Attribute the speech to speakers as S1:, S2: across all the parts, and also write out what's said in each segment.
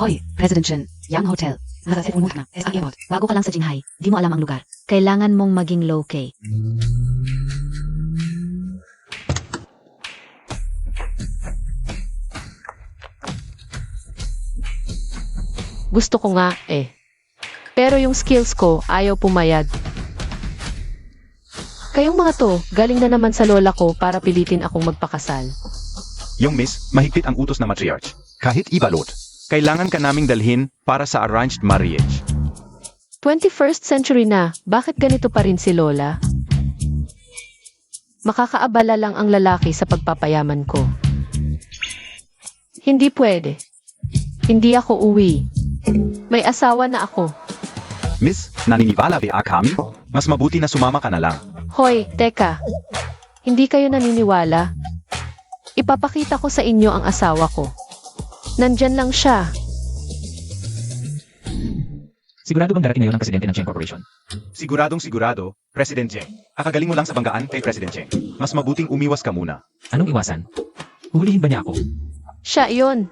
S1: Hoy, President Chen, Yang Hotel. Nasa-phone na, sa airport. Bago ka lang sa Jinghai, di mo alam ang lugar.
S2: Kailangan mong maging low-key.
S3: Gusto ko nga eh. Pero yung skills ko ayaw pumayag. Kayong mga to, galing na naman sa lola ko para pilitin akong magpakasal.
S4: Yung miss, mahigpit ang utos ng matriarch. Kahit ibalot, kailangan ka naming dalhin para sa arranged marriage.
S3: 21st century na, bakit ganito pa rin si lola? Makakaabala lang ang lalaki sa pagpapayaman ko. Hindi pwede. Hindi ako uwi. May asawa na ako.
S4: Miss, naniniwala ba kami? Mas mabuti na sumama ka na lang.
S3: Hoy, teka. Hindi kayo naniniwala? Ipapakita ko sa inyo ang asawa ko. Nandyan lang siya.
S5: Sigurado bang darating ngayon ang presidente ng Cheng Corporation?
S4: Siguradong sigurado, President Cheng. Akagaling mo lang sa banggaan kay President Cheng. Mas mabuting umiwas ka muna.
S5: Anong iwasan? Huhulihin ba niya ako?
S3: Siya yon.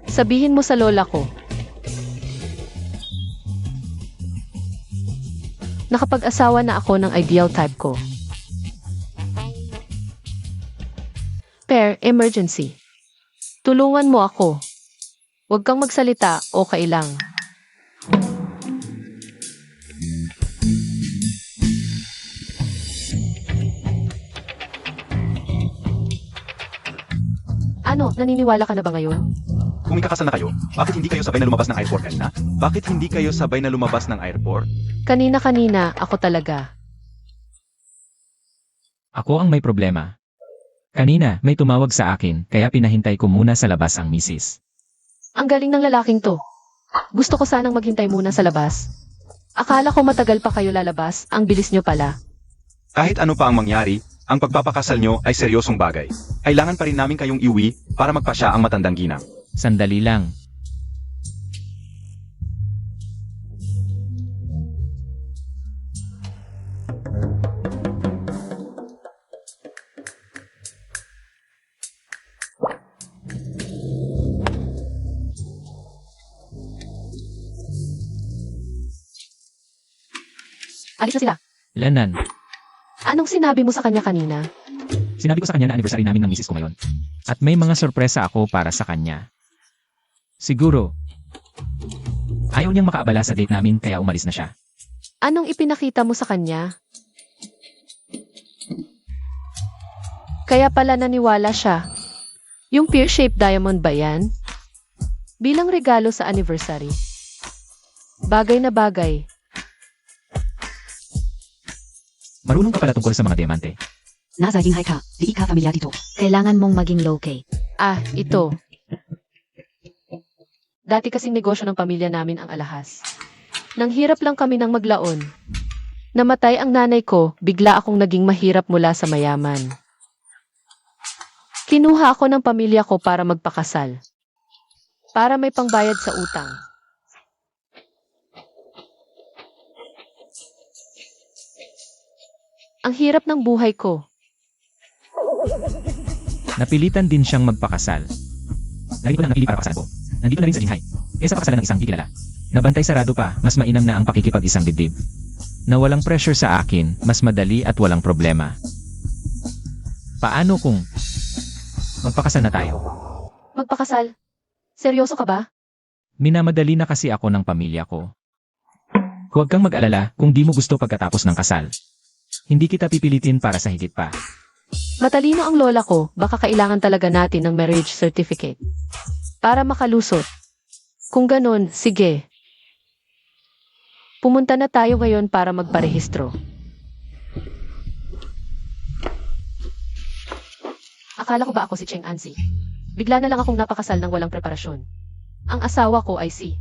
S3: Sabihin mo sa lola ko. Nakapag-asawa na ako ng ideal type ko. Pair, emergency. Tulungan mo ako. Huwag kang magsalita o kailang. Ano, naniniwala ka na ba ngayon?
S4: Kung ikakasal na kayo, bakit hindi kayo sabay na lumabas ng airport kanina? Bakit hindi kayo sabay na lumabas ng airport?
S3: Kanina-kanina, ako talaga.
S5: Ako ang may problema. Kanina, may tumawag sa akin, kaya pinahintay ko muna sa labas ang misis.
S3: Ang galing ng lalaking to. Gusto ko sanang maghintay muna sa labas. Akala ko matagal pa kayo lalabas, ang bilis nyo pala.
S4: Kahit ano pa ang mangyari, ang pagpapakasal nyo ay seryosong bagay. Kailangan pa rin namin kayong iwi para magpasya ang matandang ginang.
S5: Sandali lang.
S3: Alis na sila.
S5: Lanan,
S3: Anong sinabi mo sa kanya kanina?
S5: sinabi ko sa kanya na anniversary namin ng misis ko ngayon. At may mga sorpresa ako para sa kanya. Siguro, ayaw niyang makaabala sa date namin kaya umalis na siya.
S3: Anong ipinakita mo sa kanya? Kaya pala naniwala siya. Yung pear-shaped diamond ba yan? Bilang regalo sa anniversary. Bagay na bagay.
S5: Marunong ka pala tungkol sa mga diamante.
S1: Nasa Jinghai ka, di ka familiar dito.
S2: Kailangan mong maging low-key.
S3: Ah, ito. Dati kasing negosyo ng pamilya namin ang alahas. Nang hirap lang kami ng maglaon. Namatay ang nanay ko, bigla akong naging mahirap mula sa mayaman. Kinuha ako ng pamilya ko para magpakasal. Para may pangbayad sa utang. Ang hirap ng buhay ko.
S5: Napilitan din siyang magpakasal. Lagi ko lang napili para pakasal ko. Nandito na rin sa Jinghai. Kesa pakasalan ng isang di kilala. Nabantay sarado pa, mas mainam na ang pakikipag-isang dibdib. Na walang pressure sa akin, mas madali at walang problema. Paano kung magpakasal na tayo?
S3: Magpakasal? Seryoso ka ba?
S5: Minamadali na kasi ako ng pamilya ko. Huwag kang mag-alala kung di mo gusto pagkatapos ng kasal. Hindi kita pipilitin para sa higit pa.
S3: Matalino ang lola ko, baka kailangan talaga natin ng marriage certificate. Para makalusot. Kung ganun, sige. Pumunta na tayo ngayon para magparehistro. Akala ko ba ako si Cheng Ansi? Bigla na lang akong napakasal ng walang preparasyon. Ang asawa ko ay si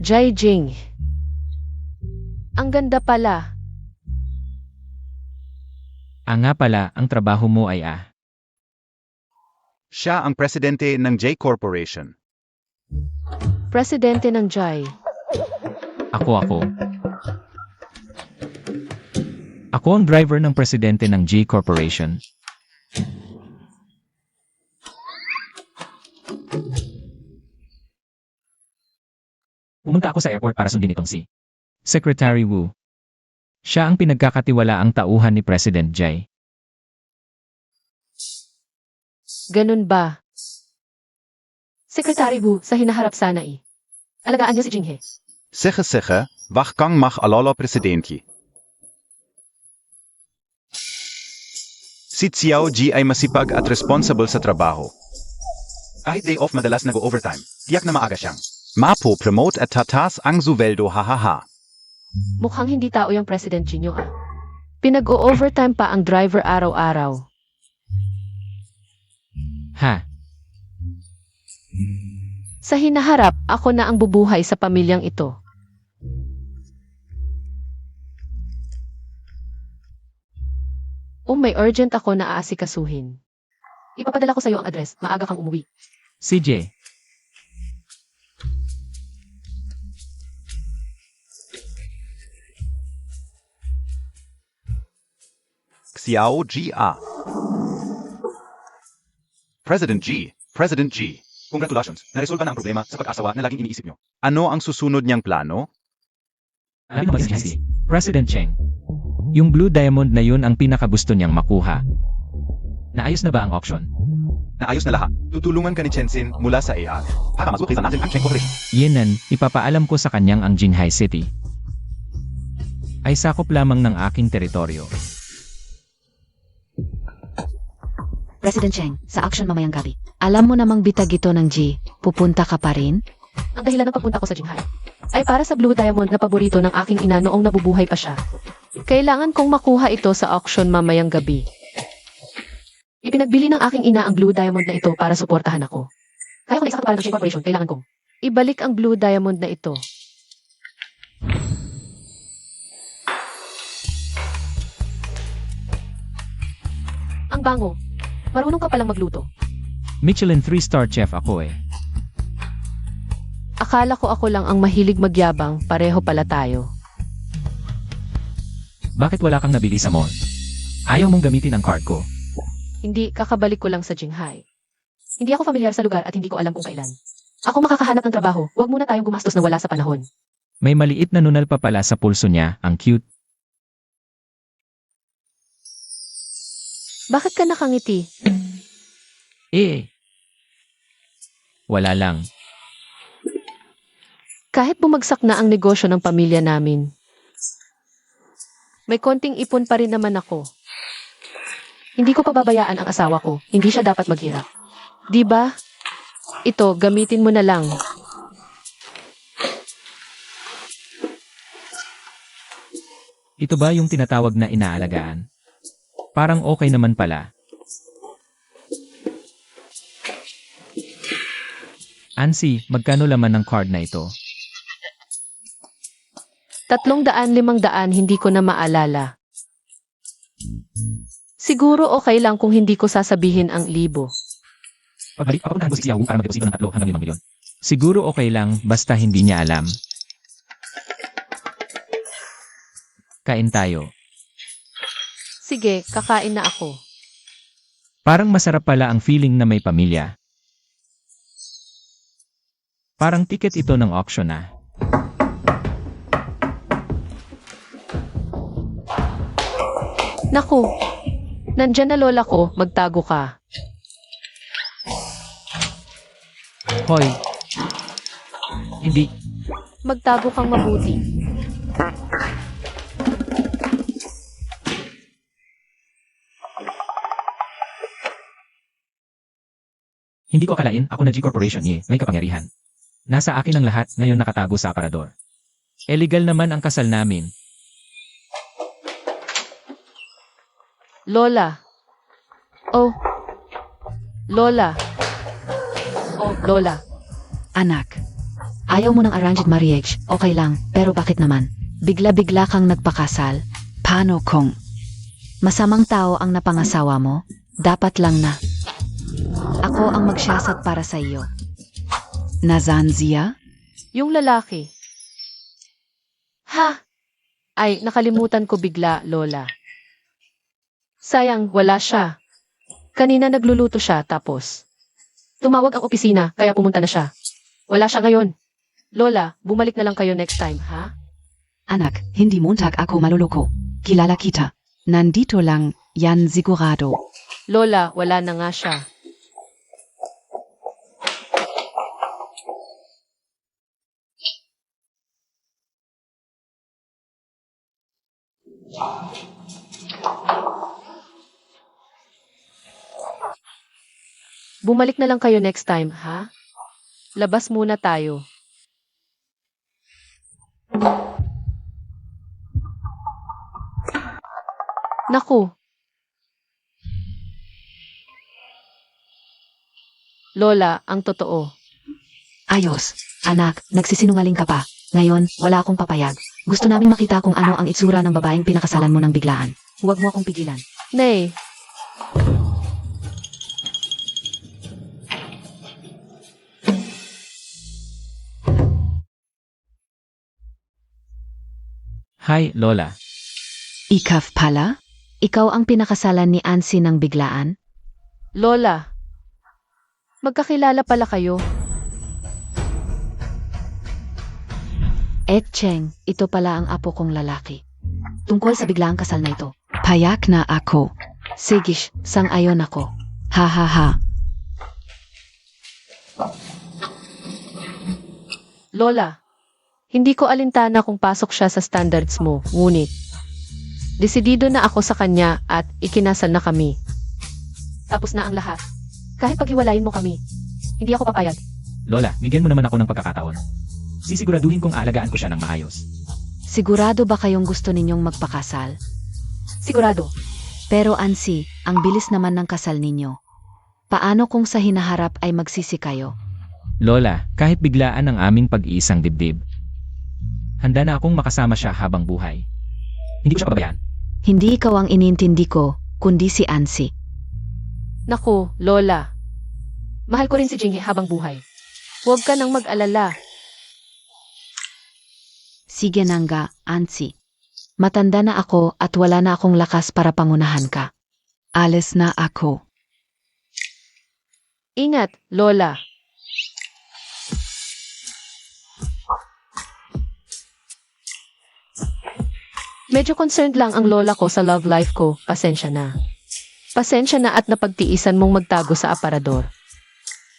S3: Jai Jing. Ang ganda pala.
S5: Nga pala, ang trabaho mo ay
S4: Siya ang presidente ng J Corporation.
S3: Presidente ng Jai.
S5: Ako. Ako ang driver ng presidente ng G Corporation. Pumunta ako sa airport para sundin itong si Secretary Wu. Siya ang pinagkakatiwalaang tauhan ni President Jay.
S3: Ganun ba? Secretary Wu, sa hinaharap sana eh. Alagaan niyo si Jinghe.
S6: Sige, wachtgang mag alala presidentje.
S4: Si Xiao Ji ay masipag at responsible sa trabaho. Kahit day off madalas nag-overtime, tiyak na maaga siyang.
S6: Mapo promote at tatas ang suweldo hahaha.
S3: Mukhang hindi tao yung President Jinyo ah. Pinag-o-overtime pa ang driver araw-araw.
S5: Ha?
S3: Sa hinaharap, ako na ang bubuhay sa pamilyang ito. May urgent ako na aasikasuhin. Ipapadala ko sa iyo ang address. Maaga kang umuwi.
S5: Si Jay.
S6: Xiao Ji A.
S4: President G. Congratulations, naresolba na ang problema sa pag-asawa na laging iniisip nyo.
S6: Ano ang susunod niyang plano?
S5: Alam mo si President Cheng. Yung Blue Diamond na yun ang pinakagusto niyang makuha. Naayos na ba ang auction?
S4: Naayos na lahat. Tutulungan ka ni Chensin mula sa AI. Para masukitan natin ang Cheng Corporation.
S5: Yenan, ipapaalam ko sa kanyang ang Jinghai City ay sakop lamang ng aking teritoryo.
S1: President Cheng, sa action mamayang gabi.
S2: Alam mo namang bitag ito ng G, pupunta ka pa rin?
S3: Ang dahilan ng pagpunta ko sa Jinghai ay para sa Blue Diamond na paborito ng aking ina noong nabubuhay pa siya. Kailangan kong makuha ito sa auction mamayang gabi. Ipinagbili ng aking ina ang Blue Diamond na ito para suportahan ako. Kaya kung naisakot para ng Cheng Corporation, kailangan kong ibalik ang Blue Diamond na ito. Ang bango. Marunong ka palang magluto.
S5: Michelin 3-star chef ako eh.
S3: Akala ko ako lang ang mahilig magyabang, pareho pala tayo.
S5: Bakit wala kang nabili sa mall? Ayaw mong gamitin ang card ko.
S3: Hindi, kakabalik ko lang sa Jinghai. Hindi ako familiar sa lugar at hindi ko alam kung kailan. Ako makakahanap ng trabaho, huwag muna tayong gumastos na wala sa panahon.
S5: May maliit na nunal pa pala sa pulso niya, ang cute.
S3: Bakit ka nakangiti?
S5: Wala lang.
S3: Kahit bumagsak na ang negosyo ng pamilya namin, may konting ipon pa rin naman ako. Hindi ko pababayaan ang asawa ko, hindi siya dapat maghirap. Di ba? Ito, gamitin mo na lang.
S5: Ito ba yung tinatawag na inaalagaan? Parang okay naman pala. Ansi, magkano laman ng card na ito?
S3: 300-500, hindi ko na maalala. Siguro okay lang kung hindi ko sasabihin ang 1,000.
S5: Pagbalik, papuntahan ko si Xiao para mag-deposito ng 3 hanggang 5 milyon. Siguro okay lang, basta hindi niya alam. Kain tayo.
S3: Sige, kakain na ako.
S5: Parang masarap pala ang feeling na may pamilya. Parang ticket ito ng auction ah.
S3: Naku, nandyan na lola ko, magtago ka.
S5: Hoy. Hindi.
S3: Magtago kang mabuti.
S5: Hindi ko akalain ako na G Corporation may kapangyarihan. Nasa akin ang lahat, ngayon nakatago sa aparador. Illegal naman ang kasal namin.
S3: Lola. Oh. Lola. Oh, Lola.
S2: Anak, ayaw mo ng arranged marriage, okay lang, pero bakit naman? Bigla-bigla kang nagpakasal? Paano kung masamang tao ang napangasawa mo? Dapat lang na ako ang magsiyasat para sa iyo. Nazanzia?
S3: Yung lalaki. Ha? Ay, nakalimutan ko bigla, Lola. Sayang, wala siya. Kanina nagluluto siya, tapos tumawag ang opisina, kaya pumunta na siya. Wala siya ngayon. Lola, bumalik na lang kayo next time, ha?
S1: Anak, hindi Montag ako maluloko. Kilala kita. Nandito lang, yan sigurado.
S3: Lola, wala na nga siya. Bumalik na lang kayo next time, ha? Labas muna tayo. Naku. Lola, ang totoo.
S1: Ayos. Anak, nagsisinungaling ka pa. Ngayon, wala akong papayag. Gusto namin makita kung ano ang itsura ng babaeng pinakasalan mo ng biglaan. Huwag mo akong pigilan.
S3: Nay,
S5: Hi, Lola.
S2: Ikaf pala? Ikaw ang pinakasalan ni Ansi ng biglaan?
S3: Lola. Magkakilala pala kayo.
S2: Cheng, ito pala ang apo kong lalaki.
S1: Tungkol sa biglaang kasal na ito.
S2: Payak na ako. Sigish, sang-ayon ako. Ha ha ha.
S3: Lola, hindi ko alintana kung pasok siya sa standards mo, ngunit desidido na ako sa kanya at ikinasal na kami.
S1: Tapos na ang lahat. Kahit paghiwalayin mo kami, hindi ako papayag.
S5: Lola, bigyan mo naman ako ng pagkakataon. Sisiguraduhin kong aalagaan ko siya ng maayos.
S2: Sigurado ba kayong gusto ninyong magpakasal?
S1: Sigurado.
S2: Pero Ansi, ang bilis naman ng kasal ninyo. Paano kung sa hinaharap ay magsisi kayo?
S5: Lola, kahit biglaan ang aming pag-iisang dibdib, handa na akong makasama siya habang buhay. Hindi ko siya pababayaan.
S2: Hindi ikaw ang inintindi ko, kundi si Ansi.
S3: Naku, Lola.
S1: Mahal ko rin si Jinghe habang buhay.
S3: Huwag ka nang mag-alala.
S2: Sige nangga, Ansi. Matanda na ako at wala na akong lakas para pangunahan ka. Alis na ako.
S3: Ingat, Lola. Medyo concerned lang ang lola ko sa love life ko. Pasensya na. Pasensya na at napagtiisan mong magtago sa aparador.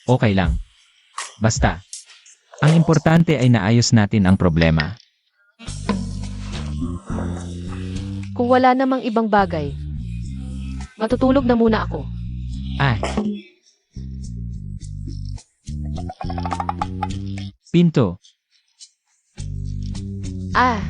S5: Okay lang. Basta, ang importante ay naayos natin ang problema.
S3: Kung wala namang ibang bagay, matutulog na muna ako.
S5: Ah. Pinto.
S3: Ah,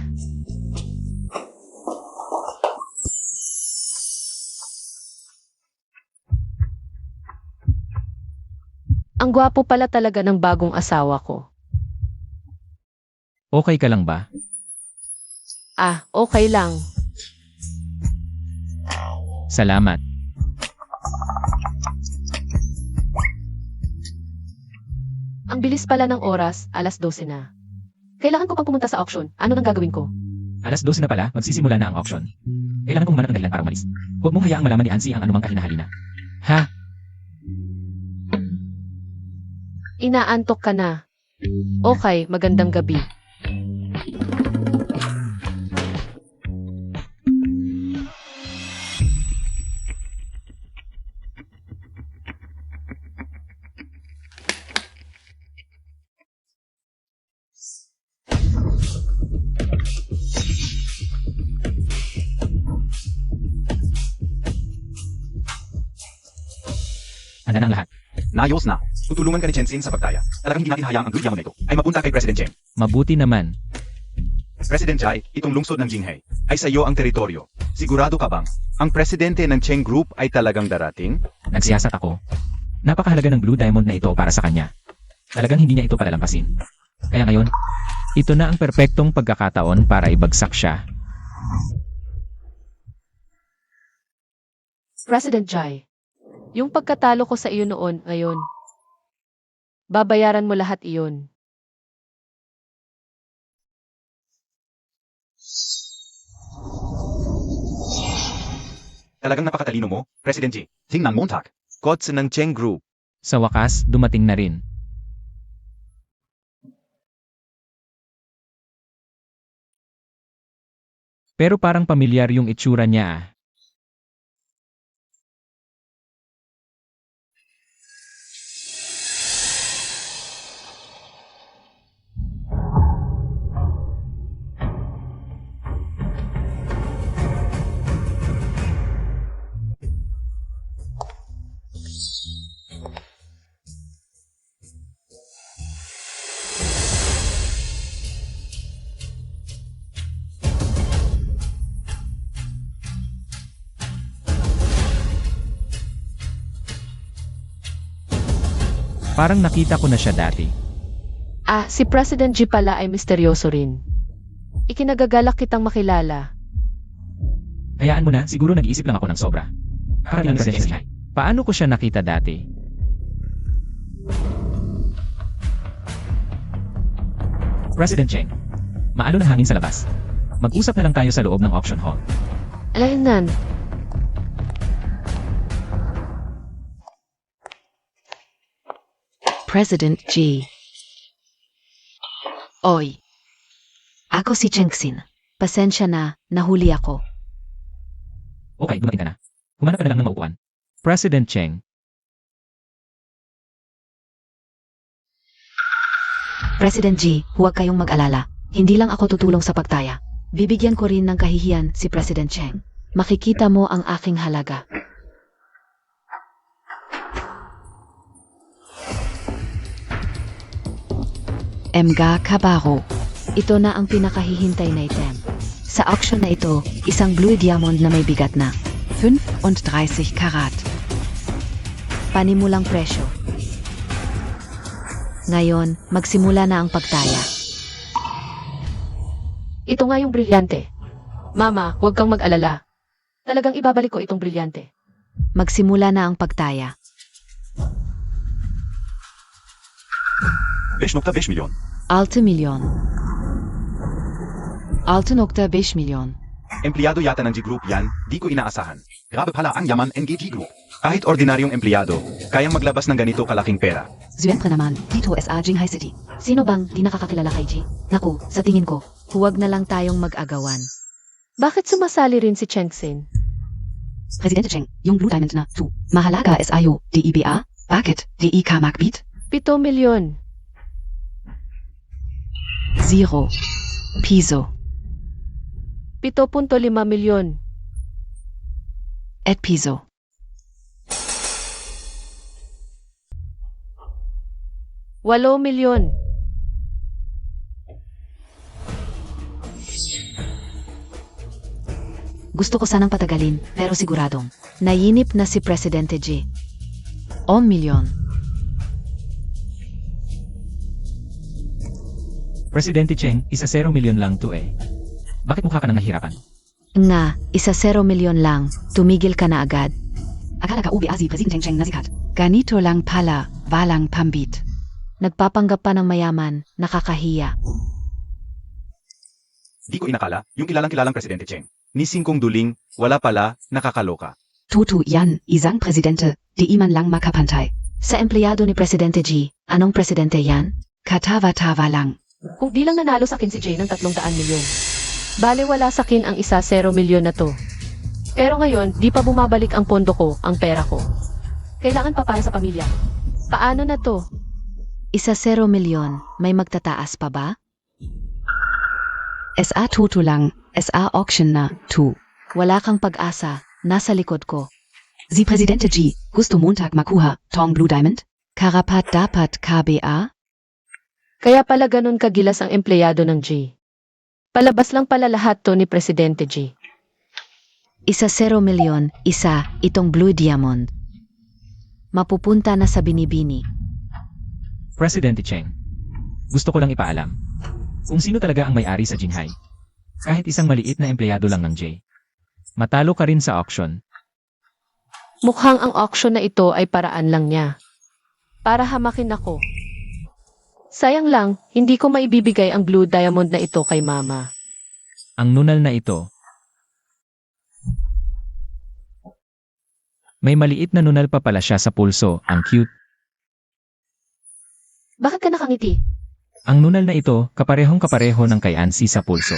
S3: ang gwapo pala talaga ng bagong asawa ko.
S5: Okay ka lang ba?
S3: Ah, okay lang.
S5: Salamat.
S3: Ang bilis pala ng oras, 12:00 na. Kailangan ko pang pumunta sa auction. Ano nang gagawin ko?
S5: 12:00 na pala, magsisimula na ang auction. Kailangan kong manap ng dahilan para umalis. Huwag mong hayaang malaman ni Ansi ang anumang kahinahalina. Ha?
S3: Inaantok ka na. Okay, magandang gabi.
S5: Handa na ang lahat.
S4: Naayos na. Tutulungan ka ni Chensin sa pagtaya. Talagang hindi natin hayaang ang Gulyamon na ito ay mapunta kay President Cheng.
S5: Mabuti naman.
S4: President Jai, itong lungsod ng Jinghai ay sa iyo ang teritoryo. Sigurado ka bang ang presidente ng Cheng Group ay talagang darating?
S5: Nagsiyasat ako. Napakahalaga ng Blue Diamond na ito para sa kanya. Talagang hindi niya ito palalampasin. Kaya ngayon, ito na ang perpektong pagkakataon para ibagsak siya.
S3: President Jai, yung pagkatalo ko sa iyo noon, ngayon, babayaran mo lahat iyon.
S4: Talagang napakatalino mo, President Ji. Tingnan Montag. Kotse ng Cheng Group.
S5: Sa wakas, dumating na rin. Pero parang pamilyar yung itsura niya ah. Parang nakita ko na siya dati.
S3: Ah, si President G pala ay misteryoso rin. Ikinagagalak kitang makilala.
S5: Hayaan mo na, siguro nag-iisip lang ako ng sobra. Para lang sa Jinhay. Paano ko siya nakita dati? President Cheng, maalo ng hangin sa labas. Mag-usap na lang tayo sa loob ng auction hall.
S3: Alaynan.
S2: President G. Oy,
S1: Ako si Chengxin.
S2: pasensya na, nahuli ako.
S5: Okay, dumating ka na. Humanap ka na lang ng maupuan. President Cheng,
S1: President G, huwag kayong mag-alala. Hindi lang ako tutulong sa pagtaya. Bibigyan ko rin ng kahihiyan si President Cheng.
S2: Makikita mo ang aking halaga. Mga kabaro. Ito na ang pinakahihintay na item. Sa auction na ito, isang blue diamond na may bigat na 35 karat. Panimulang presyo. Ngayon, magsimula na ang pagtaya.
S3: Ito nga yung brilyante. Mama, huwag kang mag-alala. Talagang ibabalik ko itong brilyante.
S2: Magsimula na ang pagtaya.
S4: 5.5 milyon.
S2: 6 milyon. 6.5 milyon.
S4: Empleyado yata ng G Group yan, di ko inaasahan. Grabe pala ang yaman NG Group. Kahit ordinaryong empleyado, kayang maglabas ng ganito kalaking pera.
S1: Siyempre naman, dito SA Jinghai City. Sino bang di nakakakilala kay G? Naku, sa tingin ko,
S2: Huwag na lang tayong mag-agawan.
S3: Bakit sumasali rin si Chengxin?
S1: Presidente Cheng, yung Blue Diamond na 2. Mahalaga SIO, DEBA? Bakit? DEK Macbeat?
S3: 7 milyon.
S2: 0. Piso.
S3: 7.5 milyon.
S2: Et piso.
S3: 8 milyon.
S1: Gusto ko sanang patagalin, pero siguradong.
S2: Nayinip na si Presidente G. 1 milyon.
S5: Presidente Cheng, 1 milyon lang to eh. Bakit mukha ka nang nahihirapan?
S2: Nga, 1 milyon lang. Tumigil ka na agad.
S1: Akala ka ubi azi President Cheng nazikat.
S2: Ganito lang pala, walang pambit. Nagpapanggap pa ng mayaman, nakakahiya.
S4: Di ko inakala, yung kilalang-kilalang Presidente Cheng. Ni Singkong Duling, wala pala, nakakaloka.
S1: Tutu yan, isang presidente, di iman lang makapantay. Sa empleyado ni Presidente G, anong presidente yan?
S2: Katawa-tawa lang.
S3: Kung di lang nanalo sa akin si Jay ng 300 milyon. Bale wala sa akin ang 0 milyon na to. Pero ngayon, di pa bumabalik ang pondo ko, ang pera ko. Kailangan pa para sa pamilya. Paano na to?
S2: 1 milyon, may magtataas pa ba?
S1: SA Tutu lang, SA Auction na 2.
S2: Wala kang pag-asa, nasa likod ko.
S1: Si Presidente G, gusto Montag makuha, tong Blue Diamond?
S2: Karapat dapat KBA?
S3: Kaya pala ganun kagilas ang empleyado ng G. Palabas lang pala lahat to ni Presidente G.
S2: 1 milyon, isa, itong blue diamond. Mapupunta na sa binibini.
S5: Presidente Cheng, gusto ko lang ipaalam. Kung sino talaga ang may-ari sa Jinhai. Kahit isang maliit na empleyado lang ng J. Matalo ka rin sa auction.
S3: Mukhang ang auction na ito ay paraan lang niya. Para hamakin ako. Sayang lang, hindi ko maibibigay ang blue diamond na ito kay Mama.
S5: Ang nunal na ito. May maliit na nunal pa pala siya sa pulso, ang cute.
S3: Bakit ka nakangiti?
S5: Ang nunal na ito, kaparehong-kapareho ng kay Ansi sa pulso.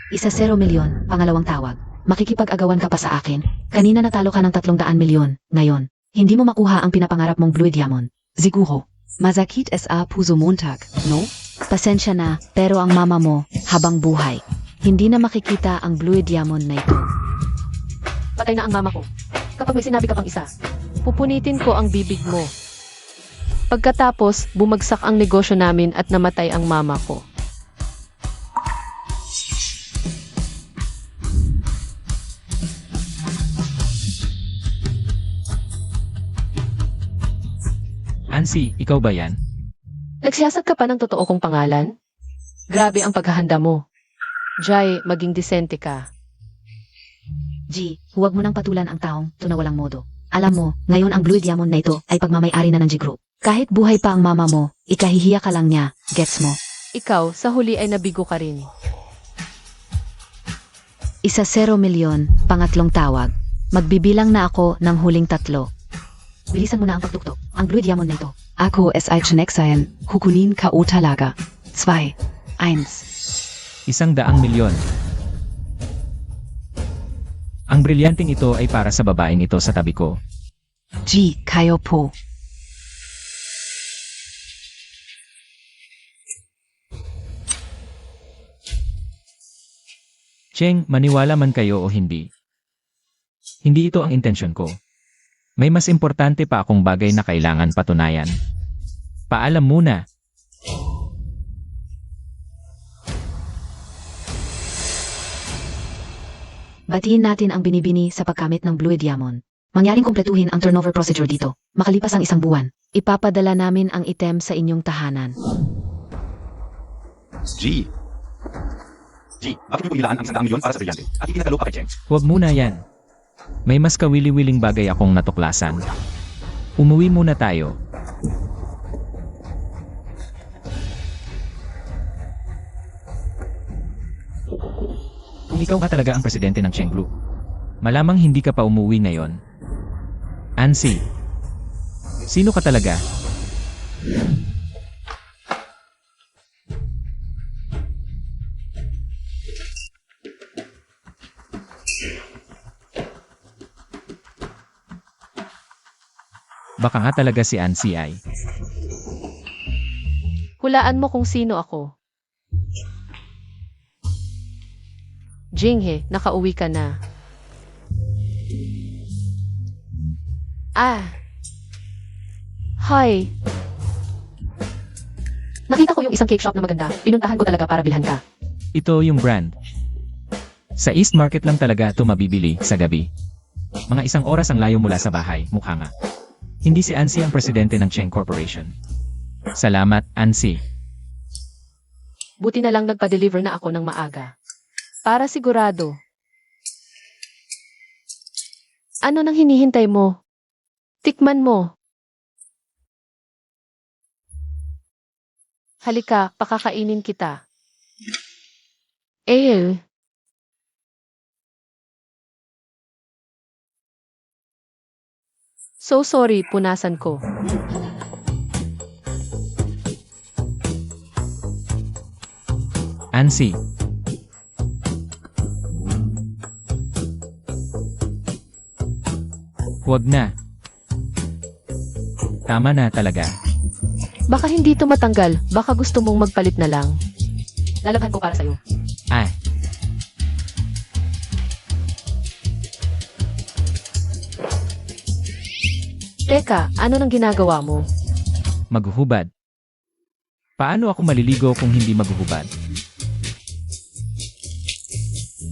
S1: 1-0 milyon, pangalawang tawag. Makikipag-agawan ka pa sa akin. Kanina natalo ka ng 300 milyon. Ngayon, hindi mo makuha ang pinapangarap mong Blue Diamond. Siguro.
S2: Mazakit SA Puso Montag, no? Pasensya na, pero ang mama mo, habang buhay. Hindi na makikita ang Blue Diamond na ito.
S3: Patay na ang mama ko. Kapag may sinabi ka pang isa, pupunitin ko ang bibig mo. Pagkatapos, bumagsak ang negosyo namin at namatay ang mama ko.
S5: Ansi, ikaw ba yan?
S3: Nagsiyasat ka pa ng totoo kong pangalan? Grabe ang paghahanda mo. Jai, maging disente ka.
S1: G, huwag mo nang patulan ang taong to na walang modo. Alam mo, ngayon ang Blue Diamond na ito ay pagmamay-ari na ng G Group. Kahit buhay pa ang mama mo, ikahihiya ka lang niya, gets mo?
S3: Ikaw, sa huli ay nabigo ka rin.
S2: 1-0 milyon, pangatlong tawag. Magbibilang na ako ng huling 3.
S1: Bilisan mo na ang pagtuktok. Ang Blue Diamond na ito.
S2: Ako es ay chineksayan, hukunin ka o talaga. 2, 1.
S5: 100 milyon. Ang brilyanteng ito ay para sa babaeng ito sa tabi ko.
S2: G, kayo po.
S5: Cheng, maniwala man kayo o hindi. Hindi ito ang intensyon ko. May mas importante pa akong bagay na kailangan patunayan. Paalam muna.
S1: Batiin natin ang binibini sa pagkamit ng Blue Diamond. Mangyaring kumpletuhin ang turnover procedure dito. Makalipas ang 1 buwan.
S2: Ipapadala namin ang item sa inyong tahanan.
S4: G. Bakit niyo po ilaan ang 100 milyon para sa brilyante? At itinatalo pa kay Cheng.
S5: Huwag muna yan. May mas kawili-wiling bagay akong natuklasan. Umuwi muna tayo. Kung ikaw ka talaga ang presidente ng Cheng Group, malamang hindi ka pa umuwi ngayon. Ansi, sino ka talaga? Baka nga talaga si Ansi ay.
S3: Hulaan mo kung sino ako. Jinghe, nakauwi ka na. Hi.
S1: Nakita ko yung isang cake shop na maganda. Pinuntahan ko talaga para bilhan ka.
S5: Ito yung brand. Sa East Market lang talaga ito mabibili sa gabi. Mga 1 oras ang layo mula sa bahay, mukha nga. Hindi si Ansi ang presidente ng Cheng Corporation. Salamat, Ansi.
S3: Buti na lang nagpa-deliver na ako ng maaga. Para sigurado. Ano nang hinihintay mo? Tikman mo. Halika, pakakainin kita. So sorry, punasan ko.
S5: Ansi. Huwag na. Tama na talaga.
S3: Baka hindi ito matanggal. Baka gusto mong magpalit na lang.
S1: Lalabhan ko para sa'yo.
S5: Ah,
S3: Teka, ano nang ginagawa mo?
S5: maghuhubad. Paano ako maliligo kung hindi maghuhubad?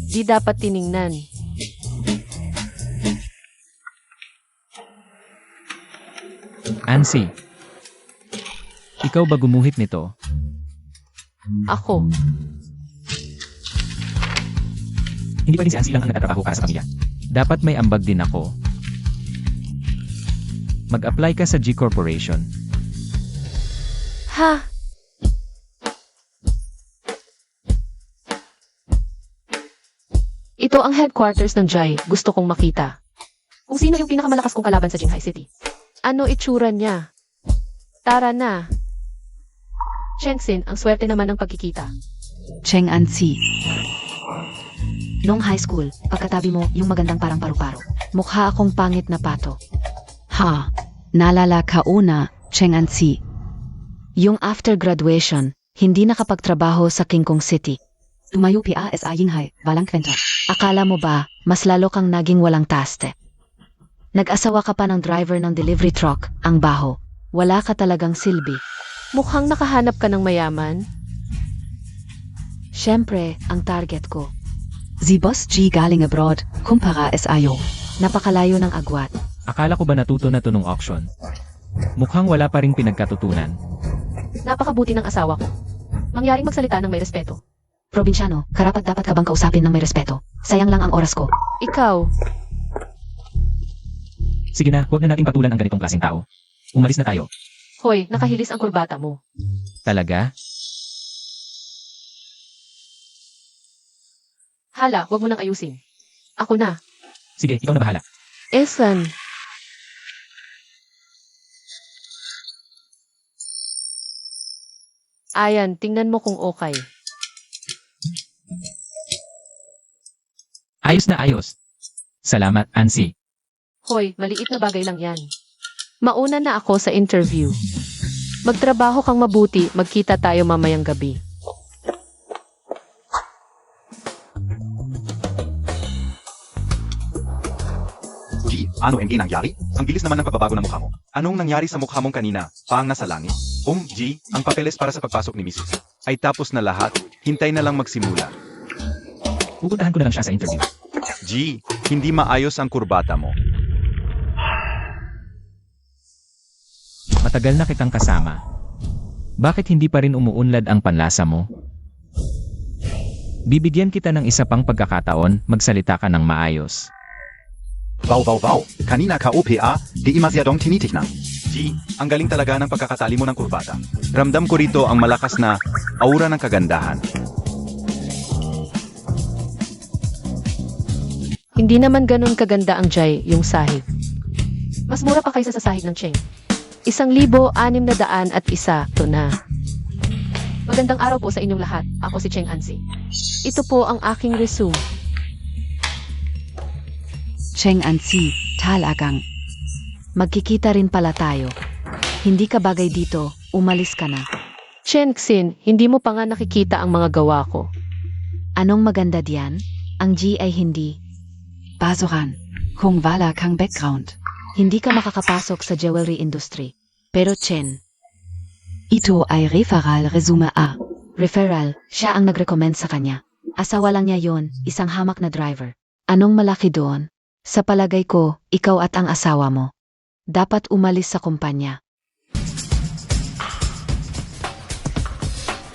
S3: Di dapat tiningnan.
S5: Ansi. Ikaw ba gumuhit nito?
S3: Ako.
S5: Hindi pwedeng si Ansi lang ang nagtatrabaho para sa pamilya. Dapat may ambag din ako. Mag-apply ka sa G Corporation.
S3: Ha? Ito ang headquarters ng Jai. Gusto kong makita.
S1: Kung sino yung pinakamalakas kong kalaban sa Jinghai City.
S3: Ano itsura niya? Tara na. Chengxin, ang swerte naman ng pagkikita.
S2: Cheng Ansi.
S1: Noong high school, pagkatabi mo, yung magandang parang paru-paro.
S2: Mukha akong pangit na pato. Ha, nalala ka una, Cheng Ansi. Yung after graduation, hindi nakapagtrabaho sa King Kong City.
S1: Tumayo PASA Yinghai, walang kwenta.
S2: Akala mo ba, mas lalo kang naging walang taste? Nag-asawa ka pa ng driver ng delivery truck, ang baho. Wala ka talagang silbi.
S3: Mukhang nakahanap ka ng mayaman.
S2: Siyempre, ang target ko.
S1: Si Boss G galing abroad, kumpara SIO.
S2: Napakalayo ng agwat.
S5: Akala ko ba natuto na to nung auction? Mukhang wala pa ring pinagkatutunan.
S3: Napakabuti ng asawa ko. Mangyaring magsalita ng may respeto.
S1: Probinsyano, karapat dapat ka bang kausapin ng may respeto? Sayang lang ang oras ko.
S3: Ikaw,
S5: Sige na, huwag na nating patulan ang ganitong klaseng tao. Umalis na tayo.
S3: hoy, nakahilis ang kurbata mo.
S5: Talaga?
S3: Hala, wag mo nang ayusin. Ako na.
S5: Sige, ikaw na bahala.
S3: Esan, ayan, tingnan mo kung okay.
S5: Ayos na ayos. Salamat, Ansi.
S3: Hoy, maliit na bagay lang yan. Mauna na ako sa interview. Magtrabaho kang mabuti, magkita tayo mamayang gabi.
S4: G, ano ang nangyari? Ang bilis naman ng pagbabago ng mukha mo. Anong nangyari sa mukha mong kanina? Pang nasa langit? G, ang papeles para sa pagpasok ni Mrs. Ay tapos na lahat. Hintay na lang magsimula.
S5: Pupuntahan ko na lang siya sa interview.
S4: G, hindi maayos ang kurbata mo.
S5: Matagal na kitang kasama. Bakit hindi pa rin umuunlad ang panlasa mo? Bibigyan kita ng isa pang pagkakataon, magsalita ka ng maayos.
S6: Wow. Kanina ka OPA, di masyadong tinitig na.
S4: G, ang galing talaga ng pagkakatali mo ng kurbata. Ramdam ko rito ang malakas na aura ng kagandahan.
S3: Hindi naman ganun kaganda ang Jai, yung sahig. Mas mura pa kaysa sa sahig ng Cheng. 1,601 to na. Magandang araw po sa inyong lahat. Ako si Cheng Ansi. Ito po ang aking resume.
S2: Cheng Ansi, talagang. Magkikita rin pala tayo. Hindi ka bagay dito, umalis ka na.
S3: Chen Xin, hindi mo pa nga nakikita ang mga gawa ko.
S2: Anong maganda diyan? Ang G ay hindi.
S1: Basoran, kung wala kang background.
S2: Hindi ka makakapasok sa jewelry industry. Pero Chen,
S1: Ito ay referral resume A.
S2: referral, siya ang nag-recommend sa kanya. Asawa lang niya yon, isang hamak na driver. Anong malaki doon? Sa palagay ko, ikaw at ang asawa mo. Dapat umalis sa kumpanya.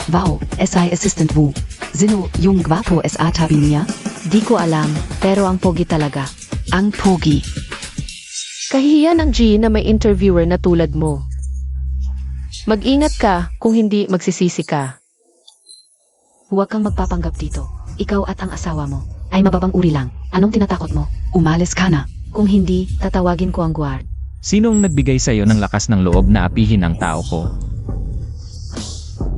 S1: Wow, SI Assistant Wu. Sino yung gwapo SA tabi niya?
S2: Di ko alam, pero ang pogi talaga.
S1: Ang pogi.
S3: Kahihiyan ng G na may interviewer na tulad mo. Mag-ingat ka, kung hindi magsisisi ka.
S1: Huwag kang magpapanggap dito. Ikaw at ang asawa mo ay mababang uri lang. Anong tinatakot mo? Umalis ka na.
S2: Kung hindi, tatawagin ko ang guard.
S5: Sinong nagbigay sa'yo ng lakas ng loob na apihin ang tao ko?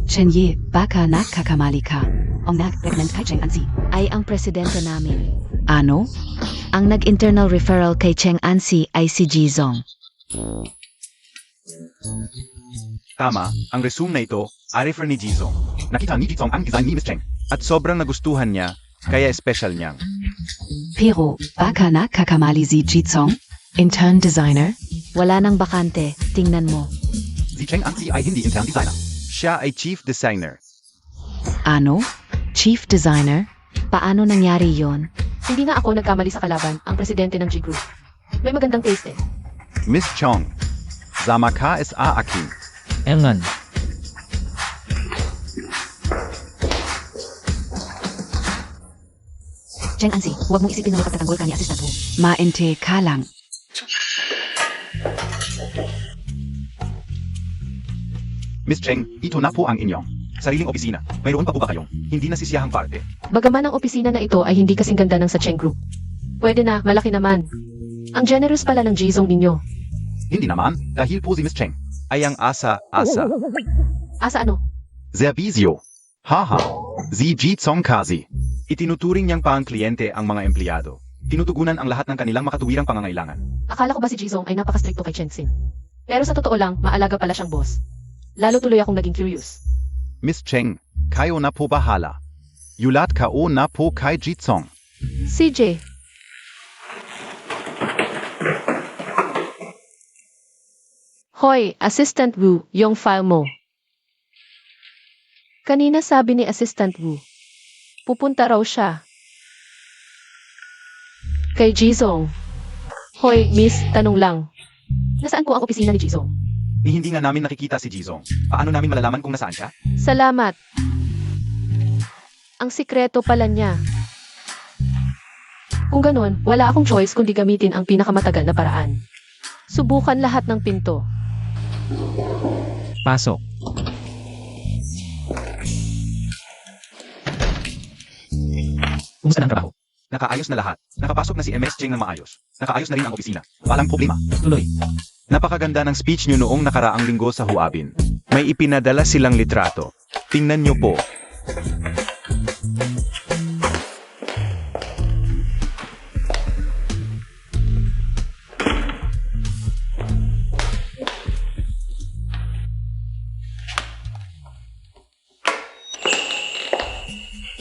S1: Chenye, baka nagkakamali ka. Ang nag-recommend kay Cheng Ansi.
S2: Ay ang presidente namin.
S1: Ano?
S2: Ang nag-internal referral kay Cheng Ansi ay si Ji Zong.
S4: Tama, ang resume na ito ay refer ni Jisong. Nakita ni Jisong ang design ni Miss Cheng. At sobrang nagustuhan niya, kaya special niyang.
S1: Pero, baka nagkakamali si Jitsong? Intern designer?
S2: Wala nang bakante, tingnan mo.
S6: Si Cheng Ansi ay hindi intern designer.
S4: Siya ay chief designer.
S1: Ano? Chief designer?
S2: Paano nangyari yon?
S3: Hindi nga ako nagkamali sa kalaban, ang presidente ng G Group. May magandang taste eh.
S4: Miss Chong. Zamaka SA Akin.
S5: Engan,
S1: Cheng Ansi, huwag mong isipin na makapagtatanggol ka ni assistant mo. Mainte ka lang.
S6: Miss Cheng, ito na po ang inyong sariling opisina. Mayroon pa po ba kayong hindi nasisiyahang parte?
S3: Bagaman ang opisina na ito ay hindi kasing ganda ng sa Cheng Group. Pwede na, malaki naman. Ang generous pala ng G-Zone ninyo.
S6: Hindi naman, dahil po si Miss Cheng.
S4: Ay ang asa.
S3: Asa ano?
S6: Servizio. Haha. Sie Jitsong Kasi.
S4: Itinuturing niyang paang kliyente ang mga empleyado. Tinutugunan ang lahat ng kanilang makatuwirang pangangailangan.
S3: Akala ko ba si Jisong ay napaka-stricto kay Chensin? Pero sa totoo lang, maalaga pala siyang boss. Lalo tuloy akong naging curious.
S6: Miss Cheng, kayo na po bahala. Yulat kao na po kay Jitsong.
S3: CJ. Hoy, Assistant Wu, yung file mo. Kanina sabi ni Assistant Wu, pupunta raw siya. Kay Jisong. Hoy, miss, tanong lang. Nasaan po ang opisina ni Jisong?
S4: Hindi nga namin nakikita si Jizong. Paano namin malalaman kung nasaan siya?
S3: Salamat. Ang sikreto pala niya. Kung ganun, wala akong choice kundi gamitin ang pinakamatagal na paraan. Subukan lahat ng pinto.
S5: Pasok.
S4: Kumusta na ang trabaho? Nakaayos na lahat. Nakapasok na si MS Cheng ng maayos. Nakaayos na rin ang opisina. Walang problema.
S5: Tuloy.
S4: Napakaganda ng speech niyo noong nakaraang linggo sa Huabin. May ipinadala silang litrato. Tingnan niyo po.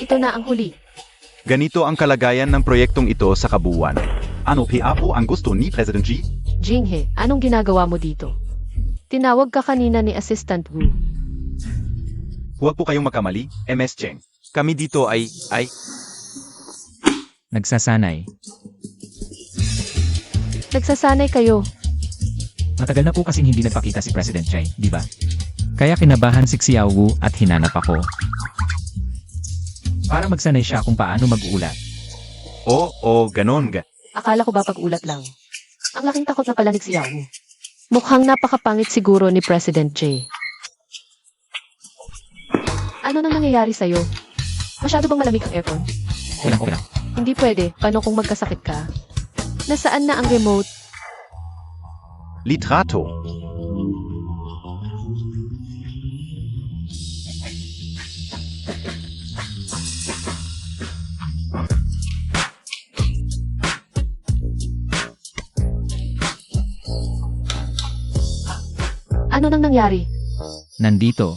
S3: Ito na ang huli.
S4: Ganito ang kalagayan ng proyektong ito sa kabuuan.
S6: Ano pa po ang gusto ni President Xi?
S3: Jinghe, anong ginagawa mo dito? Tinawag ka kanina ni Assistant Wu.
S4: Huwag po kayong magkamali, MS Cheng. Kami dito ay...
S5: Nagsasanay.
S3: Nagsasanay kayo.
S5: Matagal na po kasing hindi nagpakita si President Chai, di ba? Kaya kinabahan si Xiao Wu at hinanap ako. Para magsanay siya kung paano mag-ulat.
S4: Oo, ganon.
S3: Akala ko ba pag-ulat lang? Ang laking takot na pala ni Xiao Wu. Mukhang napakapangit siguro ni President Jay. Ano nang nangyayari sa'yo? Masyado bang malamig ang aircon?
S5: Okay lang.
S3: Hindi pwede. Paano kung magkasakit ka? Nasaan na ang remote?
S6: Litrato.
S3: Ano nang nangyari?
S5: Nandito.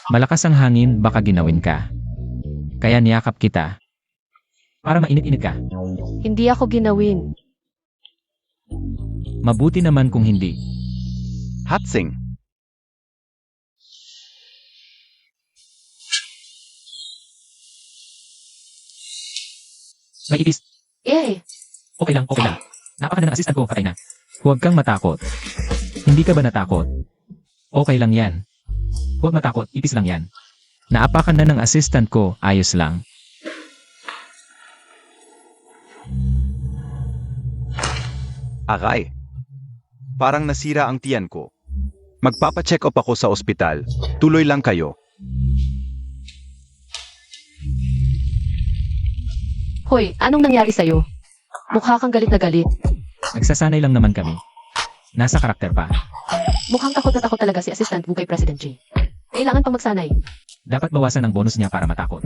S5: Malakas ang hangin, baka ginawin ka. Kaya niyakap kita. Para mainit-init ka.
S3: Hindi ako ginawin.
S5: Mabuti naman kung hindi.
S6: Hatsing.
S5: May ipis.
S3: Eh,
S5: Okay lang. Napakaganda ng assistant ko, patay na. Huwag kang matakot. Hindi ka ba natakot? Okay lang yan. Huwag matakot, ipis lang yan. Naapakan na ng assistant ko, ayos lang.
S4: Aray. Parang nasira ang tiyan ko. Magpapa-check up ako sa ospital. Tuloy lang kayo.
S3: hoy, anong nangyari sa'yo? Mukha kang galit na galit.
S5: Nagsasanay lang naman kami. Nasa karakter pa.
S3: Mukhang takot na takot talaga si Assistant Wu kay President Jay. Kailangan pang magsanay.
S5: Dapat bawasan ang bonus niya para matakot.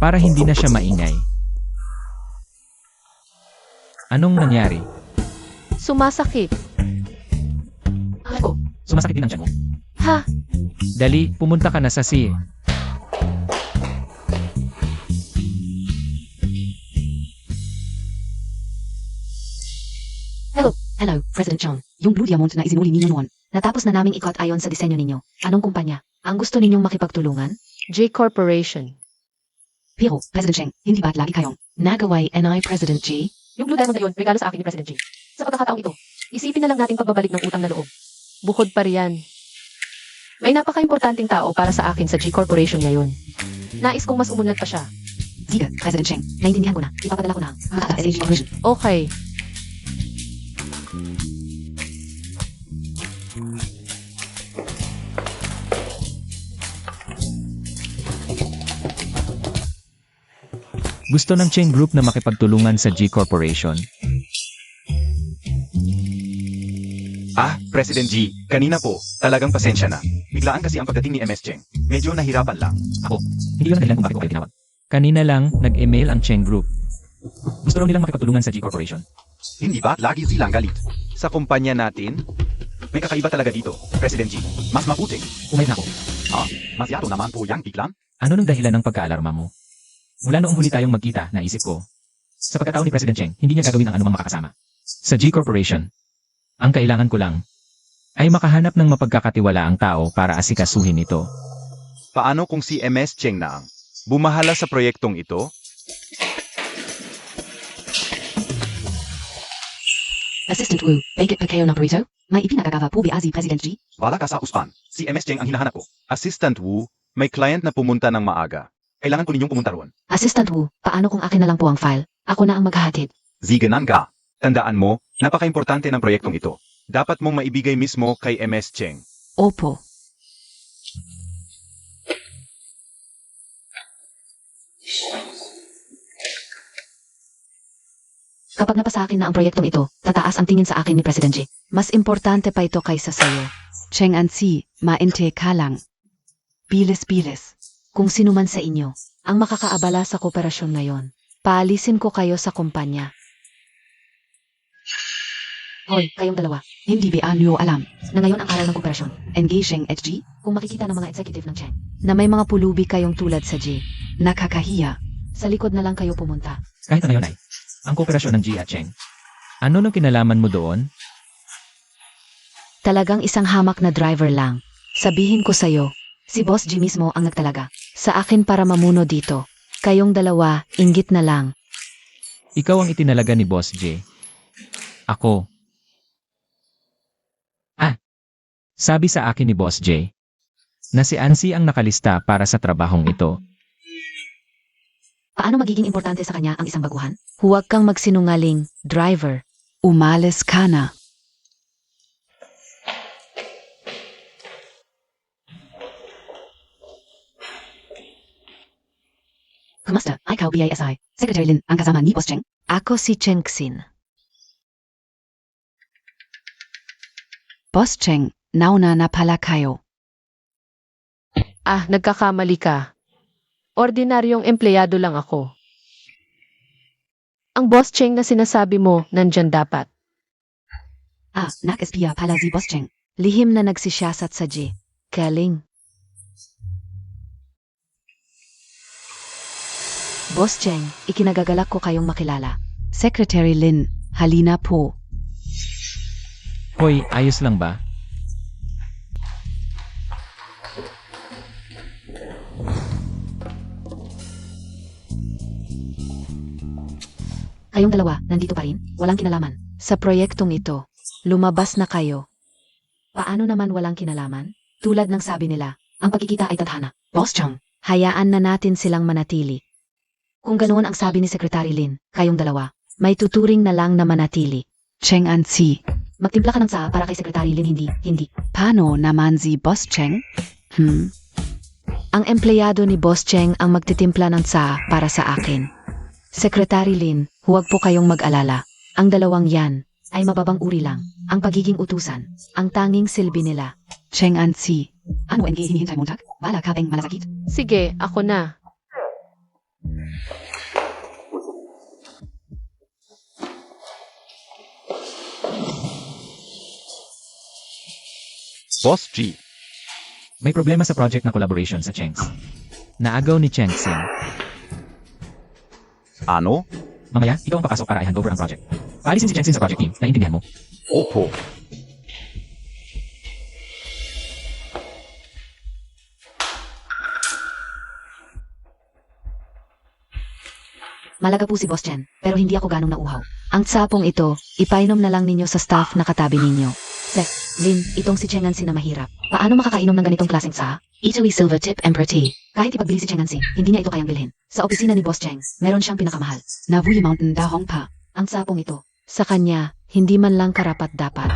S5: Para hindi na siya maingay. Anong nangyari?
S3: Sumasakit. Ako.
S5: Sumasakit din ang tiyan mo.
S3: Ha?
S5: Dali, pumunta ka na sa C.
S1: Hello, President John. Yung Blue Diamond na isinuli ninyo noon, natapos na naming ikot ayon sa disenyo ninyo. Anong kumpanya? Ang gusto ninyong makipagtulungan?
S3: J Corporation.
S1: Pero, President Cheng, hindi ba't lagi kayong nagaway NI President G?
S3: Yung Blue Diamond na yun, regalo sa akin ni President Jay. Sa pagkakataong ito, isipin na lang natin pagbabalik ng utang na loob. Bukod pa riyan. May napaka-importanting tao para sa akin sa G Corporation ngayon. Nais kong mas umunlad pa siya.
S1: Sige, President Cheng, naintindihan ko na. Ipapadala ko na ang mataas SH Corporation.
S3: Okay.
S5: Gusto ng chain group na makipagtulungan sa G Corporation.
S4: President G, kanina po, talagang pasensya na. Biglaan kasi ang pagdating ni MS Cheng. Medyo nahirapan lang.
S5: Hindi yun ang dahilan kung bakit ko kayo tinawag. Kanina lang, nag-email ang Cheng Group. Gusto raw nilang makipagtulungan sa G Corporation.
S6: Hindi ba lagi silang galit?
S4: Sa kumpanya natin,
S6: May kakaiba talaga dito, President G. Mas mabuti.
S5: Umayag na ako.
S6: Masyado naman po yang biglang.
S5: Ano nung dahilan ng pagkaalarma mo? Mula noong huli tayong magkita, naisip ko, sa pagkatao ni President Cheng, hindi niya gagawin ang anumang makakasama. Sa G Corporation, ang kailangan ko lang ay makahanap ng mapagkakatiwalaang tao para asikasuhin ito.
S4: paano kung si MS Cheng na ang bumahala sa proyektong ito?
S1: Assistant Wu, bakit pa kayo ng burrito? May ipinagagawa po ba si President G?
S6: Wala ka sa uspan. Si MS Cheng ang hinahanap ko.
S4: Assistant Wu, may client na pumunta ng maaga.
S6: Kailangan ko ninyong pumunta roon.
S1: Assistant Wu, paano kung akin na lang po ang file? Ako na ang maghahatid.
S6: Ziganan ka.
S4: Tandaan mo, napaka-importante ng proyektong ito. Dapat mong maibigay mismo kay MS Cheng.
S1: Opo. Kapag napasa akin na ang proyektong ito, tataas ang tingin sa akin ni President G.
S2: Mas importante pa ito kaysa sayo. Cheng Ansi, mainte ka lang. Bilis-bilis.
S1: Kung sino man sa inyo,
S2: Ang makakaabala sa kooperasyon ngayon. Paalisin ko kayo sa kumpanya.
S1: hoy, kayong dalawa,
S2: Hindi ba nyo alam?
S1: na ngayon ang araw ng kooperasyon.
S2: Engaging HG?
S1: Kung makikita ng mga executive ng Cheng,
S2: Na may mga pulubi kayong tulad sa G. Nakakahiya.
S1: sa likod na lang kayo pumunta.
S5: Kahit na ngayon ay, ang kooperasyon ng G at Cheng. Ano nung kinalaman mo doon?
S2: Talagang isang hamak na driver lang. Sabihin ko sayo,
S1: Si Boss G mismo ang nagtalaga.
S2: sa akin para mamuno dito. Kayong dalawa, inggit na lang.
S5: Ikaw ang itinalaga ni Boss J. Ako. Sabi sa akin ni Boss J na si Ansi ang nakalista para sa trabahong ito.
S1: Paano magiging importante sa kanya ang isang baguhan?
S2: Huwag kang magsinungaling, driver. Umalis ka na.
S1: Kumusta? Ikaw BASI. Secretary Lin ang kasama ni Boss Cheng.
S2: Ako si Cheng Xin. Boss Cheng, nauna na pala kayo.
S3: Nagkakamali ka. Ordinaryong empleyado lang ako. Ang Boss Cheng na sinasabi mo, nandyan dapat.
S1: Nag-espiya pala si Boss Cheng.
S2: Lihim na nagsisiyasat sa G. Galing. Boss Cheng, ikinagagalak ko kayong makilala. Secretary Lin, halina po.
S5: Hoy, ayos lang ba?
S1: Kayong dalawa, nandito pa rin? Walang kinalaman.
S2: Sa proyektong ito, lumabas na kayo.
S1: Paano naman walang kinalaman? Tulad ng sabi nila, ang pagkikita ay tadhana. Boss Cheng.
S2: Hayaan na natin silang manatili.
S1: Kung ganoon ang sabi ni Secretary Lin, kayong dalawa,
S2: May tuturing na lang na manatili. Cheng Ansi,
S1: magtimpla ka ng tsaa para kay Secretary Lin hindi.
S2: paano naman si Boss Cheng? Ang empleyado ni Boss Cheng ang magtitimpla ng tsaa para sa akin. Secretary Lin, huwag po kayong mag-alala. Ang dalawang yan,
S1: Ay mababang uri lang. Ang pagiging utusan.
S2: ang tanging silbi nila.
S1: Cheng Ansi. Ano ang hinihintay mo, Tak? Bala ka bang malasakit?
S3: Sige, ako na.
S4: Boss G,
S5: May problema sa project na collaboration sa Chengs. Naagaw ni Cheng Xin.
S4: ano?
S5: Mamaya, ikaw ang papasok para i-handover ang project. Paalisin si Cheng Xin sa project team, naiintindihan mo?
S6: Opo.
S1: Malaga po si Boss Chen, pero hindi ako ganong nauhaw.
S2: Ang tsapong ito, ipainom na lang ninyo sa staff na katabi ninyo.
S1: Lin, itong si Cheng Ansi na mahirap. Paano makakainom ng ganitong klaseng tsaa? Italy Silver Tip Emperor Tea. Kahit ipagbilhin si Cheng Ansi, hindi niya ito kayang bilhin. Sa opisina ni Boss Cheng, meron siyang pinakamahal. Na Wuyi Mountain Dahong Pa. Ang sapong ito.
S2: Sa kanya, hindi man lang karapat-dapat.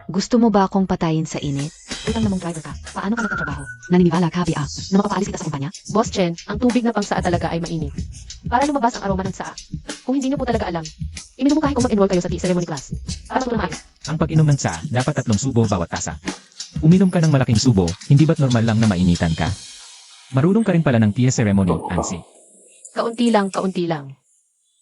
S2: Gusto mo ba akong patayin sa init?
S1: Utang namang driver ka. Paano ka nagtatrabaho? Naniniwala ka, BA, na mapapaalis kita sa kumpanya?
S3: Boss Chen, ang tubig na pangsaa talaga ay mainit. Para lumabas ang aroma ng saa. Kung hindi niyo po talaga alam, iminom mo kahit kung mag-enroll kayo sa tea ceremony class. Para matulang maayos.
S5: Ang pag-inom ng tsaa, dapat 3 subo bawat tasa. Uminom ka ng malaking subo, hindi ba't normal lang na mainitan ka? Marunong ka rin pala ng tia ceremony, Ansi.
S3: Kaunti lang, kaunti lang.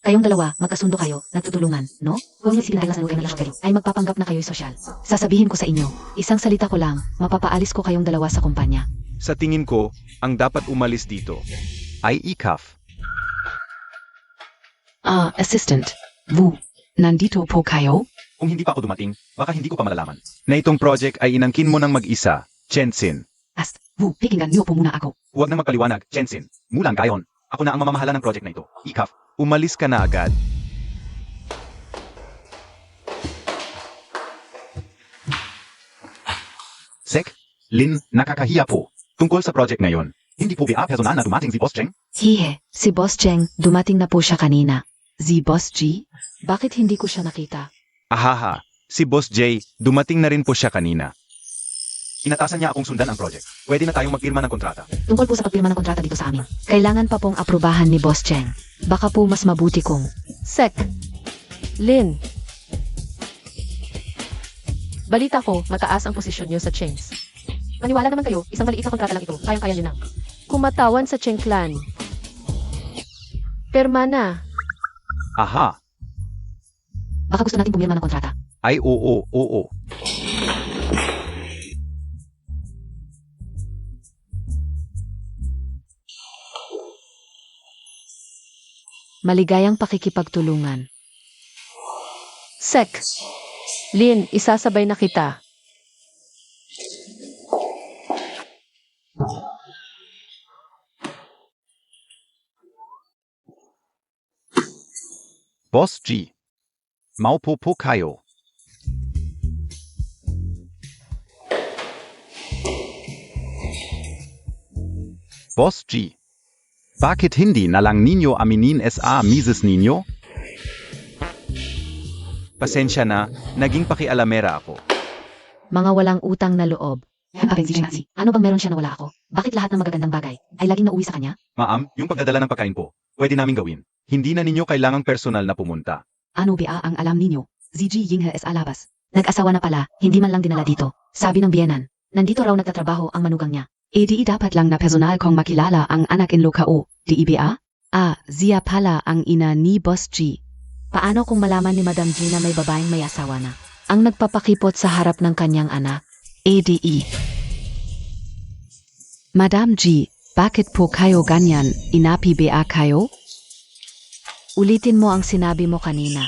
S1: Kayong dalawa, magkasundo kayo, nagtutulungan, no? Ngunit sinadalas kayo ng kayo, ay magpapanggap na kayo'y sosyal. Sasabihin ko sa inyo, isang salita ko lang, mapapaalis ko kayong dalawa sa kumpanya.
S4: Sa tingin ko, ang dapat umalis dito ay ikaf.
S1: Assistant. Wu, nandito po kayo?
S6: Kung hindi pa ako dumating, baka hindi ko pa malalaman.
S4: Na itong project ay inangkin mo ng mag-isa, Chensin.
S1: Wu, pikinggan niyo po muna ako.
S6: Huwag na magpaliwanag, Chensin. Mulang gayon. Ako na ang mamamahala ng project na ito. Ikaf.
S4: Umalis ka na agad.
S6: Sek, Lin, nakakahiya po. Tungkol sa project na yon. Hindi po ba personal na dumating si Boss Cheng?
S2: Hihe, si Boss Cheng, dumating na po siya kanina.
S1: Si Boss G?
S3: Bakit hindi ko siya nakita?
S4: Ahaha, si Boss J, dumating na rin po siya kanina.
S6: Inatasan niya akong sundan ang project. Pwede na tayong magpirma ng kontrata.
S1: Tungkol po sa pagpirma ng kontrata dito sa amin.
S2: Kailangan pa pong aprubahan ni Boss Cheng. Baka po mas mabuti kung
S3: Sek. Lin. Balita ko, mataas ang posisyon niyo sa Chengs. Maniwala naman kayo, isang maliit na kontrata lang ito. Kayang-kaya niyo na. Kumatawan sa Cheng clan. Perma na.
S4: Aha,
S1: Baka gusto natin pumirma ng kontrata.
S4: ay oo.
S2: maligayang pakikipagtulungan.
S3: Sek. Lin, isasabay na kita.
S4: Boss G. Maupo po kayo. Boss G. Bakit hindi na lang ninyo aminin sa Mrs. ninyo? Pasensya na, naging pakialamera ako.
S2: Mga walang utang na loob.
S1: Si Cheng Ansi. Ano bang meron siya na wala ako? Bakit lahat ng magagandang bagay ay laging nauwi sa kanya?
S6: Ma'am, yung pagdadala ng pagkain po, pwede namin gawin.
S4: Hindi na ninyo kailangang personal na pumunta.
S1: Ano ba ang alam ninyo? ZG Yinghe es alabas. Nag-asawa na pala, hindi man lang dinala dito. Sabi ng biyenan, nandito raw nagtatrabaho ang manugang niya. Di dapat lang na personal kong makilala ang anak in lokao, di ba? Zia pala ang ina ni Boss G.
S2: Paano kung malaman ni Madam G na may babaeng may asawa na? Ang nagpapakipot sa harap ng kanyang anak.
S1: ADE. Madam G, bakit po kayo ganyan? Inapi ba kayo?
S2: Ulitin mo ang sinabi mo kanina.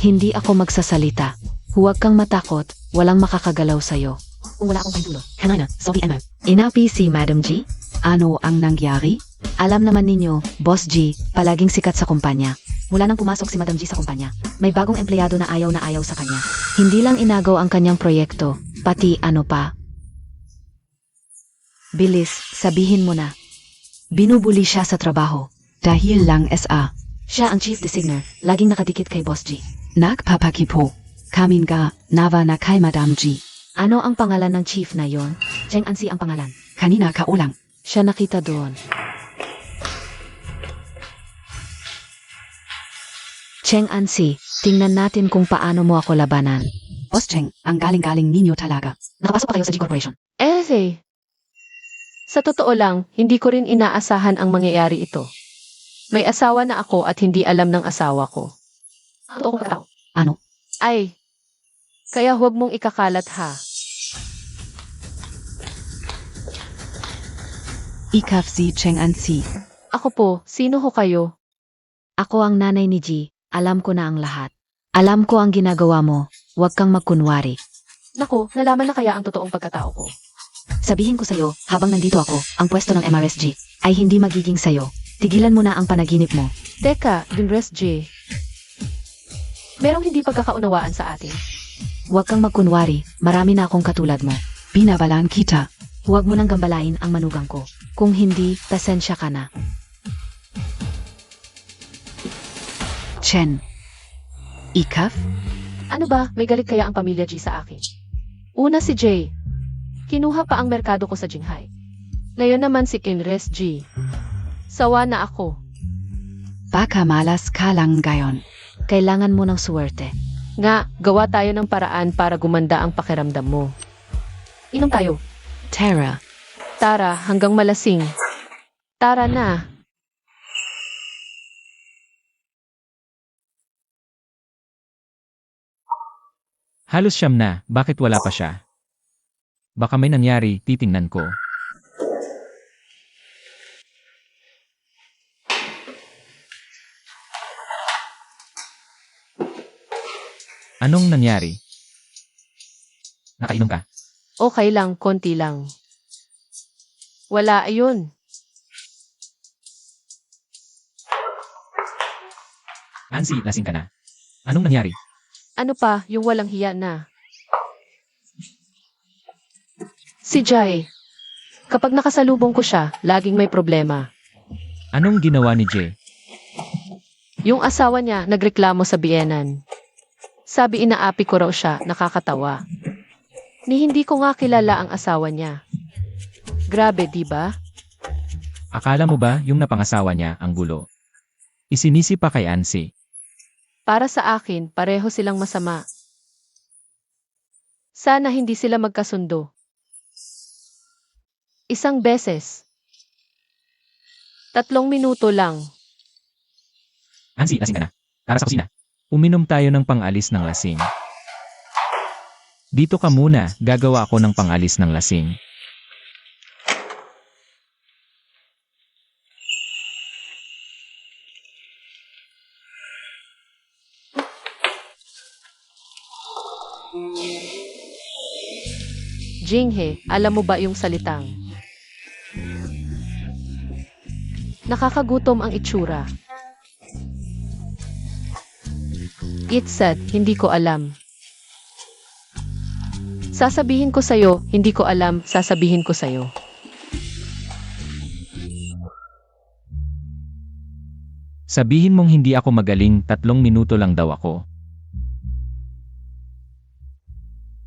S2: Hindi ako magsasalita. Huwag kang matakot, walang makakagalaw sa'yo.
S1: Kung wala akong paitulo, kanina, sorry Emma.
S2: Inapi si Madam G?
S1: Ano ang nangyari?
S2: Alam naman ninyo, Boss G, palaging sikat sa kumpanya.
S1: Mula nang pumasok si Madam G sa kumpanya, may bagong empleyado na ayaw sa kanya.
S2: Hindi lang inagaw ang kanyang proyekto, pati ano pa. Bilis, sabihin mo na.
S1: Binubuli siya sa trabaho. Dahil lang SA.
S2: Siya ang chief designer, laging nakadikit kay Boss G.
S1: Nagpapakipo. Kamin ga, nava na kay Madam G.
S2: Ano ang pangalan ng chief na yon?
S1: Cheng Ansi ang pangalan. Kanina kaulang.
S2: Siya nakita doon. Cheng Ansi, tingnan natin kung paano mo ako labanan.
S1: Boss Cheng, ang galing-galing ninyo talaga. Nakapasok pa kayo sa G Corporation.
S3: Sa totoo lang, hindi ko rin inaasahan ang mangyayari ito. May asawa na ako at hindi alam ng asawa ko.
S1: Totoo kong katao. Ano?
S3: Ay, kaya huwag mong ikakalat ha.
S1: Ikaf si Cheng Ansi.
S3: Ako po, sino ho kayo?
S2: Ako ang nanay ni G, alam ko na ang lahat. Alam ko ang ginagawa mo, huwag kang magkunwari.
S3: Naku, nalaman na kaya ang totoong pagkatao ko.
S1: Sabihin ko sa'yo, habang nandito ako, ang pwesto ng MRSG.
S2: Ay hindi magiging sayo. Tigilan mo na ang panaginip mo.
S3: Teka, Dinres J. Merong hindi pagkakaunawaan sa atin.
S2: Huwag kang magkunwari, marami na akong katulad mo.
S1: Binabalaan kita.
S2: Huwag mo nang gambalain ang manugang ko. Kung hindi, pasensya ka na.
S1: Chen. Ikaf?
S3: Ano ba, may galit kaya ang pamilya G sa akin? Una si J. Kinuha pa ang merkado ko sa Jinghai. Ngayon naman si Kinres G. Sawa na ako.
S1: Baka malas ka lang gayon.
S2: Kailangan mo ng suwerte.
S3: Nga, gawa tayo ng paraan para gumanda ang pakiramdam mo. Inom tayo.
S1: Tara,
S3: Tara, hanggang malasing. Tara na.
S5: Halos siyam na, bakit wala pa siya? Baka may nangyari, titingnan ko. Anong nangyari? Nakainom ka?
S3: Okay lang, konti lang. Wala, ayun.
S5: Nancy, lasing ka na. Anong nangyari?
S3: Ano pa, yung walang hiya na. Si Jai. Kapag nakasalubong ko siya, laging may problema.
S5: Anong ginawa ni Jay?
S3: Yung asawa niya nagreklamo sa biyenan. Sabi inaapi ko raw siya, nakakatawa. Ni hindi ko nga kilala ang asawa niya. Grabe, di ba?
S5: Akala mo ba yung napangasawa niya ang gulo? Isinisi pa kay Ansi.
S3: Para sa akin, pareho silang masama. Sana hindi sila magkasundo. Isang beses. 3 minuto lang.
S5: Ansi, lasing ka na. Tara sa kusina. Uminom tayo ng pangalis ng lasing. Dito ka muna, gagawa ako ng pangalis ng lasing.
S3: Jinghe, alam mo ba yung salitang? Nakakagutom ang itsura. It said, hindi ko alam. Sasabihin ko sa'yo, hindi ko alam, sasabihin ko sa'yo.
S5: Sabihin mong hindi ako magaling, 3 minuto lang daw ako.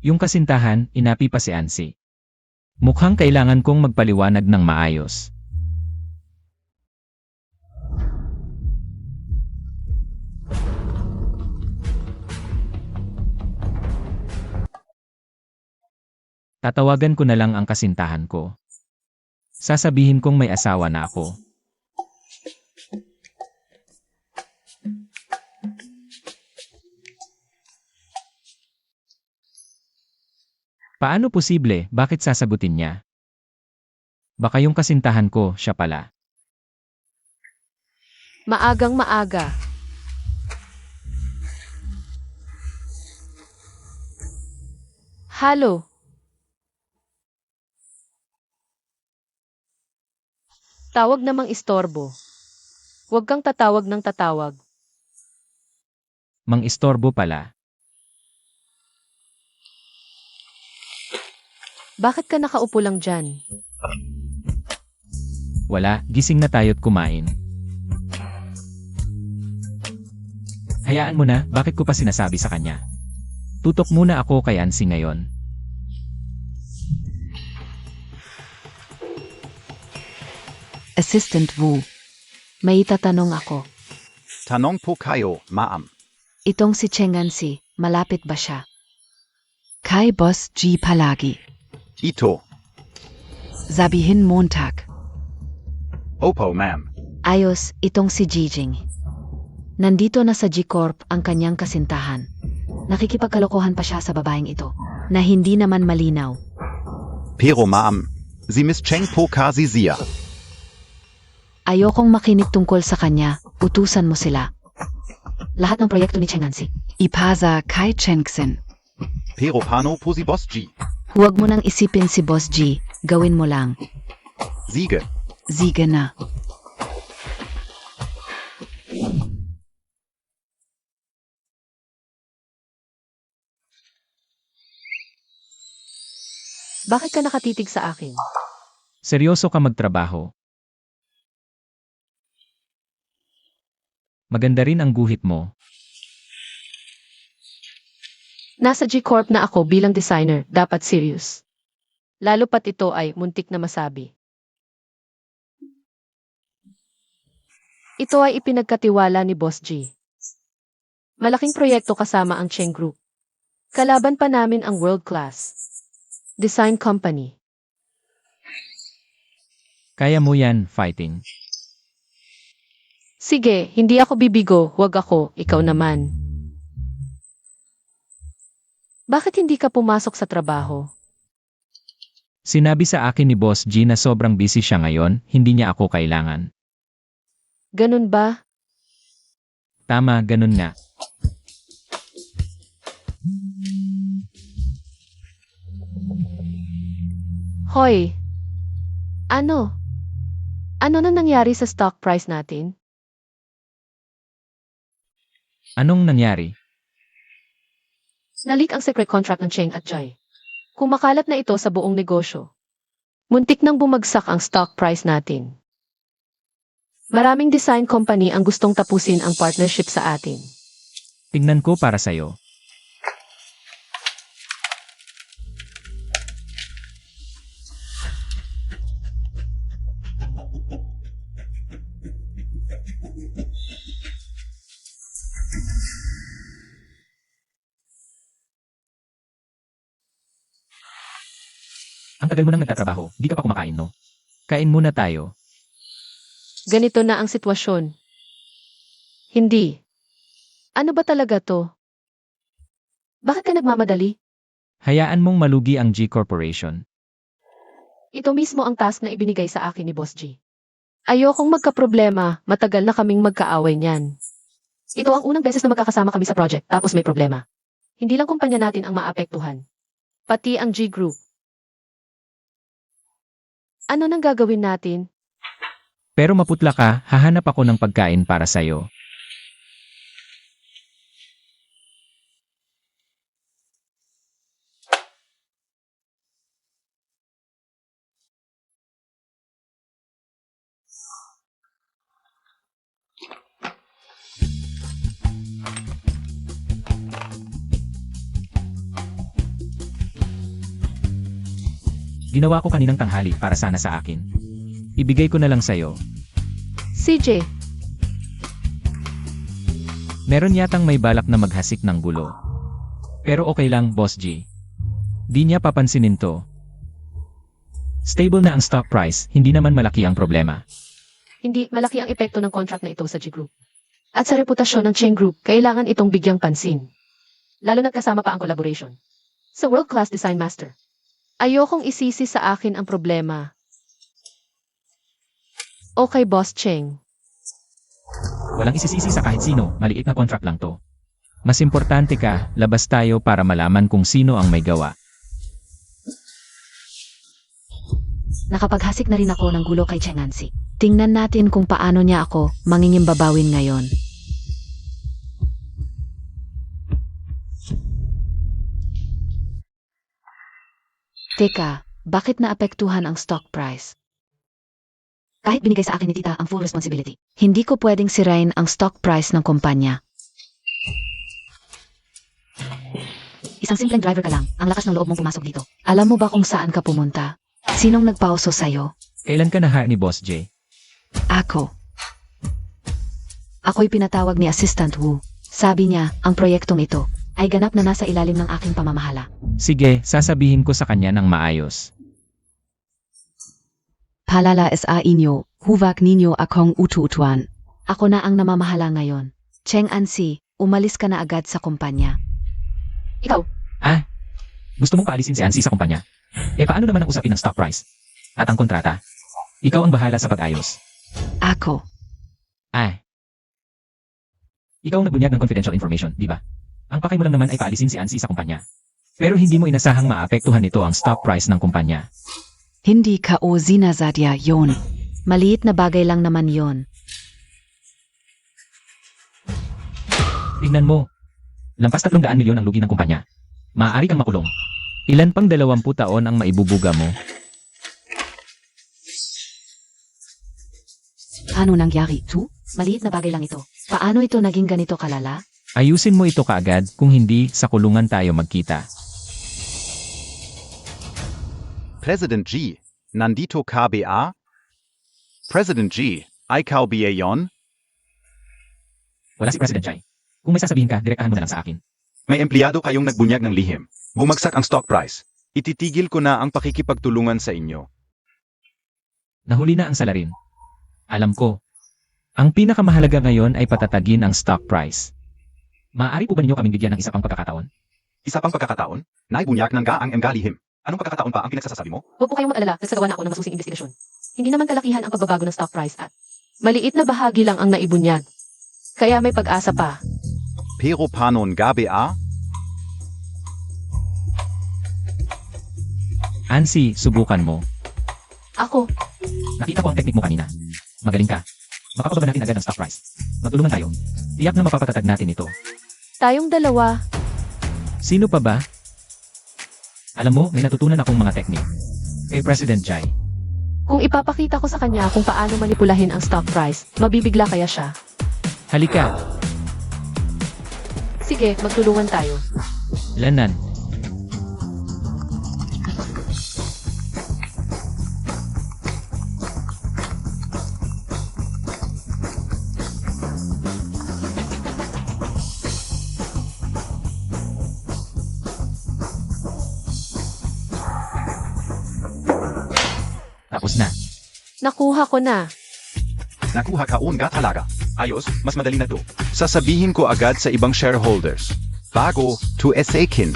S5: Yung kasintahan, inapi pa si Ansi. Mukhang kailangan kong magpaliwanag ng maayos. Tatawagan ko na lang ang kasintahan ko. Sasabihin kong may asawa na ako. Paano posible, bakit sasagutin niya? Baka yung kasintahan ko, siya pala.
S3: Maagang maaga. Halo. Tawag namang istorbo. Huwag kang tatawag ng tatawag.
S5: Mang istorbo pala.
S3: Bakit ka nakaupo lang dyan?
S5: Wala, gising na tayo't kumain. Hayaan mo na, bakit ko pa sinasabi sa kanya? Tutok muna ako kay Ansi ngayon.
S2: Assistant Wu. May itatanong ako.
S6: Tanong po kayo, ma'am.
S2: Itong si Cheng Ansi, malapit ba siya? Kay Boss G palagi.
S6: Ito.
S2: Sabihin Montag.
S6: Opo, ma'am.
S2: Ayos, itong si Jijing. Nandito na sa G-Corp ang kanyang kasintahan. Nakikipagkalokohan pa siya sa babaeng ito, na hindi naman malinaw.
S6: Pero ma'am, si Miss Cheng po kasi siya.
S2: Ayokong makinig tungkol sa kanya, utusan mo sila.
S1: Lahat ng proyekto ni Cheng Ansi.
S2: Ipasa kay Chengxin.
S6: Pero paano po si Boss G?
S2: Huwag mo nang isipin si Boss G, gawin mo lang.
S6: Siege.
S2: Sige na.
S3: Bakit ka nakatitig sa akin?
S5: Seryoso ka magtrabaho. Maganda rin ang guhit mo.
S3: Nasa G-Corp na ako bilang designer, dapat serious. Lalo pat ito ay muntik na masabi. Ito ay ipinagkatiwala ni Boss G. Malaking proyekto kasama ang Cheng Group. Kalaban pa namin ang world-class design company.
S5: Kaya mo yan, fighting.
S3: Sige, hindi ako bibigo, wag ako, ikaw naman. Bakit hindi ka pumasok sa trabaho?
S5: Sinabi sa akin ni Boss G na sobrang busy siya ngayon, hindi niya ako kailangan.
S3: Ganun ba?
S5: Tama, ganun nga.
S3: Hoy! Ano? Ano na nangyari sa stock price natin?
S5: Anong nangyari?
S3: Nalik ang secret contract ng Cheng at Jai. Kumakalat na ito sa buong negosyo. Muntik nang bumagsak ang stock price natin. Maraming design company ang gustong tapusin ang partnership sa atin.
S5: Tingnan ko para sa'yo. Ang tagal mo nang nagtatrabaho, di ka pa kumakain, no? Kain muna tayo.
S3: Ganito na ang sitwasyon. Hindi. Ano ba talaga to? Bakit ka nagmamadali?
S5: Hayaan mong malugi ang G Corporation.
S3: Ito mismo ang task na ibinigay sa akin ni Boss G. Ayokong magkaproblema, matagal na kaming magkaaway niyan. Ito ang unang beses na magkakasama kami sa project, tapos may problema. Hindi lang kumpanya natin ang maapektuhan. Pati ang G Group. Ano nang gagawin natin?
S5: Pero maputla ka, hahanap ako ng pagkain para sa'yo. Ginawa ko kaninang tanghali para sana sa akin. Ibigay ko na lang sa'yo.
S3: CJ,
S5: Meron yatang may balak na maghasik ng gulo. Pero okay lang, Boss G. Di niya papansinin to. Stable na ang stock price, hindi naman malaki ang problema.
S3: hindi malaki ang epekto ng contract na ito sa G Group. At sa reputasyon ng Cheng Group, kailangan itong bigyang pansin. Lalo na kasama pa ang collaboration. Sa world-class design master. Ayokong isisi sa akin ang problema. Okay, Boss Cheng.
S5: Walang isisisi sa kahit sino, maliit na contract lang to. Mas importante ka, labas tayo para malaman kung sino ang may gawa.
S1: Nakapaghasik na rin ako ng gulo kay Cheng Ansi.
S2: Tingnan natin kung paano niya ako mangingimbabawin ngayon. Teka, bakit naapektuhan ang stock price?
S1: Kahit binigay sa akin ni tita ang full responsibility.
S2: Hindi ko pwedeng sirain ang stock price ng kumpanya.
S1: Isang simpleng driver ka lang, ang lakas ng loob mong pumasok dito.
S2: Alam mo ba kung saan ka pumunta? Sinong nagpauso sa'yo?
S5: Kailan ka na-hire ni Boss J?
S2: Ako. Ako'y pinatawag ni Assistant Wu. Sabi niya, ang proyektong ito ay ganap na nasa ilalim ng aking pamamahala.
S5: Sige, sasabihin ko sa kanya ng maayos.
S1: Palala sa inyo, huwag ninyo akong utu-utuan.
S2: Ako na ang namamahala ngayon. Cheng Ansi, umalis ka na agad sa kumpanya.
S1: Ikaw,
S5: Gusto mong paalisin si Ansi sa kumpanya? Paano naman ang usapin ng stock price? At ang kontrata? Ikaw ang bahala sa pag-ayos.
S2: Ako.
S5: Ikaw ang nagbunyag ng confidential information, di ba? Ang pakay mo lang naman ay paalisin si Ansi sa kumpanya. Pero hindi mo inasahang maapektuhan nito ang stock price ng kumpanya.
S2: Hindi ka o zinazadya yon. Maliit na bagay lang naman yon.
S5: Tingnan mo. Lampas 300 milyon ang lugi ng kumpanya. Maaari kang makulong. Ilan pang 20 taon ang maibubuga mo?
S1: ano nangyari? Maliit na bagay lang ito.
S2: Paano ito naging ganito kalala?
S5: Ayusin mo ito kaagad, kung hindi, sa kulungan tayo magkita.
S6: President G. Nandito KBA? President G. Ikaw ba yon?
S5: Wala si President Jai. Kung may sasabihin ka, direktahan mo na lang sa akin.
S6: May empleyado kayong nagbunyag ng lihim. Bumagsak ang stock price. Ititigil ko na ang pakikipagtulungan sa inyo.
S5: Nahuli na ang salarin. Alam ko. Ang pinakamahalaga ngayon ay patatagin ang stock price. Maaari po ba ninyo kaming bigyan ng isa pang pagkakataon?
S6: Isa pang pagkakataon? Naibunyak ng gaang emgalihim. Anong pagkakataon pa ang pinagsasasabi mo?
S3: Huwag po kayong mag-alala, nagsagawa na ako ng masusing investigasyon. Hindi naman kalakihan ang pagbabago ng stock price at maliit na bahagi lang ang naibunyag. Kaya may pag-asa pa.
S6: Pero panon gabe a?
S5: Ansi, subukan mo.
S3: Ako,
S5: Nakita ko ang teknik mo kanina. Magaling ka. Makapababa natin agad ang stock price. Magtulungan tayo. Tiyak na mapapatatag natin ito.
S3: tayong dalawa,
S5: Sino pa ba? Alam mo, may natutunan akong mga teknik. Kay President Jai.
S3: kung ipapakita ko sa kanya kung paano manipulahin ang stock price, mabibigla kaya siya.
S5: Halika,
S3: Sige, magtulungan tayo.
S5: Lanan. Tapos na.
S3: Nakuha ko na.
S6: Nakuha kaon ga talaga. Ayos, mas madali na to. Sasabihin ko agad sa ibang shareholders. Bago, to Esakin.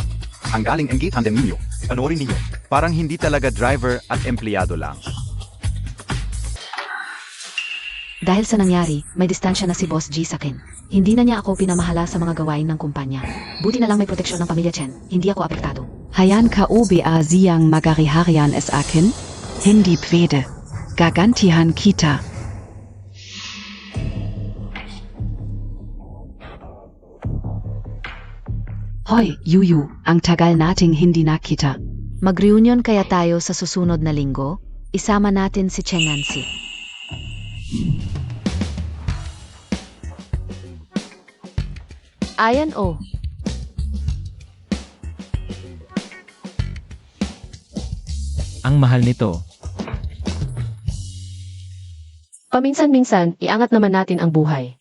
S6: Ang galing ang tandem ninyo. Panoorin ninyo. Parang hindi talaga driver at empleyado lang.
S1: Dahil sa nangyari, may distansya na si Boss G sa akin. Hindi na niya ako pinamahala sa mga gawain ng kumpanya. Buti na lang may proteksyon ng pamilya Chen. Hindi ako apektado.
S7: Hayan ka OBA siyang magariharian es akin? Hindi pwede. Gagantihan kita.
S1: Hoy, Yuyu, ang tagal nating hindi nakita.
S2: Mag-reunion kaya tayo sa susunod na linggo? Isama natin si Cheng Ansi.
S3: Ayan o.
S5: Ang mahal nito.
S3: Paminsan-minsan, iangat naman natin ang buhay.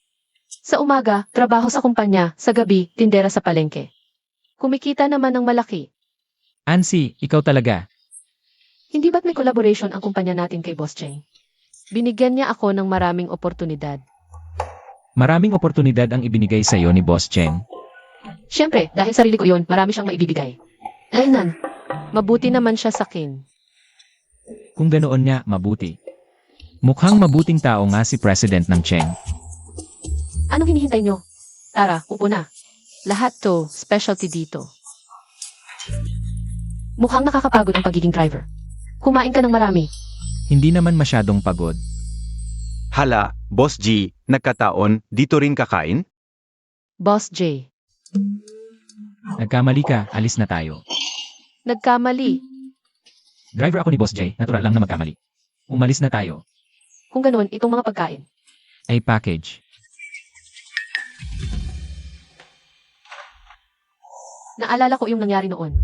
S3: Sa umaga, trabaho sa kumpanya, sa gabi, tindera sa palengke. Kumikita naman ng malaki.
S5: Ansi, ikaw talaga.
S3: Hindi ba't may collaboration ang kumpanya natin kay Boss Cheng? Binigyan niya ako ng maraming oportunidad.
S5: Maraming oportunidad ang ibinigay sa iyo ni Boss Cheng.
S3: Siyempre, dahil sarili ko yon, marami siyang maibibigay. Ayun, mabuti naman siya sa akin.
S5: Kung ganoon niya, mabuti. Mukhang mabuting tao nga si President ng Cheng.
S3: Anong hinihintay nyo? Tara, upo na. Lahat to, specialty dito. Mukhang nakakapagod ang pagiging driver. Kumain ka ng marami.
S5: Hindi naman masyadong pagod.
S6: Hala, Boss G, nagkataon, dito rin kakain?
S3: Boss J.
S5: Nagkamali ka, alis na tayo.
S3: Nagkamali.
S5: Driver ako ni Boss J, natural lang na magkamali. Umalis na tayo.
S3: Kung ganun, itong mga pagkain.
S5: Ay package.
S3: Naalala ko yung nangyari noon.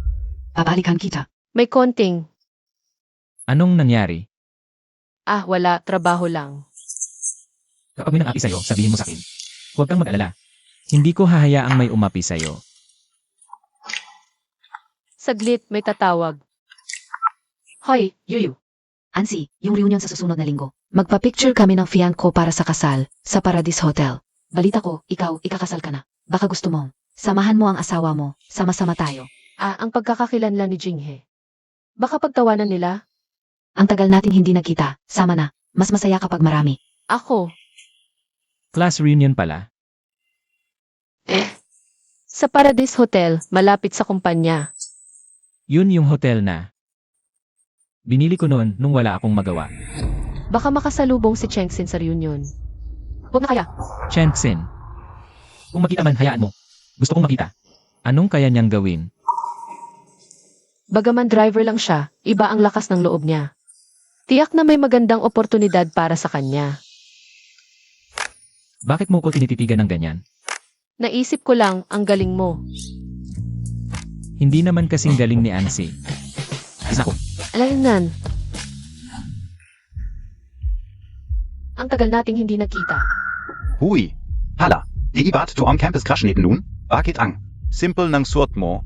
S1: Babalikan kita.
S3: May konting,
S5: Anong nangyari?
S3: wala, trabaho lang.
S5: Kapag may nang-api sa'yo, sabihin mo sa akin. Huwag kang mag-alala. Hindi ko hahayaang may umapi sa'yo.
S3: Saglit, may tatawag. Hoy, Yuyu.
S1: Ansi, yung reunion sa susunod na linggo. Magpa-picture kami ng fiancé ko para sa kasal, sa Paradise Hotel. Balita ko, ikaw, ikakasal ka na. Baka gusto mo. Samahan mo ang asawa mo, sama-sama tayo.
S3: Ang pagkakakilanlan ni Jinghe. Baka pagtawanan nila?
S1: Ang tagal nating hindi nagkita, sama na. Mas masaya kapag marami.
S3: Ako.
S5: Class reunion pala.
S3: Sa Paradise Hotel, malapit sa kumpanya.
S5: Yun yung hotel na. Binili ko noon nung wala akong magawa.
S3: Baka makasalubong si Chengsin sa reunion. Huwag na kaya.
S5: Chengxin. Kung makita man, hayaan mo. Gusto kong makita. Anong kaya niyang gawin?
S3: Bagaman driver lang siya, iba ang lakas ng loob niya. Tiyak na may magandang oportunidad para sa kanya.
S5: Bakit mo ko tinititigan ng ganyan?
S3: Naisip ko lang, ang galing mo.
S5: Hindi naman kasing galing ni Ansi. Isa ko.
S3: Alaynan. Ang tagal nating hindi nakita.
S6: Hui. Hala, die ba't to am campus crashen nun? Bakit ang simple ng suot mo?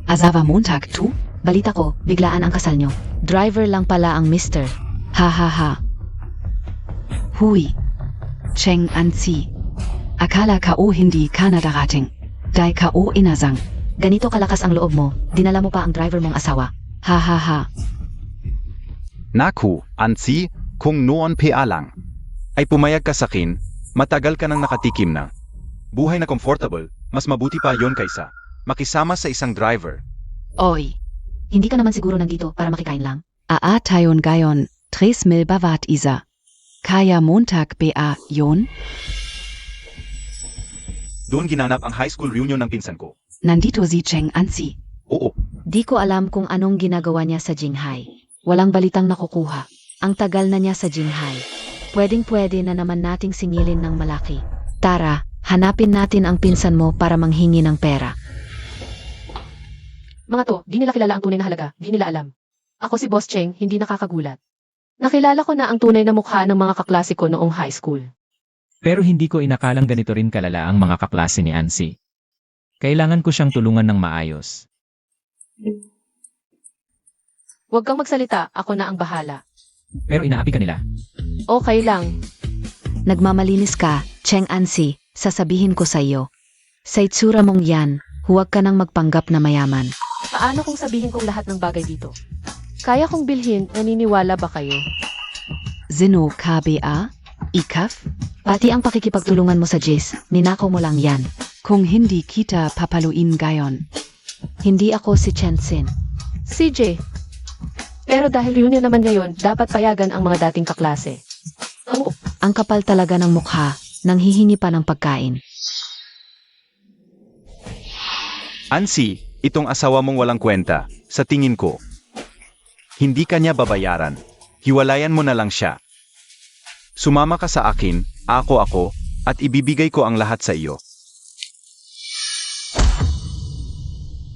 S1: Azava Montag, tu? Balita ko, biglaan ang kasal nyo.
S2: Driver lang pala ang mister.
S7: Ha ha ha. Hui. Cheng Anzi. Akala ko hindi ka na darating. Dai ko inasang.
S1: Ganito kalakas ang loob mo, dinala mo pa ang driver mong asawa.
S7: Ha ha ha.
S6: Naku, Ansi, kung noon PA lang. Ay pumayag ka sa akin, matagal ka nang nakatikim na. Buhay na comfortable, mas mabuti pa yon kaysa makisama sa isang driver.
S7: Oi.
S1: Hindi ka naman siguro nandito para makikain lang?
S7: Tayon gayon. 3,000 bawat isa. Kaya Montag ba yon?
S4: Doon ginanap ang high school reunion ng pinsan ko.
S7: Nandito si Cheng Anzi.
S4: Oo,
S2: Di ko alam kung anong ginagawa niya sa Jinghai. Walang balitang nakukuha. Ang tagal na niya sa Jinghai. Pwedeng-pwede na naman nating singilin ng malaki. Tara, hanapin natin ang pinsan mo para manghingi ng pera.
S3: Mga to, di nila kilala ang tunay na halaga, di nila alam. Ako si Boss Cheng, hindi nakakagulat. Nakilala ko na ang tunay na mukha ng mga kaklase ko noong high school.
S5: Pero hindi ko inakalang ganito rin kalala ang mga kaklase ni Ansi. Kailangan ko siyang tulungan ng maayos.
S3: Huwag kang magsalita, ako na ang bahala.
S5: Pero inaapi ka nila.
S3: Okay lang.
S2: Nagmamalinis ka, Cheng Ansi, sasabihin ko sa iyo. Sa itsura mong yan, huwag ka nang magpanggap na mayaman.
S3: Paano kung sabihin kong lahat ng bagay dito? Kaya kong bilhin, naniniwala ba kayo?
S7: Zino KBA? Ikaf?
S2: Pati ang pakikipagtulungan mo sa Jis, ninakaw mo lang yan.
S7: Kung hindi kita papaluin gayon.
S2: Hindi ako si Chensin.
S3: CJ. Pero dahil reunion naman ngayon, dapat payagan ang mga dating kaklase. Oo,
S2: Ang kapal talaga ng mukha, nang hihingi pa ng pagkain.
S6: Ansi, itong asawa mong walang kwenta, sa tingin ko. Hindi ka niya babayaran. Hiwalayan mo na lang siya. Sumama ka sa akin, ako, at ibibigay ko ang lahat sa iyo.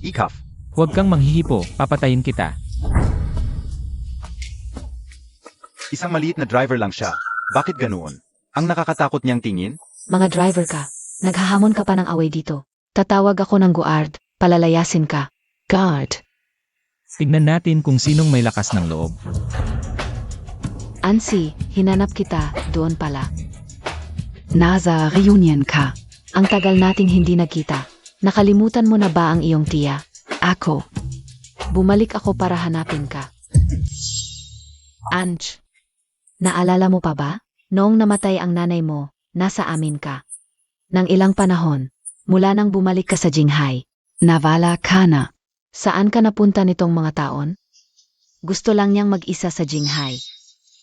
S6: Ikaf,
S5: Huwag kang manghihipo, papatayin kita.
S4: isang maliit na driver lang siya. Bakit ganoon? Ang nakakatakot niyang tingin?
S2: Mga driver ka, naghahamon ka pa ng away dito. Tatawag ako ng guard, palalayasin ka.
S7: Guard.
S5: Tignan natin kung sinong may lakas ng loob.
S2: Ansi, hinanap kita, doon pala.
S7: Nasa reunion ka.
S2: Ang tagal nating hindi nagkita. Nakalimutan mo na ba ang iyong tiya?
S7: Ako.
S2: Bumalik ako para hanapin ka. Ange, naalala mo pa ba? Noong namatay ang nanay mo, nasa amin ka. Nang ilang panahon, mula nang bumalik ka sa Jinghai,
S7: Navala ka na.
S2: saan ka napunta nitong mga taon? Gusto lang niyang mag-isa sa Jinghai.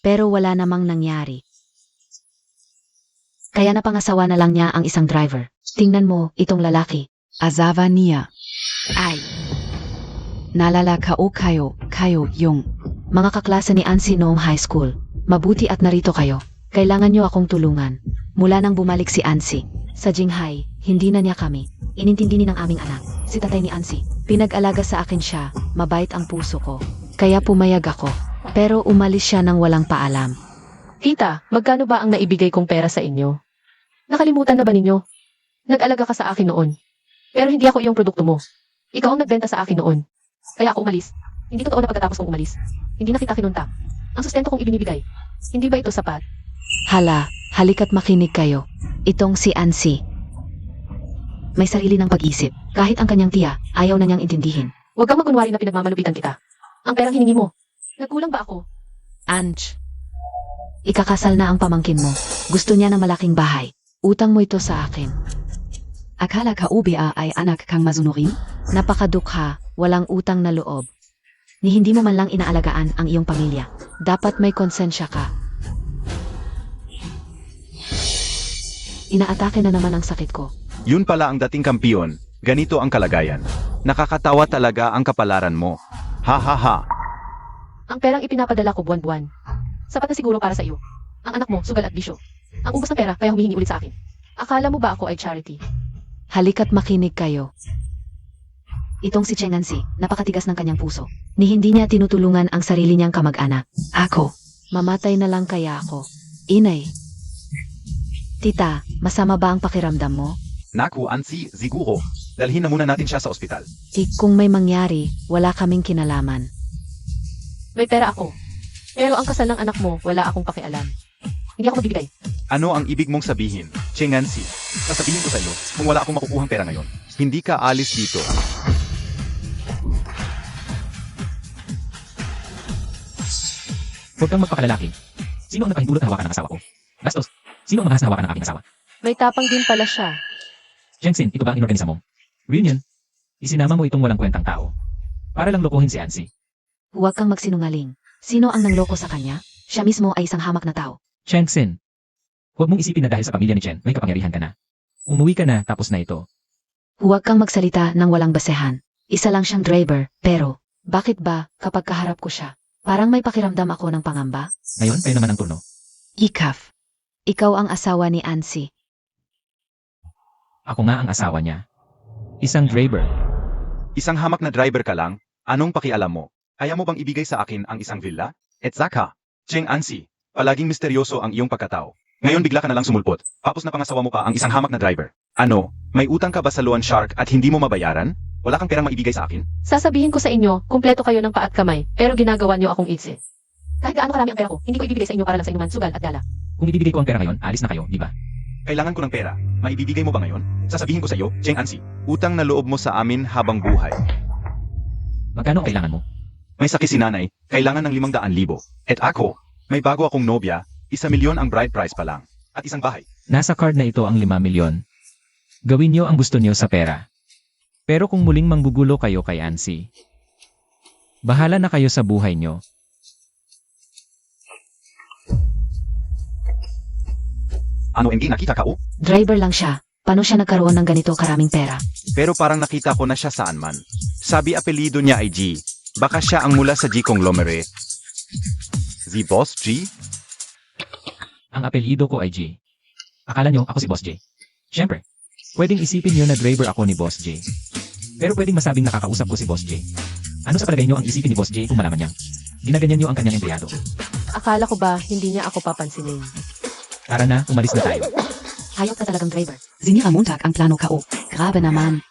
S2: Pero wala namang nangyari. Kaya napangasawa na lang niya ang isang driver. Tingnan mo, itong lalaki.
S7: Azawa niya.
S2: Ay,
S7: Nalala kayo yung.
S2: mga kaklase ni Ansi noong high school. Mabuti at narito kayo. Kailangan niyo akong tulungan. Mula nang bumalik si Ansi sa Jinghai, hindi na niya kami. Inintindi ng aming anak, si tatay ni Ansi. Pinag-alaga sa akin siya, mabait ang puso ko. Kaya pumayag ako. Pero umalis siya nang walang paalam.
S3: Tita, magkano ba ang naibigay kong pera sa inyo? Nakalimutan na ba ninyo? Nag-alaga ka sa akin noon. Pero hindi ako iyong produkto mo. Ikaw ang nagbenta sa akin noon. Kaya ako umalis. Hindi totoo na pagkatapos kong umalis. Hindi na kita kinunta. Ang sustento kong ibinibigay. Hindi ba ito sapat?
S2: Hala, halika't makinig kayo. Itong si Ansi. May sarili ng pag-isip. Kahit ang kanyang tiya, ayaw na niyang intindihin.
S3: Huwag kang magunwari na pinagmamalupitan kita. Ang perang hiningi mo. Nagkulang ba ako?
S2: Ange, ikakasal na ang pamangkin mo. Gusto niya ng malaking bahay. Utang mo ito sa akin.
S7: Akala ka UBA ay anak kang masunurin?
S2: Napakadukha, walang utang na loob. Ni hindi mo man lang inaalagaan ang iyong pamilya. Dapat may konsensya ka. Inaatake na naman ang sakit ko.
S6: Yun pala ang dating kampiyon. Ganito ang kalagayan. Nakakatawa talaga ang kapalaran mo. Ha ha ha.
S3: Ang perang ipinapadala ko buwan-buwan. Sapat na siguro para sa iyo. Ang anak mo, sugal at bisyo. Ang ubos ng pera, kaya humihingi ulit sa akin. Akala mo ba ako ay charity?
S2: Halika't makinig kayo. Itong si Cheng Ansi, napakatigas ng kanyang puso. Ni hindi niya tinutulungan ang sarili niyang kamag-anak.
S7: Ako.
S2: Mamatay na lang kaya ako. Inay. Tita, masama ba ang pakiramdam mo?
S4: Naku, Ansi, siguro. Dalhin na muna natin siya sa ospital.
S2: Kung may mangyari, wala kaming kinalaman.
S3: May pera ako. Pero ang kasal ng anak mo, wala akong pakialam. Hindi ako magbibigay.
S4: Ano ang ibig mong sabihin, Chengansi? Sasabihin ko sa iyo, kung wala akong makukuhang pera ngayon, hindi ka alis dito.
S5: Huwag kang magpakalalaki. Sino ang napahintulot na hawakan ng asawa ko? Bastos, sino ang mahas na hawakan ng aking asawa?
S3: May tapang din pala siya.
S5: Jensen, ito ba ang inorganisa mo? Reunion? Isinama mo itong walang kwentang tao. Para lang lokohin si Ansi.
S1: Huwag kang magsinungaling. Sino ang nangloko sa kanya? Siya mismo ay isang hamak na tao.
S5: Jensen, huwag mong isipin na dahil sa pamilya ni Chen, may kapangyarihan ka na. Umuwi ka na, tapos na ito.
S1: Huwag kang magsalita ng walang basehan. Isa lang siyang driver, pero bakit ba kapag kaharap ko siya, parang may pakiramdam ako ng pangamba?
S5: Ngayon, kayo naman ang turno.
S1: Ikaf. Ikaw ang asawa ni Ansi.
S5: Ako nga ang asawa niya. Isang driver.
S4: Isang hamak na driver ka lang, anong pakialam mo? Kaya mo bang ibigay sa akin ang isang villa? Etzaka, Cheng-Ansi, palaging misteryoso ang iyong pagkatao. Ngayon bigla ka na lang sumulpot, tapos na pangasawa mo pa ang isang hamak na driver. Ano, may utang ka ba sa Luan Shark at hindi mo mabayaran? Wala kang perang maibigay sa akin?
S3: Sasabihin ko sa inyo, kumpleto kayo ng paa at kamay, pero ginagawa niyo akong itse. Kahit gaano karami ang pera ko, hindi ko ibibigay sa inyo para lang sa inyong sugal at gala.
S5: Kung ibibigay ko ang pera ngayon, alis na kayo, di ba?
S4: Kailangan ko ng pera. Maibibigay mo ba ngayon? Sasabihin ko sa iyo, Cheng-Ansi, utang na loob mo sa amin habang buhay.
S5: Magkano ang kailangan mo?
S4: May sakit si nanay, kailangan ng 500,000. At ako, may bago akong nobya, 1,000,000 ang bride price pa lang. At isang bahay.
S5: Nasa card na ito ang 5 milyon. Gawin niyo ang gusto niyo sa pera. Pero kung muling manggugulo kayo kay Ansi, bahala na kayo sa buhay niyo.
S4: Ano MG nakita ka o?
S1: Driver lang siya. Paano siya nagkaroon ng ganito karaming pera?
S4: Pero parang nakita ko na siya saan man. Sabi apelido niya ay G. Baka siya ang mula sa G Conglomerate. Si Boss G?
S5: Ang apelyido ko ay G. Akala nyo ako si Boss J. Siyempre, pwedeng isipin nyo na driver ako ni Boss J. Pero pwedeng masabing nakakausap ko si Boss J. Ano sa palagay nyo ang isipin ni Boss J kung malaman niya? Ginaganyan nyo ang kanyang empleyado.
S3: Akala ko ba hindi niya ako papansinin?
S5: Tara na, umalis na tayo.
S1: Hayop ka talagang driver.
S7: Sinira Montag ang plano ko. Grabe naman.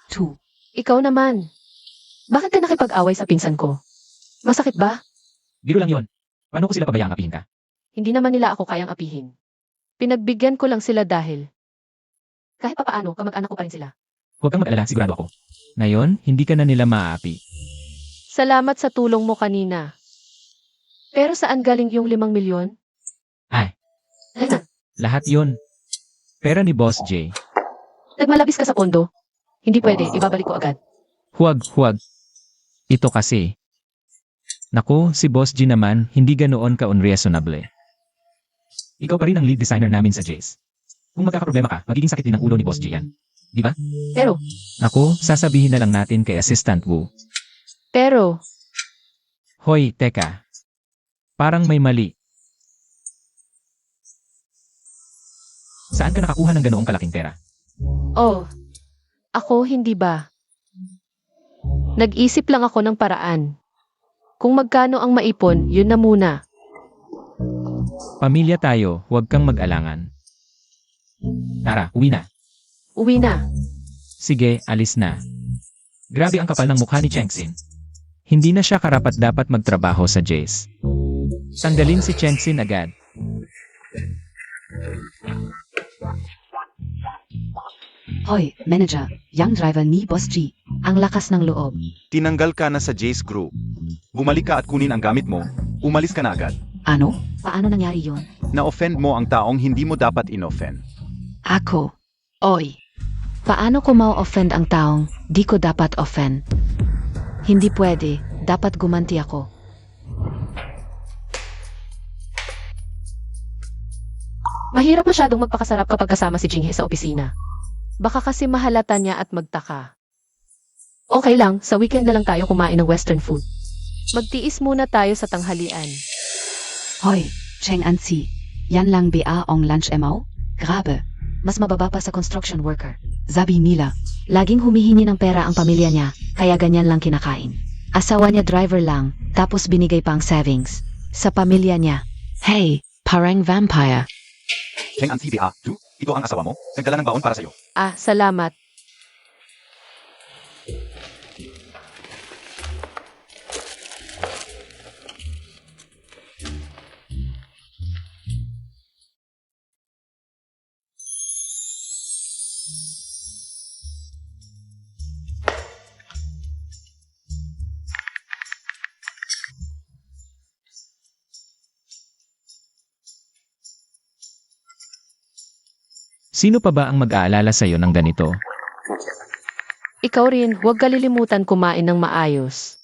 S3: Ikaw naman. Bakit ka nakipag-away sa pinsan ko? Masakit ba?
S5: Biro lang yon. Paano ko sila pabayaan apihin ka?
S3: Hindi naman nila ako kayang apihin. Pinagbigyan ko lang sila dahil kahit papaano, kamag-anak ko pa rin sila.
S5: Huwag kang mag-alala, sigurado ako. Ngayon, hindi ka na nila maaapi.
S3: Salamat sa tulong mo kanina. Pero saan galing yung 5 milyon?
S5: Ay, lahat yon. Pera ni Boss J.
S3: Nagmalabis ka sa pondo? Hindi pwede, ibabalik ko agad.
S5: Huwag. Ito kasi. Naku, si Boss G naman, hindi ganoon ka unreasonable. Ikaw pa rin ang lead designer namin sa Jace. Kung magkakaproblema ka, magiging sakit din ng ulo ni Boss G yan. Di ba?
S3: Pero,
S5: Naku, sasabihin na lang natin kay Assistant Wu.
S3: pero,
S5: Hoy, teka. Parang may mali. Saan ka nakakuha ng ganoong kalaking pera?
S3: oh, ako hindi ba? Nag-isip lang ako ng paraan. Kung magkano ang maipon, yun na muna.
S5: Pamilya tayo, huwag kang mag-alangan. Tara, uwi na.
S3: Uwi na.
S5: Sige, alis na. Grabe ang kapal ng mukha ni Chengxin. Hindi na siya karapat-dapat magtrabaho sa Jace. Tanggalin si Chengxin agad.
S7: Hoy, manager. Young driver ni Boss G.
S1: Ang lakas ng loob.
S4: Tinanggal ka na sa Jace Group. Bumalik ka at kunin ang gamit mo, umalis ka na agad.
S7: Ano?
S1: Paano nangyari yun?
S4: Na-offend mo ang taong hindi mo dapat in-offend.
S7: Ako. Oy.
S1: Paano ko ma-offend ang taong di ko dapat offend? Hindi pwede. Dapat gumanti ako.
S3: Mahirap masyadong magpakasarap kapag kasama si Jinghe sa opisina. Baka kasi mahalata niya at magtaka. Okay lang, sa weekend na lang tayo kumain ng western food. Magtiis muna tayo sa tanghalian.
S7: Hoy, Cheng-Ansi. Yan lang ba ang lunch emaw? Grabe.
S1: Mas mababa pa sa construction worker.
S7: Sabi nila.
S1: Laging humihingi ng pera ang pamilya niya, kaya ganyan lang kinakain. Asawa niya driver lang, tapos binigay pa ang savings. Sa pamilya niya.
S7: Hey, parang vampire.
S4: Cheng-Ansi BA, ito ang asawa mo, nagdala ng baon para sa'yo.
S3: Ah, salamat.
S5: Sino pa ba ang mag-aalala sa'yo ng ganito?
S3: Ikaw rin, huwag kalilimutan kumain ng maayos.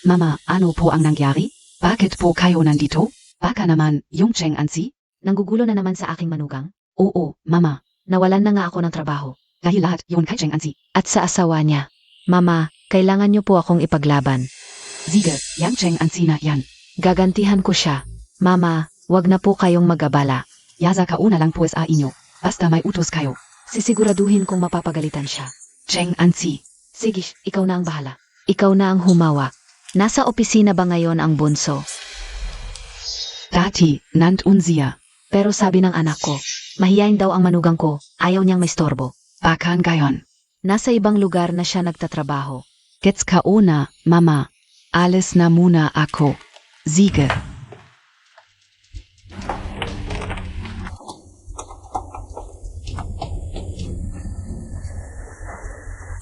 S7: Mama, ano po ang nangyari? Bakit po kayo nandito? Baka naman, yung Cheng Ansi?
S1: Nanggugulo na naman sa aking manugang.
S7: Oo, Mama.
S1: Nawalan na nga ako ng trabaho.
S7: Dahil lahat yun kay Cheng Ansi.
S2: At sa asawa niya. Mama, kailangan niyo po akong ipaglaban.
S7: Sige, yang Cheng Ansi na yan.
S2: Gagantihan ko siya. Mama, wag na po kayong mag-abala.
S7: Yaza kauna lang po sa inyo. Basta may utos kayo.
S1: Sisiguraduhin kong mapapagalitan siya.
S7: Cheng Ansi.
S1: Sige, ikaw na ang bahala.
S2: Ikaw na ang humawak. Nasa opisina ba ngayon ang bunso?
S7: Dati, nandun siya.
S1: Pero sabi ng anak ko, mahiyain daw ang manugang ko, ayaw niyang may storbo.
S7: Bakan gayon.
S2: Nasa ibang lugar na siya nagtatrabaho.
S7: Gets kauna, Mama. Alis na muna ako. Sige.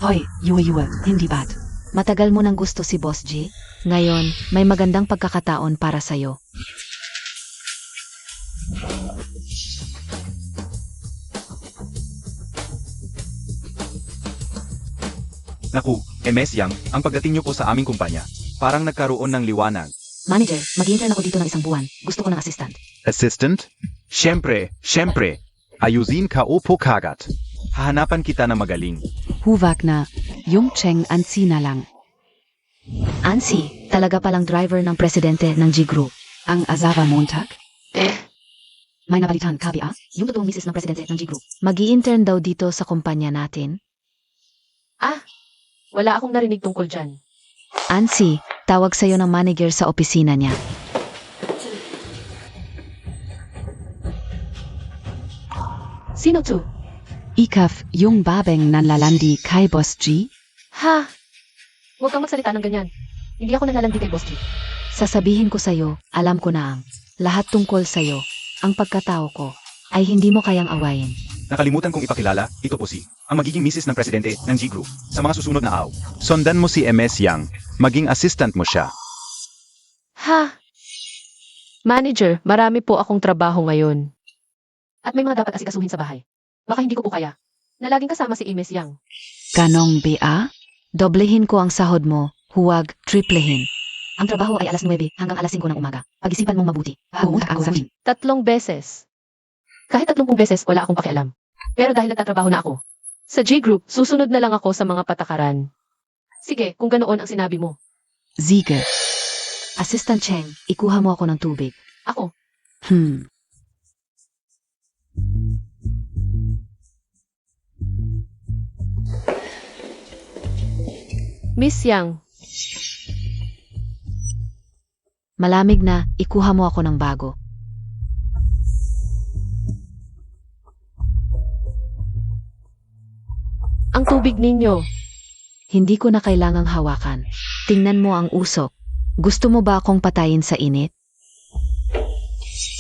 S7: Hoy, Yue, hindi bad.
S2: Matagal mo nang gusto si Boss G. Ngayon, may magandang pagkakataon para sa'yo.
S4: Naku, MS Yang, ang pagdating niyo po sa aming kumpanya, parang nagkaroon ng liwanag.
S1: Manager, mag-intern ako dito ng isang buwan. Gusto ko ng assistant.
S6: Assistant? Siyempre. Ayusin ka upo kagat.
S4: Hahanapan kita na magaling.
S7: Huwag na, yung Cheng Ansi na lang.
S1: Ansi, talaga palang driver ng presidente ng G Group.
S7: Ang Azava Montag? May nabalitan ka ba?
S1: Yung totoong misis ng presidente ng G Group.
S2: Mag-i-intern daw dito sa kumpanya natin.
S3: Wala akong narinig tungkol dyan.
S2: Ansi, tawag sa'yo ng manager sa opisina niya.
S3: Sino to?
S7: Ikaf, yung babeng nanlalandi kay Boss G?
S3: Ha? Huwag kang magsalita ng ganyan. Hindi ako nanlalandi kay Boss G.
S2: Sasabihin ko sa'yo, alam ko na ang lahat tungkol sa'yo. Ang pagkatao ko ay hindi mo kayang awayin.
S4: Nakalimutan kong ipakilala, ito po ang magiging misis ng presidente ng G Group sa mga susunod na araw.
S6: Sundan mo si MS Yang. Maging assistant mo siya.
S3: Ha? Manager, marami po akong trabaho ngayon.
S1: At may mga dapat asikasuhin sa bahay. Baka hindi ko po kaya.
S3: Na laging kasama si Ms. Yang.
S7: Ganong ba?
S2: Doblehin ko ang sahod mo, huwag triplehin.
S1: Ang trabaho ay alas 9 hanggang alas 5 ng umaga. Pag-isipan mong mabuti.
S7: Pumunta ako sa amin.
S3: 3 beses. Kahit 30 beses, wala akong pakialam. Pero dahil nagtatrabaho na ako, sa G Group, susunod na lang ako sa mga patakaran. Sige, kung ganoon ang sinabi mo.
S7: Sige.
S2: Assistant Cheng, ikuha mo ako ng tubig.
S3: Ako, Miss Yang,
S2: Malamig na, ikuha mo ako ng bago.
S3: ang tubig ninyo.
S2: Hindi ko na kailangang hawakan. Tingnan mo ang usok. Gusto mo ba akong patayin sa init?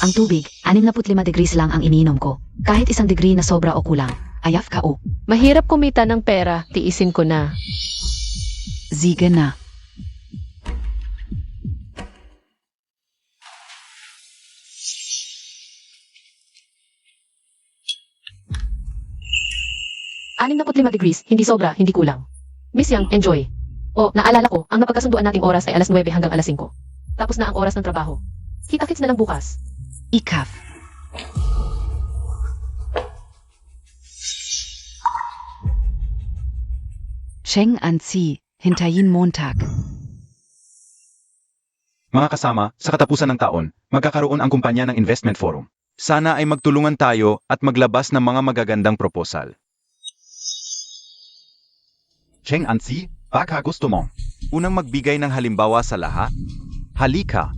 S1: Ang tubig, 65 degrees lang ang iniinom ko. Kahit 1 degree na sobra o kulang.
S7: Ayaf ka o.
S3: Mahirap kumita ng pera, tiisin ko na.
S7: Sige na.
S3: Anim na 5 degrees, hindi sobra, hindi kulang. Miss Yang, enjoy. O, naalala ko, ang napagkasunduan nating oras ay alas 9 hanggang alas 5. Tapos na ang oras ng trabaho. Kita-kits na lang bukas.
S7: Ikaf. Cheng Ansi, hintayin Montag.
S4: Mga kasama, sa katapusan ng taon, magkakaroon ang kumpanya ng investment forum. Sana ay magtulungan tayo at maglabas ng mga magagandang proposal.
S6: Cheng Ansi, baka gusto mo.
S4: Unang magbigay ng halimbawa sa lahat.
S6: Halika.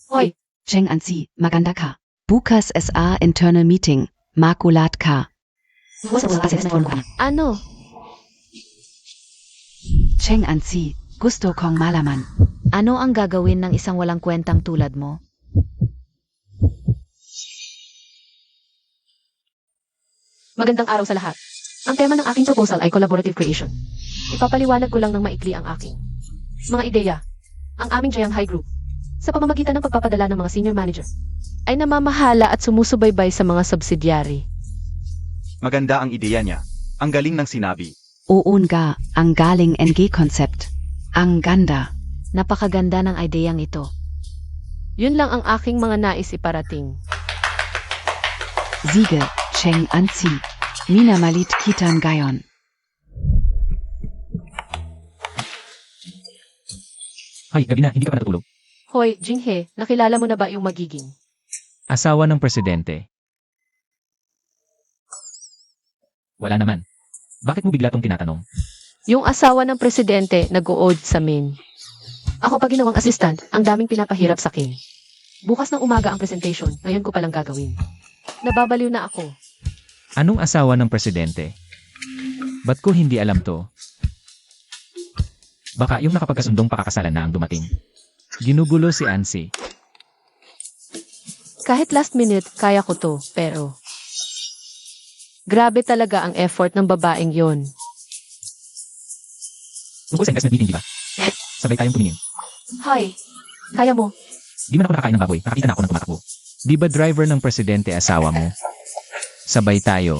S3: Hoy,
S7: Cheng Ansi, maganda ka. Bukas SA internal meeting. Makulat ka.
S1: Huwag sa mga assessment form ko.
S3: ano?
S7: Cheng Ansi, gusto kong malaman.
S2: Ano ang gagawin ng isang walang kwentang tulad mo?
S3: Magandang araw sa lahat. Ang tema ng aking proposal ay collaborative creation. Ipapaliwanag ko lang ng maikli ang aking mga ideya. Ang aming Shanghai Group, sa pamamagitan ng pagpapadala ng mga senior manager,
S2: Ay namamahala at sumusubaybay sa mga subsidiary.
S4: Maganda ang ideya niya. Ang galing ng sinabi.
S7: Oo nga, ang galing NG concept. Ang ganda.
S2: Napakaganda ng ideyang ito.
S3: yun lang ang aking mga nais iparating.
S7: Siege, Cheng Anzi. Mina Malit Kitan Gayon.
S5: Hay, gabi na, hindi ka pa natutulog.
S3: Hoy, Jinghe, nakilala mo na ba yung magiging?
S5: Asawa ng presidente. Wala naman. Bakit mo bigla tong tinatanong?
S3: Yung asawa ng presidente nag-uod sa min. Ako pa ginawang assistant, ang daming pinapahirap sa akin. Bukas ng umaga ang presentation, ngayon ko palang gagawin. Nababaliw na ako.
S5: Anong asawa ng presidente? Ba't ko hindi alam to? Baka yung nakapagkasundong pakakasalan na ang dumating. Ginugulo si Ansi.
S3: Kahit last minute, kaya ko to, pero... Grabe talaga ang effort ng babaeng yon.
S5: Tungkol sa investment meeting, di ba? Sabay tayong tumingin.
S3: Hoy, kaya mo.
S5: Di man ako nakakain ng baboy, nakakita na ako ng tumatakbo. Di ba driver ng presidente asawa mo? Sabay tayo.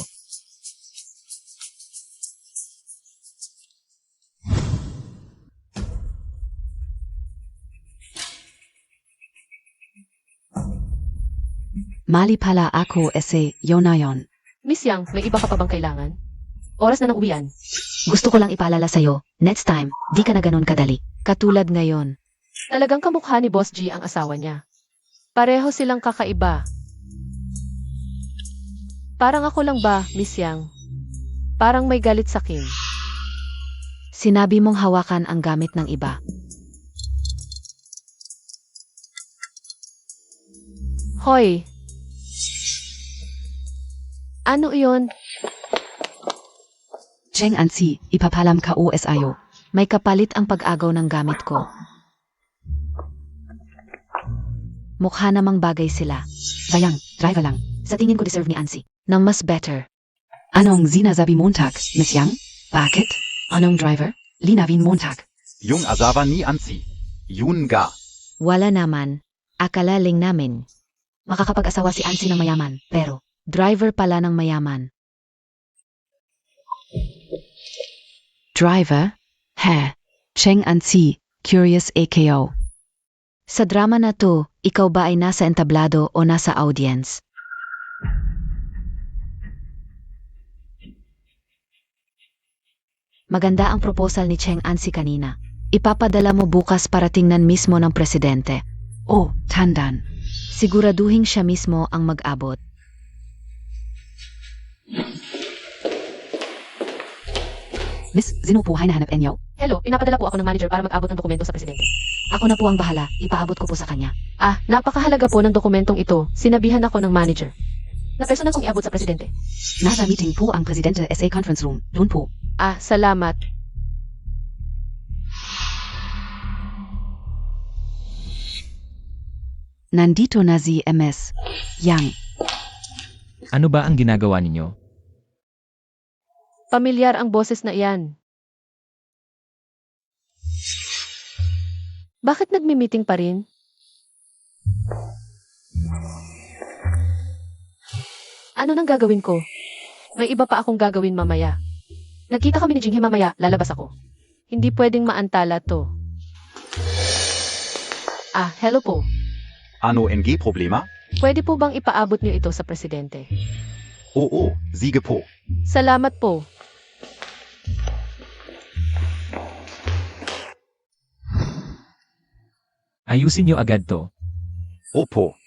S7: Mali pala ako ese yonayon.
S3: Miss Yang, may iba ka pa bang kailangan? Oras na ng uwian.
S1: Gusto ko lang ipaalala sa'yo, next time, di ka na ganun kadali.
S2: Katulad ngayon.
S3: Talagang kamukha ni Boss G ang asawa niya. Pareho silang kakaiba. Parang ako lang ba, Miss Yang? Parang may galit sa akin.
S2: Sinabi mong hawakan ang gamit ng iba.
S3: Hoy! Ano iyon?
S7: Cheng Anzi, ipapalam ka OSIO.
S2: May kapalit ang pag-agaw ng gamit ko. Mukha namang bagay sila.
S7: Sayang, driver lang.
S1: Sa tingin ko deserve ni Ansi.
S2: Nang mas better.
S7: Anong sinasabi Montag, Miss Yang? Bakit? Anong driver? Linawin Montag.
S6: Yung asawa ni Ansi. Yun nga.
S2: Wala naman. Akalaling namin.
S1: Makakapag-asawa si Ansi ng mayaman, pero
S2: Driver pala ng mayaman.
S7: Driver? He. Cheng Anzi, Curious AKO.
S2: Sa drama na to, ikaw ba ay nasa entablado o nasa audience? Maganda ang proposal ni Cheng Ansi kanina. Ipapadala mo bukas para tingnan mismo ng presidente.
S7: Oh, Tandan.
S2: Siguraduhin siya mismo ang mag-abot.
S1: Miss, sino po hinahanap enyo?
S3: Hello, pinapadala po ako ng manager para mag-abot ng dokumento sa presidente.
S1: Ako na po ang bahala, ipaabot ko po sa kanya.
S3: Ah, napakahalaga po ng dokumentong ito. Sinabihan ako ng manager na personal kong iabot sa presidente.
S1: Nasa meeting po ang Presidente SA Conference Room, doon po.
S3: Ah, salamat.
S7: Nandito na si MS. Yang.
S5: Ano ba ang ginagawa ninyo?
S3: Pamilyar ang boses na iyan. Bakit nagmi-meeting pa rin? Ano nang gagawin ko? May iba pa akong gagawin mamaya. Nagkita kami ni Jinghe mamaya, lalabas ako. Hindi pwedeng maantala to. Ah, hello po.
S6: Ano NG problema?
S3: Pwede po bang ipaabot niyo ito sa presidente?
S6: Oo, sige po.
S3: Salamat po.
S5: Ayusin niyo agad to.
S6: Opo.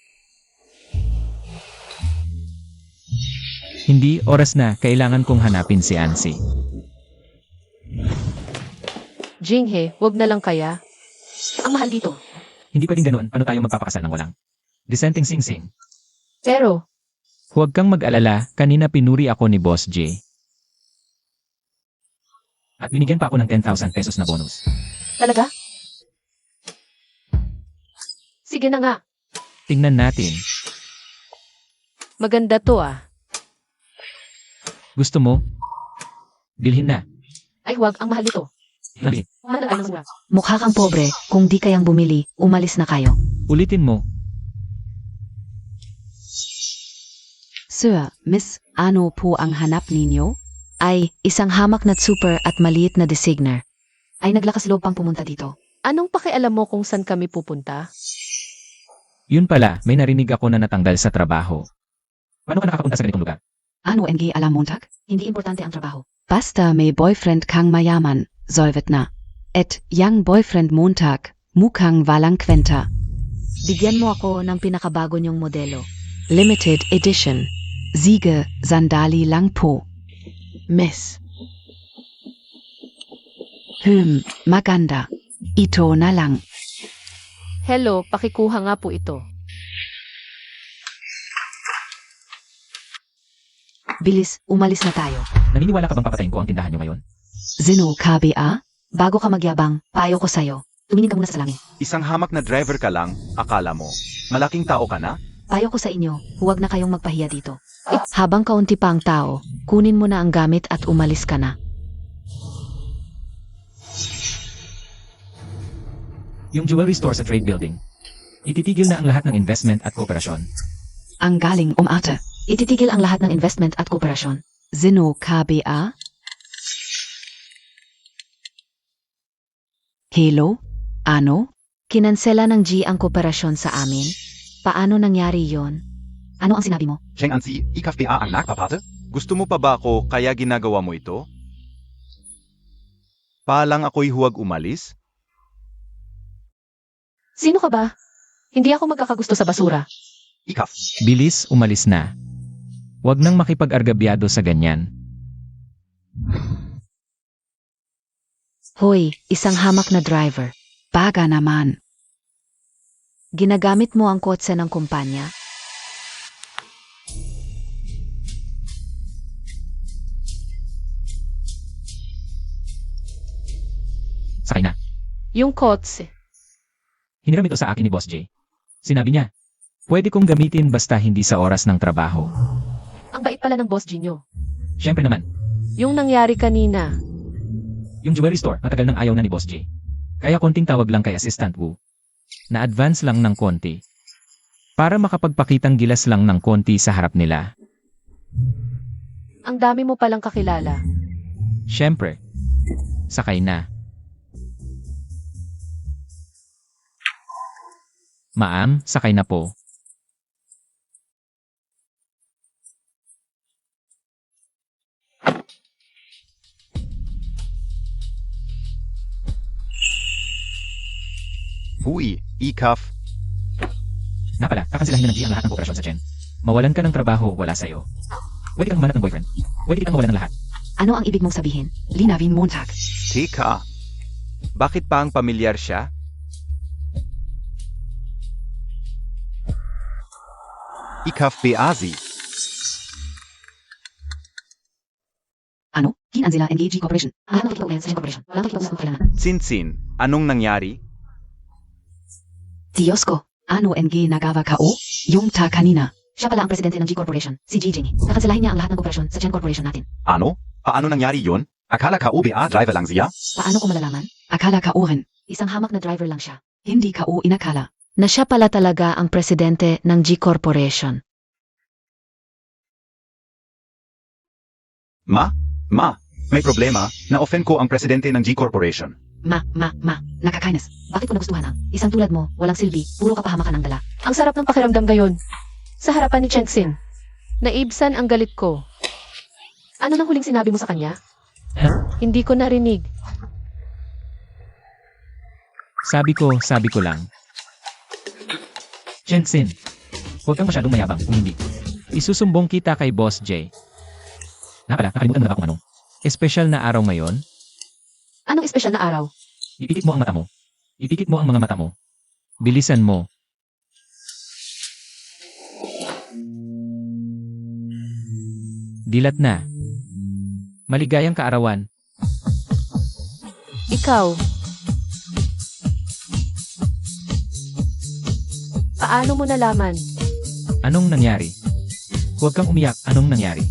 S5: Hindi, oras na, kailangan kong hanapin si Ansi.
S3: Jinghe, wag na lang kaya.
S1: Ang mahal dito.
S5: Hindi pwedeng ganoon, paano tayo magpapakasal ng walang dissenting sing-sing?
S3: Pero,
S5: Huwag kang mag-alala, kanina pinuri ako ni Boss J. At binigyan pa ako ng 10,000 pesos na bonus.
S3: talaga? Sige na nga.
S5: Tingnan natin.
S3: Maganda to ah.
S5: Gusto mo? Bilhin na.
S3: Ay wag, ang mahal nito.
S5: Nabili.
S3: Mahal na mura.
S2: Mukha kang pobre, kung di kayang bumili, umalis na kayo.
S5: Ulitin mo.
S7: Sir, Miss, ano po ang hanap ninyo?
S2: Ay, isang hamak na super at maliit na designer.
S1: Ay naglakas loob pang pumunta dito.
S3: Anong pakialam mo kung saan kami pupunta?
S5: Yun pala, may narinig ako na natanggal sa trabaho. Paano ka nakakapunta sa ganitong lugar?
S7: Ano NG alam Montag?
S1: Hindi importante ang trabaho.
S7: Basta may boyfriend kang mayaman, solvet na. Et young boyfriend Montag, mukhang walang kwenta.
S2: Bigyan mo ako ng pinakabago niyong modelo.
S7: Limited edition. Siege, Sandali lang po. Miss. Maganda. Ito na lang.
S3: Hello, pakikuha nga po ito.
S1: Bilis, umalis na tayo.
S5: Naniniwala ka bang papatayin ko ang tindahan nyo ngayon?
S7: Sino KBA?
S1: Bago ka magyabang, payo ko sa'yo. Tumingin ka muna sa langit.
S6: Isang hamak na driver ka lang, akala mo. Malaking tao ka na?
S1: Payo ko sa inyo, huwag na kayong magpahiya dito.
S2: Habang kaunti pa ang tao, kunin mo na ang gamit at umalis ka na.
S5: Yung jewelry store sa trade building. Ititigil na ang lahat ng investment at kooperasyon.
S7: Ang galing umarte.
S1: Ititigil ang lahat ng investment at kooperasyon.
S7: Sino KBA? Hello? Ano?
S2: Kinansela ng G ang kooperasyon sa amin? Paano nangyari yon?
S1: Ano ang sinabi mo?
S6: Cheng Ansi, ikaf-PA ang nagpapate?
S4: Gusto mo pa ba ako kaya ginagawa mo ito? Palang ako'y huwag umalis?
S3: Sino ka ba? Hindi ako magkakagusto sa basura.
S6: Ikaf.
S5: Bilis, umalis na. Huwag nang makipag-argabyado sa ganyan.
S2: Hoy, isang hamak na driver.
S7: Baga naman.
S2: Ginagamit mo ang kotse ng kumpanya?
S5: Sakay na.
S3: Yung kotse.
S5: Hiniram ito sa akin ni Boss J. Sinabi niya, pwede kong gamitin basta hindi sa oras ng trabaho.
S3: Ang bait pala ng boss Gino.
S5: Siyempre naman,
S3: Yung nangyari kanina.
S5: yung jewelry store matagal nang ayaw na ni Boss J. Kaya konting tawag lang kay Assistant Wu. Na-advance lang ng konti. Para makapagpakitang gilas lang ng konti sa harap nila.
S3: Ang dami mo palang kakilala.
S5: Siyempre, sakay na. Ma'am, sakay na po.
S6: Hui, ikaf.
S5: Na pala, kakansilahin na ng G ang lahat ng kooperasyon sa Chen. Mawalan ka ng trabaho, wala sa'yo. Pwede kang humanap ng boyfriend. Pwede kitang mawalan ng lahat.
S1: Ano ang ibig mong sabihin?
S7: Linavin Montag.
S4: Teka, bakit pa ang pamilyar siya?
S6: Ikaf-PA
S1: Ano? Kinansela NGG Corporation. Ang lahat ng nakikipag-ugnayan sa Gen Corporation. Walang nakikipag-usap ng kailangan.
S4: Sinsin, anong nangyari?
S7: Diyos ko. Ano NG nagawa ka o? Yung ta kanina.
S1: Siya pala ang presidente ng G Corporation, si G Jingy. Nakanselahin niya ang lahat ng kooperasyon sa Gen Corporation natin.
S6: Ano? Paano nangyari yun? Akala ka OBA driver lang siya?
S1: Paano ko malalaman?
S7: Akala ka orin.
S1: Isang hamak na driver lang siya.
S7: Hindi ka o inakala.
S2: Na siya pala talaga ang presidente ng G Corporation.
S6: May problema, na-offend ko ang presidente ng G Corporation.
S7: Nakakainis.
S1: Bakit ko nagustuhan ang isang tulad mo, walang silbi, puro kapahamakan ang dala.
S3: Ang sarap ng pakiramdam gayon. Sa harapan ni Chengxin. Naibsan ang galit ko. Ano nang huling sinabi mo sa kanya? Hindi ko narinig.
S5: Sabi ko lang. Jensen, huwag kang masyadong mayabang kung hindi. Isusumbong kita kay Boss J. Na pala, nakalimutan mo na ba kung anong? Espesyal na araw ngayon?
S3: Anong espesyal na araw?
S5: Ipikit mo ang mata mo. Ipikit mo ang mga mata mo. Bilisan mo. Dilat na. Maligayang kaarawan.
S3: Ikaw. Paano mo nalaman?
S5: Anong nangyari? Huwag kang umiyak, anong nangyari?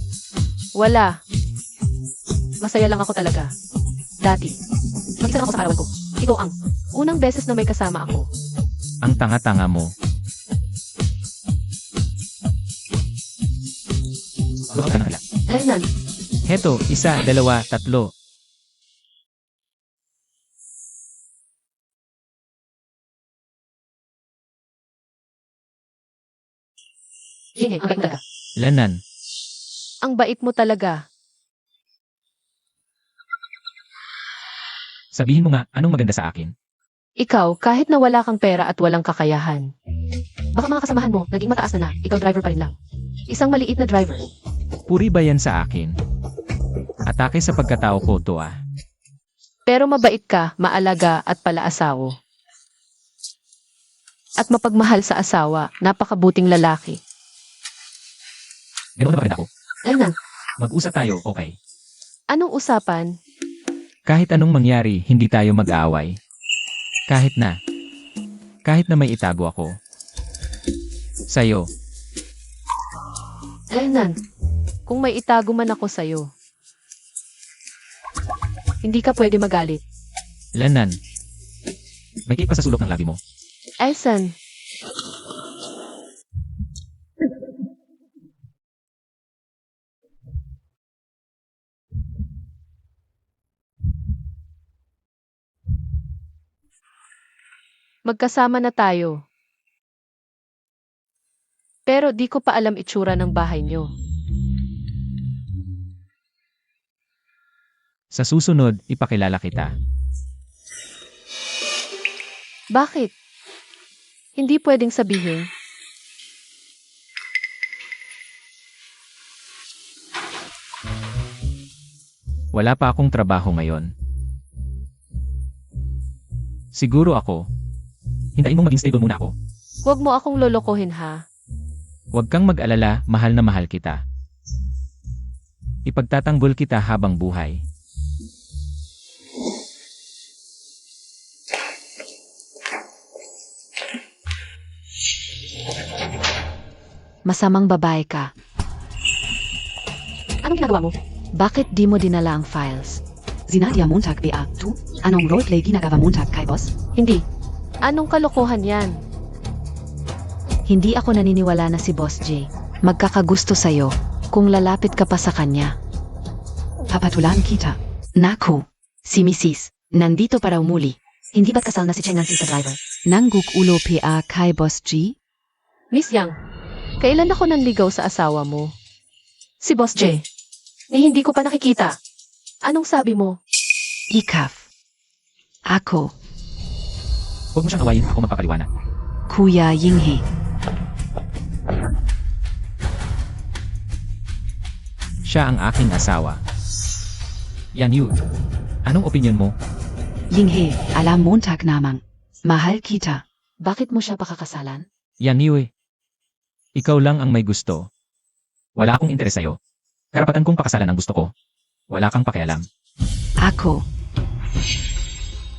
S3: Wala. Masaya lang ako talaga. Dati. Mag-isa lang ako sa karawan ko. Ikaw ang unang beses na may kasama ako.
S5: Ang tanga-tanga mo. Bakit ka nakala?
S3: Renan,
S5: Heto, 1, 2, 3.
S3: Ying, ang bait mo talaga.
S5: Lanan,
S3: Ang bait mo talaga.
S5: sabihin mo nga, anong maganda sa akin?
S3: Ikaw, kahit na wala kang pera at walang kakayahan. Baka mga kasamahan mo, naging mataas na, ikaw driver pa rin lang. Isang maliit na driver.
S5: Puri ba yan sa akin? Atake sa pagkatao ko to ah.
S3: Pero mabait ka, maalaga at palaasawo. At mapagmahal sa asawa, napakabuting lalaki.
S5: Ganoon na ba rin ako?
S3: Renan,
S5: Mag-usap tayo, okay?
S3: anong usapan?
S5: Kahit anong mangyari, hindi tayo mag-aaway. Kahit na may itago ako. Sa'yo,
S3: Renan, kung may itago man ako sa'yo, hindi ka pwede magalit.
S5: Lanan. May cake pa sa sulok ng labi mo.
S3: Esan, magkasama na tayo. Pero di ko pa alam itsura ng bahay nyo.
S5: Sa susunod, ipakilala kita.
S3: Bakit? Hindi pwedeng sabihin.
S5: Wala pa akong trabaho ngayon. Siguro ako. Hintayin mong maging stable muna ako.
S3: Huwag mo akong lolokohin ha.
S5: Huwag kang mag-alala, mahal na mahal kita. Ipagtatanggol kita habang buhay.
S2: Masamang babae ka.
S3: Anong ginagawa mo?
S2: Bakit di mo dinala ang files?
S7: Zinadia Montag BA, tu? Anong roleplay ginagawa Montag kay boss?
S3: Hindi. Anong kalokohan yan?
S2: Hindi ako naniniwala na si Boss J. Magkakagusto sa'yo kung lalapit ka pa sa kanya.
S7: Papatulan kita.
S1: Naku, si Mrs. Nandito para umuli. Hindi ba't kasal na si Cheng Ansi sa driver?
S7: Nangguk ulo PA kay boss G?
S3: Miss Yang, kailan ako nanligaw sa asawa mo? Si Boss J. Ni hindi ko pa nakikita. Anong sabi mo?
S7: Ikaf. Ako,
S5: Huwag mo siyang awayin, ako magpapaliwanag.
S7: Kuya Yinghe.
S5: Siya ang aking asawa. Yan yun. Anong opinion mo?
S7: Yinghe, alam Montag namang. Mahal kita.
S1: Bakit mo siya pakakasalan?
S5: Yan yun. Ikaw lang ang may gusto. Wala akong interes sa'yo. Karapatan kong pakasalan ang gusto ko. Wala kang pakialam.
S7: Ako,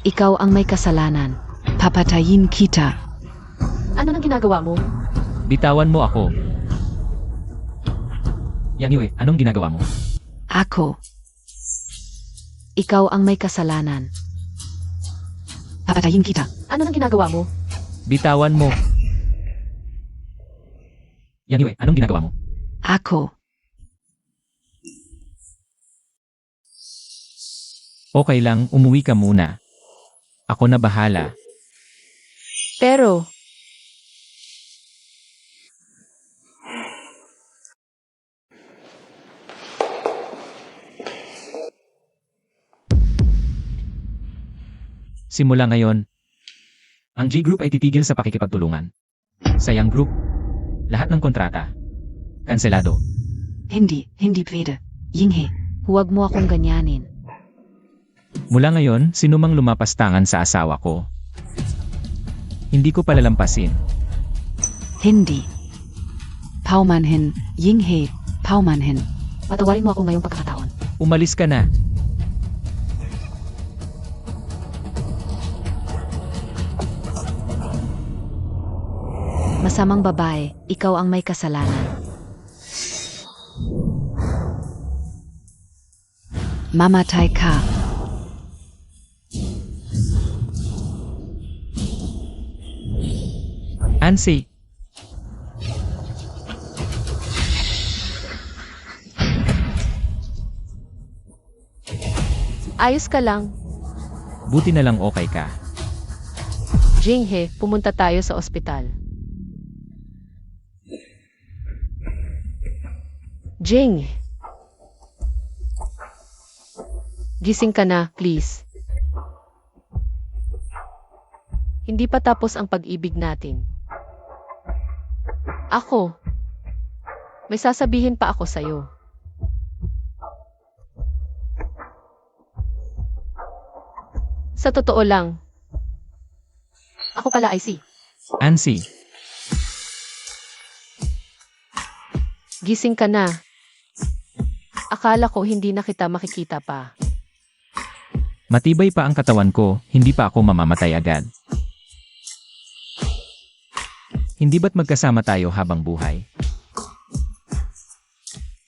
S2: Ikaw ang may kasalanan.
S7: papatayin kita.
S3: Ano nang ginagawa mo?
S5: Bitawan mo ako. Yan yun, anong ginagawa mo?
S7: Ako,
S2: Ikaw ang may kasalanan.
S7: papatayin kita.
S3: Ano nang ginagawa mo?
S5: Bitawan mo. Yan yun, anong ginagawa mo?
S7: Ako,
S5: Okay lang, umuwi ka muna. Ako na bahala.
S3: Pero,
S5: Simula ngayon, ang G Group ay titigil sa pakikipagtulungan. Sa Yang Group, lahat ng kontrata, kanselado.
S7: hindi pwede. Yinghe,
S2: Huwag mo akong ganyanin.
S5: Mula ngayon, sinumang lumapas tangan sa asawa ko. Hindi ko palalampasin.
S7: hindi. Paumanhin, Yinghe, paumanhin.
S1: Patawarin mo ako ngayong pagkakataon.
S5: Umalis ka na.
S2: Masamang babae, ikaw ang may kasalanan.
S7: Mamatay ka.
S5: Ansi,
S3: Ayos ka lang.
S5: buti na lang okay ka.
S3: Jinghe, pumunta tayo sa ospital. Jing! Gising ka na, please. Hindi pa tapos ang pag-ibig natin. Ako, may sasabihin pa ako sa'yo. Sa totoo lang, ako pala ay si.
S5: Ansi,
S3: Gising ka na. Akala ko hindi na kita makikita pa.
S5: matibay pa ang katawan ko, hindi pa ako mamamatay agad. Hindi ba't magkasama tayo habang buhay?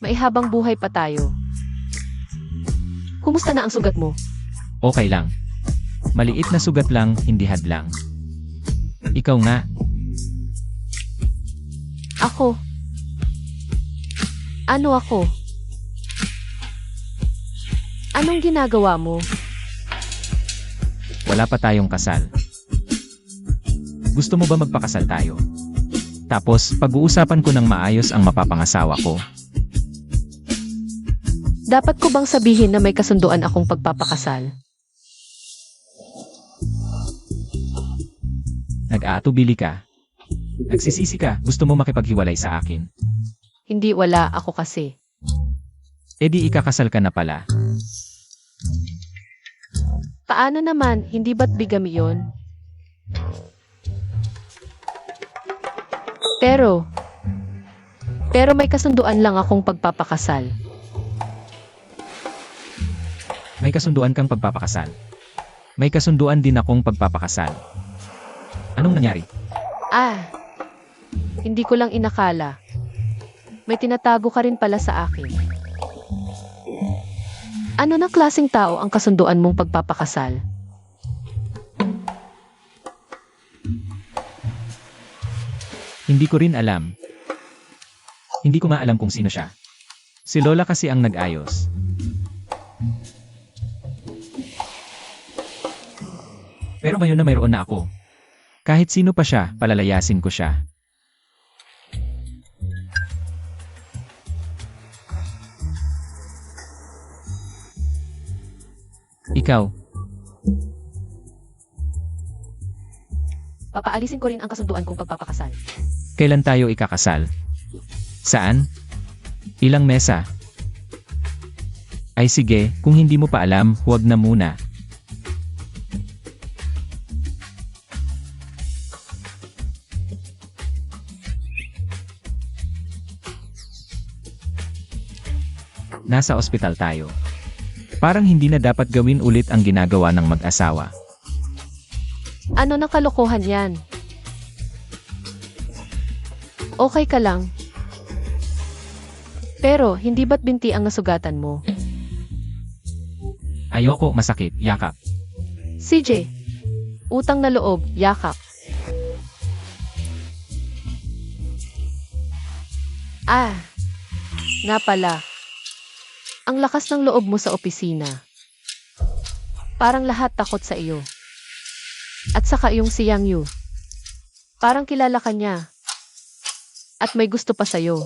S3: Maihabang buhay pa tayo. Kumusta na ang sugat mo?
S5: Okay lang. Maliit na sugat lang, hindi hadlang. Ikaw nga,
S3: Ako. Ano ako? Anong ginagawa mo?
S5: wala pa tayong kasal. Gusto mo ba magpakasal tayo? Tapos, pag-uusapan ko ng maayos ang mapapangasawa ko.
S3: Dapat ko bang sabihin na may kasunduan akong pagpapakasal?
S5: Nag-aatubili ka. Nagsisisi ka, gusto mo makipaghiwalay sa akin.
S3: Hindi, wala ako kasi.
S5: E di ikakasal ka na pala.
S3: Paano naman, hindi ba't bigami yon? Pero may kasunduan lang akong pagpapakasal.
S5: May kasunduan kang pagpapakasal. May kasunduan din akong pagpapakasal. Anong nangyari?
S3: Hindi ko lang inakala. May tinatago ka rin pala sa akin. Ano na klaseng tao ang kasunduan mong pagpapakasal?
S5: Hindi ko rin alam. Hindi ko maalam kung sino siya. Si Lola kasi ang nag-ayos. Pero ngayon na mayroon na ako. Kahit sino pa siya, palalayasin ko siya. Ikaw,
S3: Papaalisin ko rin ang kasunduan kong pagpapakasal.
S5: kailan tayo ikakasal? Saan? Ilang mesa? Ay sige, kung hindi mo pa alam, huwag na muna. Nasa ospital tayo. Parang hindi na dapat gawin ulit ang ginagawa ng mag-asawa.
S3: Ano na kalokohan yan? Okay ka lang. Pero, hindi ba't binti ang nasugatan mo?
S5: Ayoko masakit, yakap.
S3: CJ, utang na loob, yakap. Nga pala. Ang lakas ng loob mo sa opisina. Parang lahat takot sa iyo. At saka yung si Yang Yu. Parang kilala ka niya. At may gusto pa sa'yo.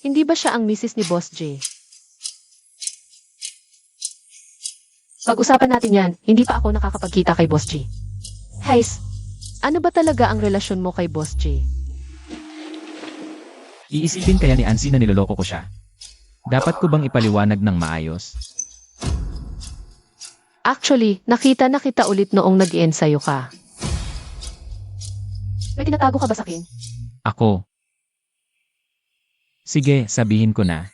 S3: Hindi ba siya ang misis ni Boss J? Pag-usapan natin yan, hindi pa ako nakakapagkita kay Boss J. Heis, ano ba talaga ang relasyon mo kay Boss J?
S5: Iisipin kaya ni Ansi na niloloko ko siya. Dapat ko bang ipaliwanag ng maayos?
S3: Actually, nakita na kita ulit noong nag-i-ensayo ka. May tinatago ka ba sa akin?
S5: Ako. Sige, sabihin ko na.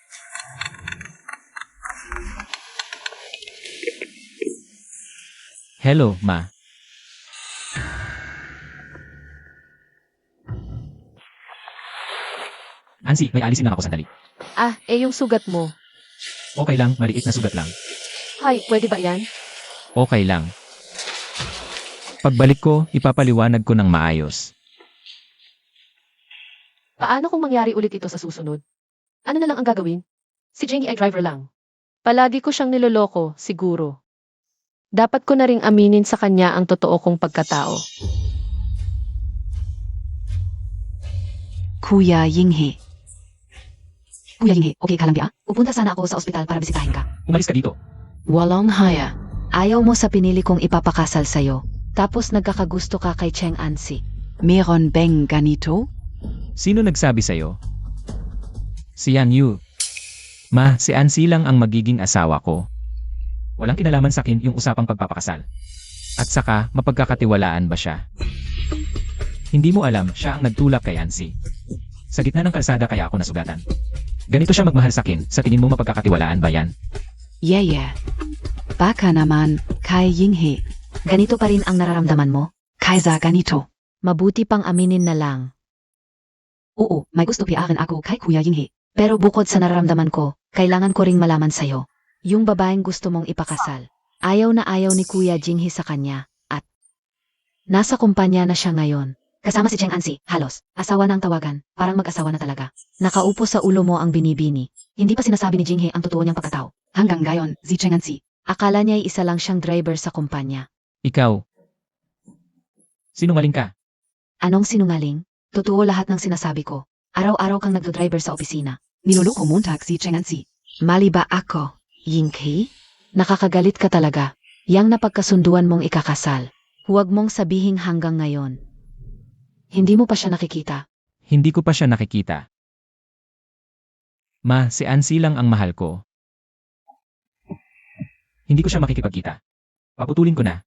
S5: Hello, Ma. Ansi, may alisin lang ako sandali.
S3: Ah, yung sugat mo.
S5: Okay lang, maliit na sugat lang.
S3: Hay, pwede ba yan?
S5: Okay lang. Pagbalik ko, ipapaliwanag ko ng maayos.
S3: Paano kung mangyari ulit ito sa susunod? Ano na lang ang gagawin? Si Jenny ay driver lang. Palagi ko siyang niloloko, siguro. Dapat ko na ring aminin sa kanya ang totoo kong pagkatao.
S7: Kuya Yinghe.
S1: Kuya Yinghe, okay ka lang ba? Pupunta sana ako sa ospital para bisitahin ka.
S5: Umalis ka dito.
S2: Walong haya. Ayaw mo sa pinili kong ipapakasal sa'yo. Tapos nagkakagusto ka kay Cheng Ansi.
S7: Meron bang ganito?
S5: Sino nagsabi sa'yo? Si Yan Yu. Ma, si Ansi lang ang magiging asawa ko. Walang kinalaman sa akin yung usapang pagpapakasal. At saka, mapagkakatiwalaan ba siya? Hindi mo alam, siya ang nagtulak kay Ansi. Sa gitna ng kalsada kaya ako nasugatan. Ganito siya magmahal sa akin, sa tingin mo mapagkakatiwalaan ba yan?
S7: Yeah. Baka naman, kay Yinghe.
S1: Ganito pa rin ang nararamdaman mo?
S7: Kaysa ganito.
S2: Mabuti pang aminin na lang.
S1: Oo, may gusto piakin ako kay Kuya Yinghe. Pero bukod sa nararamdaman ko, kailangan ko ring malaman sa'yo.
S2: Yung babaeng gusto mong ipakasal. Ayaw na ayaw ni Kuya Jinghe sa kanya, at nasa kumpanya na siya ngayon.
S1: Kasama si Cheng Ansi, halos. Asawa na ang tawagan, parang mag-asawa na talaga.
S2: Nakaupo sa ulo mo ang binibini.
S1: Hindi pa sinasabi ni Jinghe ang totoo niyang pagkatao. Hanggang gayon, si Cheng Ansi.
S2: Akala niya ay isa lang siyang driver sa kumpanya.
S5: Ikaw. Sinungaling ka.
S1: Anong sinungaling? Totoo lahat ng sinasabi ko. Araw-araw kang nagdo-driver sa opisina. Niloloko mo si Cheng Ansi.
S2: Mali ba ako, Yinghe? Nakakagalit ka talaga. Yang napagkasunduan mong ikakasal. Huwag mong sabihing hanggang ngayon.
S1: Hindi mo pa siya nakikita.
S5: Hindi ko pa siya nakikita. Ma, si Ansi lang ang mahal ko. Hindi ko siya makikipagkita. Paputulin ko na.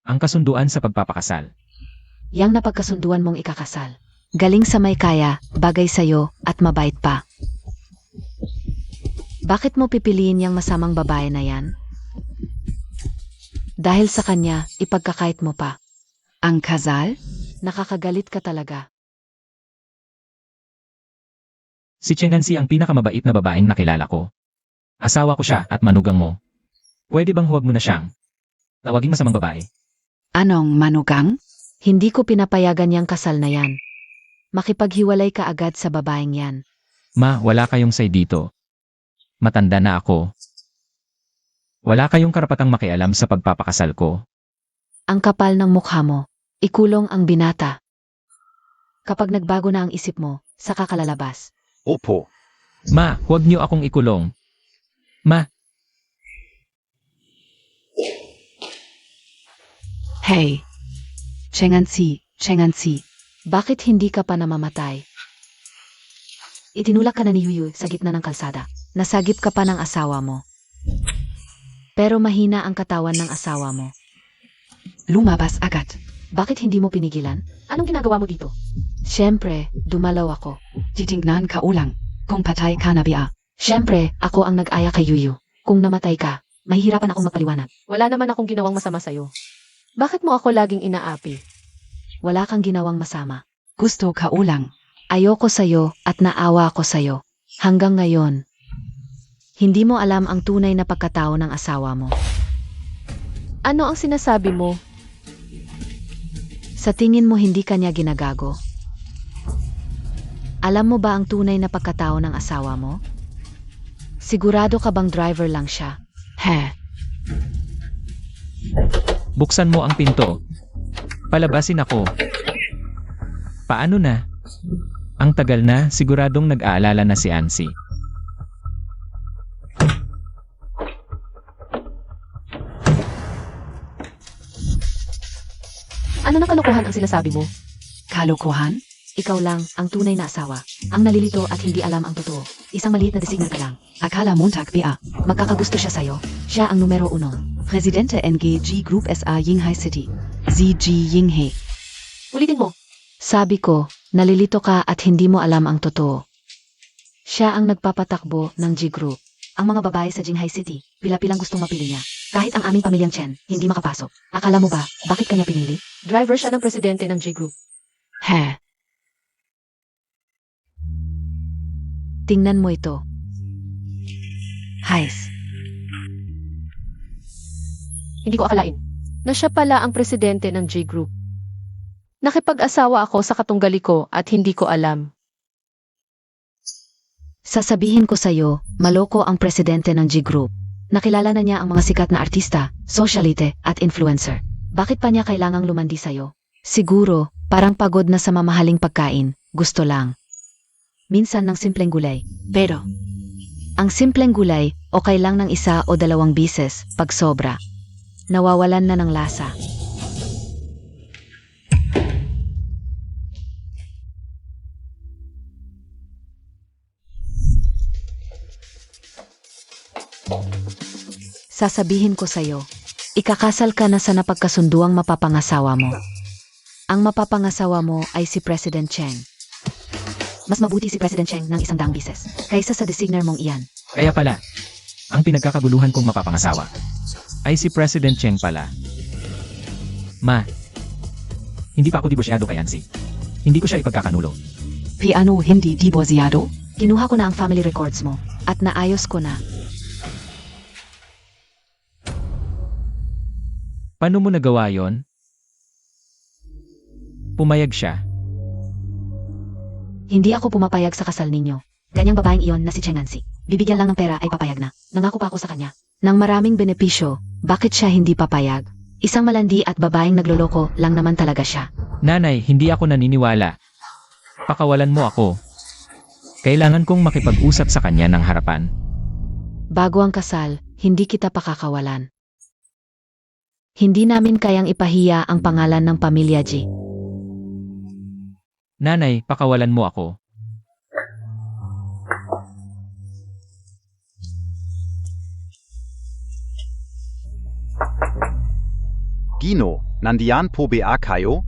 S5: Ang kasunduan sa pagpapakasal.
S1: Yang napagkasunduan mong ikakasal.
S2: Galing sa may kaya, bagay sa'yo, at mabait pa. Bakit mo pipiliin yung masamang babae na yan? Dahil sa kanya, ipagkakait mo pa.
S7: Ang kasal?
S2: Nakakagalit ka talaga.
S5: Si Cheng Ansi ang pinakamabait na babaeng nakilala ko. Asawa ko siya at manugang mo. Pwede bang huwag mo na siyang tawaging masamang babae?
S7: Anong manugang?
S2: Hindi ko pinapayagan yung kasal na yan. Makipaghiwalay ka agad sa babaeng yan.
S5: Ma, wala kayong say dito. Matanda na ako. Wala kayong karapatang makialam sa pagpapakasal ko.
S2: Ang kapal ng mukha mo. Ikulong ang binata. Kapag nagbago na ang isip mo, saka ka lalabas.
S6: Opo.
S5: Ma, huwag niyo akong ikulong. Ma,
S7: Hey. Cheng Ansi.
S2: Bakit hindi ka pa namamatay?
S1: Itinulak ka na ni Yuyu sa gitna ng kalsada.
S2: Nasagip ka pa ng asawa mo. Pero mahina ang katawan ng asawa mo.
S7: Lumabas agad.
S1: Bakit hindi mo pinigilan? Anong ginagawa mo dito?
S2: Siyempre, dumalaw ako.
S7: Titingnan ka ulang. Kung patay ka na ba?
S1: Siyempre, ako ang nag-aya kay Yuyu. Kung namatay ka, mahihirapan akong magpaliwanag.
S3: Wala naman akong ginawang masama sa'yo. Bakit mo ako laging inaapi?
S2: Wala kang ginawang masama.
S7: Gusto ka ulang.
S2: Ayoko sa'yo at naawa ako sa'yo. Hanggang ngayon, hindi mo alam ang tunay na pagkatao ng asawa mo.
S3: Ano ang sinasabi mo?
S2: Sa tingin mo hindi kanya ginagago? Alam mo ba ang tunay na pagkatao ng asawa mo? Sigurado ka bang driver lang siya?
S5: buksan mo ang pinto. Palabasin ako. Paano na? Ang tagal na, siguradong nag-aalala na si Ansi.
S3: Ano na kalokohan ang sinasabi mo?
S7: Kalokohan?
S1: Ikaw lang ang tunay na asawa. Ang nalilito at hindi alam ang totoo. Isang maliit na designer ka lang.
S7: Akala Montag ba?
S1: Magkakagusto siya sa'yo. Siya ang numero 1.
S7: Presidente NGG Group SA Yinghai City. ZG Yinghe.
S3: Ulitin mo.
S2: Sabi ko, nalilito ka at hindi mo alam ang totoo. Siya ang nagpapatakbo ng G Group.
S1: Ang mga babae sa Jinghai City, pila-pilang gustong mapili niya. Kahit ang aming pamilyang Chen, hindi makapasok. Akala mo ba, bakit kanya pinili?
S3: Driver siya ng presidente ng J Group.
S2: Tingnan mo ito. Heis.
S3: Hindi ko akalain na siya pala ang presidente ng J Group. Nakipag-asawa ako sa katunggali ko at hindi ko alam.
S2: Sasabihin ko sa'yo, maloko ang presidente ng G Group. Nakilala na niya ang mga sikat na artista, socialite, at influencer. Bakit pa niya kailangang lumandi sa'yo? Siguro, parang pagod na sa mamahaling pagkain, gusto lang. Minsan ng simpleng gulay. Pero, ang simpleng gulay, okay lang ng 1 o 2 bises pag sobra. Nawawalan na ng lasa. Sasabihin ko sa'yo, ikakasal ka na sa napagkasunduang mapapangasawa mo. Ang mapapangasawa mo ay si President Cheng. Mas mabuti si President Cheng ng 100 bises kaysa sa designer mong iyan.
S5: Kaya pala, ang pinagkakaguluhan kong mapapangasawa ay si President Cheng pala. Ma, hindi pa ako dibosyado kay Ansi. Hindi ko siya ipagkakanulo.
S7: Piano hindi dibosyado?
S2: Kinuha ko na ang family records mo at naayos ko na.
S5: Paano mo nagawa yon? Pumayag siya.
S2: Hindi ako pumapayag sa kasal ninyo. Ganyang babaeng iyon na si Cheng Ansi. Bibigyan lang ng pera ay papayag na. Nangako pa ako sa kanya. Nang maraming benepisyo, bakit siya hindi papayag? Isang malandi at babaeng nagloloko lang naman talaga siya.
S5: Nanay, hindi ako naniniwala. Pakawalan mo ako. Kailangan kong makipag-usap sa kanya ng harapan.
S2: Bago ang kasal, hindi kita pakakawalan. Hindi namin kayang ipahiya ang pangalan ng pamilya G.
S5: Nanay, pakawalan mo ako.
S6: Gino, nandiyan po ba kayo?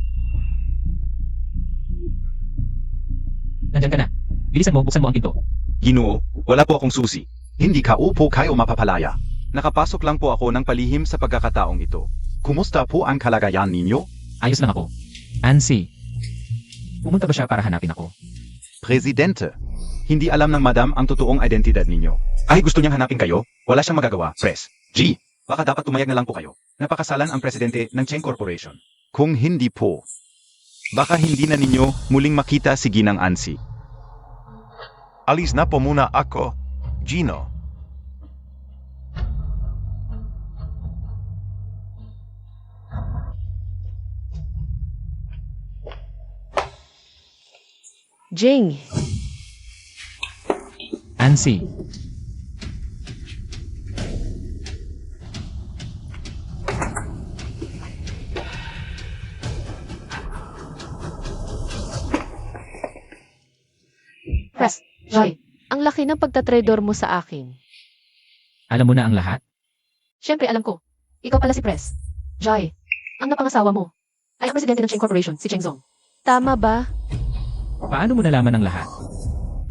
S5: Nandyan ka na. Bilisan mo, buksan mo ang pinto.
S4: Ginoo, wala po akong susi.
S6: Hindi ka upo kayo mapapalaya.
S4: Nakapasok lang po ako ng palihim sa pagkakataong ito.
S6: Kumusta po ang kalagayan ninyo?
S5: Ayos lang ako. Ansi, pumunta ba siya para hanapin ako?
S6: Presidente,
S4: Hindi alam ng madam ang totoong identidad ninyo. Ay, gusto niyang hanapin kayo? Wala siyang magagawa, Pres. G, baka dapat tumayag na lang po kayo. Napakasalan ang presidente ng Cheng Corporation.
S6: kung hindi po,
S4: Baka hindi na ninyo muling makita si Ginang Ansi.
S8: Alis na po muna ako, Gino.
S3: Jing,
S5: Ansi,
S3: Pres, Joy, ang laki ng pagtatrador mo sa akin.
S5: alam mo na ang lahat?
S3: Siyempre, alam ko. Ikaw pala si Pres. Joy, ang napangasawa mo ay ang presidente ng Cheng Corporation, si Cheng Zong. Tama ba?
S5: Paano mo nalaman ang lahat?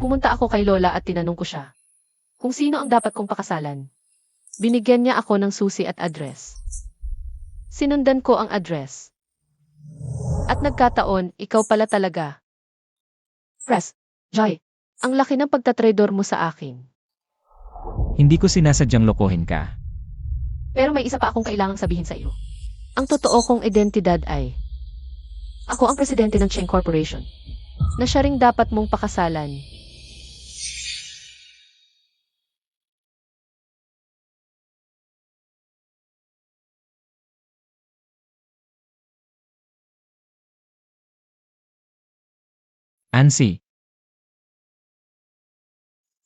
S3: Pumunta ako kay Lola at tinanong ko siya kung sino ang dapat kong pakasalan. Binigyan niya ako ng susi at address. Sinundan ko ang address. At nagkataon, ikaw pala talaga. Pres, Joy, ang laki ng pagtatrador mo sa akin.
S5: Hindi ko sinasadyang lokohin ka.
S3: Pero may isa pa akong kailangang sabihin sa iyo. Ang totoo kong identidad ay, ako ang presidente ng Cheng Corporation, na siya ring dapat mong pakasalan.
S5: Ansi,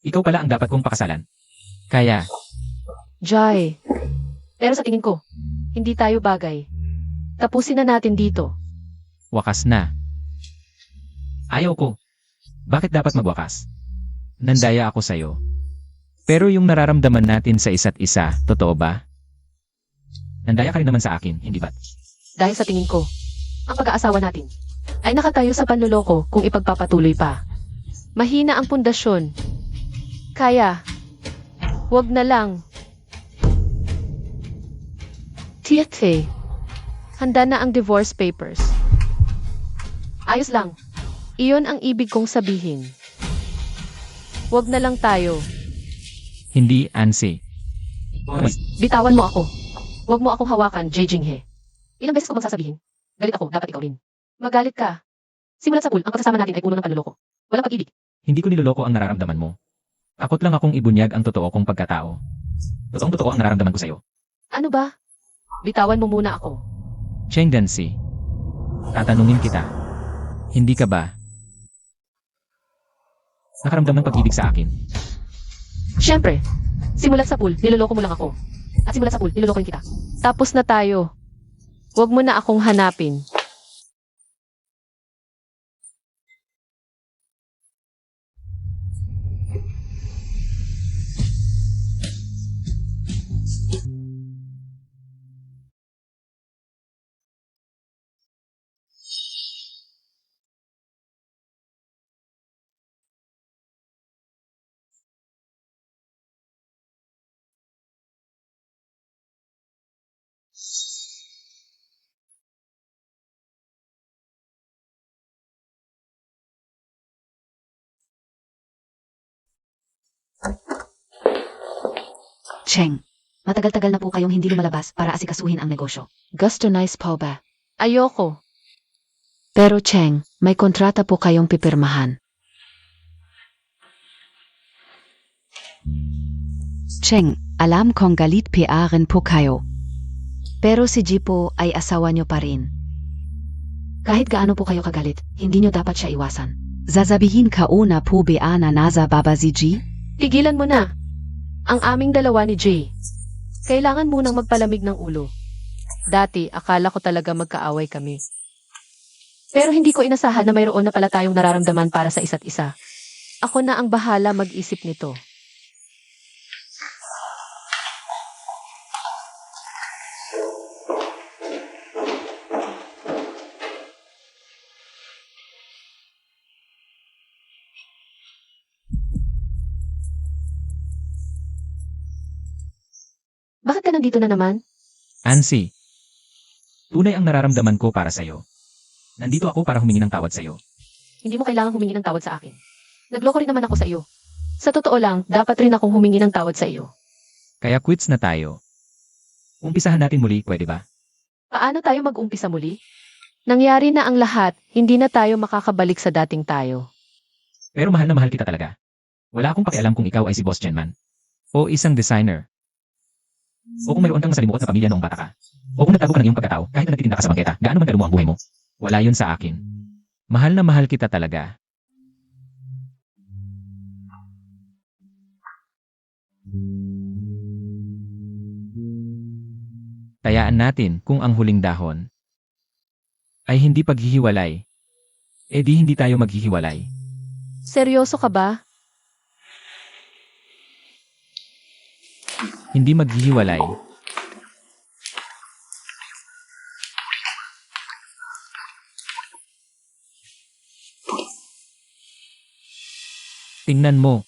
S5: ikaw pala ang dapat kong pakasalan. Kaya,
S3: Jai, pero sa tingin ko, hindi tayo bagay. Tapusin na natin dito.
S5: wakas na. Ayaw ko. Bakit dapat magwakas? Nandaya ako sa'yo. Pero yung nararamdaman natin sa isa't isa, totoo ba? Nandaya ka rin naman sa akin, hindi ba't?
S3: Dahil sa tingin ko, ang pag-aasawa natin ay nakatayo sa panluloko kung ipagpapatuloy pa. Mahina ang pundasyon. Kaya, wag na lang. Tiete, handa na ang divorce papers. Ayos lang. Iyon ang ibig kong sabihin. Huwag na lang tayo.
S5: Hindi, Ansi.
S3: Bitawan mo ako. Huwag mo akong hawakan, Jinghe. Ilang beses ko bang sasabihin? Galit ako, dapat ikaw rin. Magalit ka. Simulat sa pool, ang pagkasama natin ay puno ng panluloko. Walang pag-ibig.
S5: Hindi ko niloloko ang nararamdaman mo. Akot lang akong ibunyag ang totoo kong pagkatao. Totoong totoo ang nararamdaman ko sa'yo.
S3: Ano ba? Bitawan mo muna ako.
S5: Cheng Dansi. Tatanungin kita. Hindi ka ba nakaramdam ng pag-ibig sa akin?
S3: Siyempre, simulat sa pool, niloloko mo lang ako. At simulat sa pool, nilolokohin kita. Tapos na tayo. Huwag mo na akong hanapin.
S1: Cheng, matagal-tagal na po kayong hindi lumalabas para asikasuhin ang negosyo.
S2: Gusto nice po ba?
S3: Ayoko.
S2: Pero Cheng, may kontrata po kayong pipirmahan.
S7: Cheng, alam kong galit rin po kayo.
S2: Pero si Ji po ay asawa niyo pa rin.
S1: Kahit gaano po kayo kagalit, hindi nyo dapat siya iwasan.
S7: Sasabihin ka na po ba na nasa baba si G?
S3: Tigilan mo na. Ang aming dalawa ni Jay. Kailangan munang magpalamig ng ulo. Dati, akala ko talaga magkaaway kami. Pero hindi ko inasahan na mayroon na pala tayong nararamdaman para sa isa't isa. Ako na ang bahala mag-isip nito. Bakit ka nandito na naman?
S5: Ansi. Tunay ang nararamdaman ko para sa'yo. Nandito ako para humingi ng tawad sa'yo.
S3: Hindi mo kailangang humingi ng tawad sa akin. Nagloko rin naman ako sa iyo. Sa totoo lang, dapat rin akong humingi ng tawad sa iyo.
S5: Kaya quits na tayo. Umpisahan natin muli, pwede ba?
S3: Paano tayo mag-umpisa muli? Nangyari na ang lahat, hindi na tayo makakabalik sa dating tayo.
S5: Pero mahal na mahal kita talaga. Wala akong pakialam kung ikaw ay si Boss Genman. O isang designer. O kung mayroon kang masalimuot na pamilya noong bata ka. O kung nagtago ka ng iyong pagkatao kahit na nagtitinda ka sa bangketa, gaano man kalumo ang buhay mo. Wala yun sa akin. Mahal na mahal kita talaga. Tayaan natin kung ang huling dahon ay hindi paghihiwalay. Eh di hindi tayo maghihiwalay.
S3: Seryoso ka ba?
S5: Hindi maghihiwalay. Tingnan mo.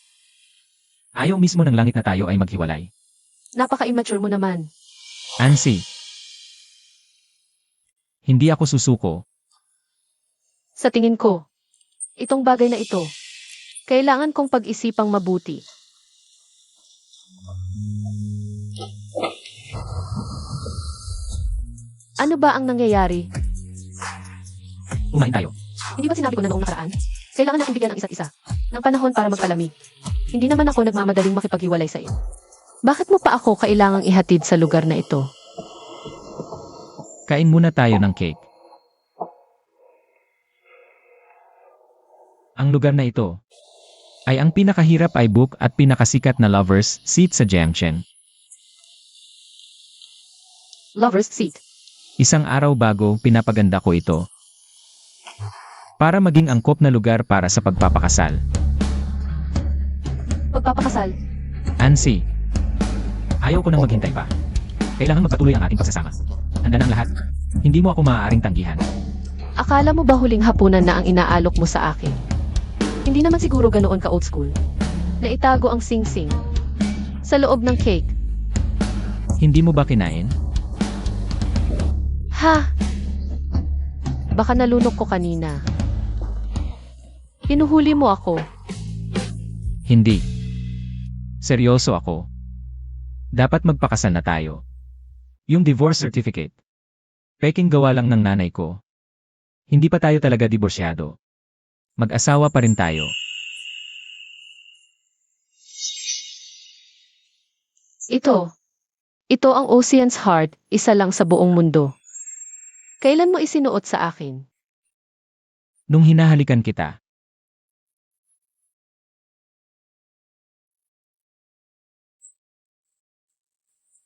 S5: Ayaw mismo ng langit na tayo ay maghiwalay.
S3: Napaka-immature mo naman.
S5: Ansi. Hindi ako susuko.
S3: Sa tingin ko, itong bagay na ito, kailangan kong pag-isipang mabuti. Ano ba ang nangyayari?
S5: Kumain tayo.
S3: Hindi ba sinabi ko na noong nakaraan? Kailangan natin bigyan ng isa't isa ng panahon para magpalamig. Hindi naman ako nagmamadaling makipaghiwalay sa iyo. Bakit mo pa ako kailangang ihatid sa lugar na ito?
S5: Kain muna tayo ng cake. Ang lugar na ito ay ang pinakahirap ay book at pinakasikat na lovers seat sa Jamchen.
S3: Lover's seat.
S5: Isang araw bago pinapaganda ko ito. Para maging angkop na lugar para sa pagpapakasal.
S3: Pagpapakasal.
S5: Ansi. Ayaw ko nang maghintay pa. Kailangan magpatuloy ang ating pagsasama. Handa na ang lahat. Hindi mo ako maaaring tanggihan.
S3: Akala mo ba huling hapunan na ang inaalok mo sa akin? Hindi naman siguro ganoon ka old school. Naitago ang sing-sing sa loob ng cake.
S5: Hindi mo ba kinain?
S3: Ha? Baka nalunok ko kanina. Hinuhuli mo ako.
S5: Hindi. Seryoso ako. Dapat magpakasal na tayo. Yung divorce certificate. Peking gawa lang ng nanay ko. Hindi pa tayo talaga diborsyado. Mag-asawa pa rin tayo.
S3: Ito ang Ocean's Heart, isa lang sa buong mundo. Kailan mo isinuot sa akin?
S5: Nung hinahalikan kita,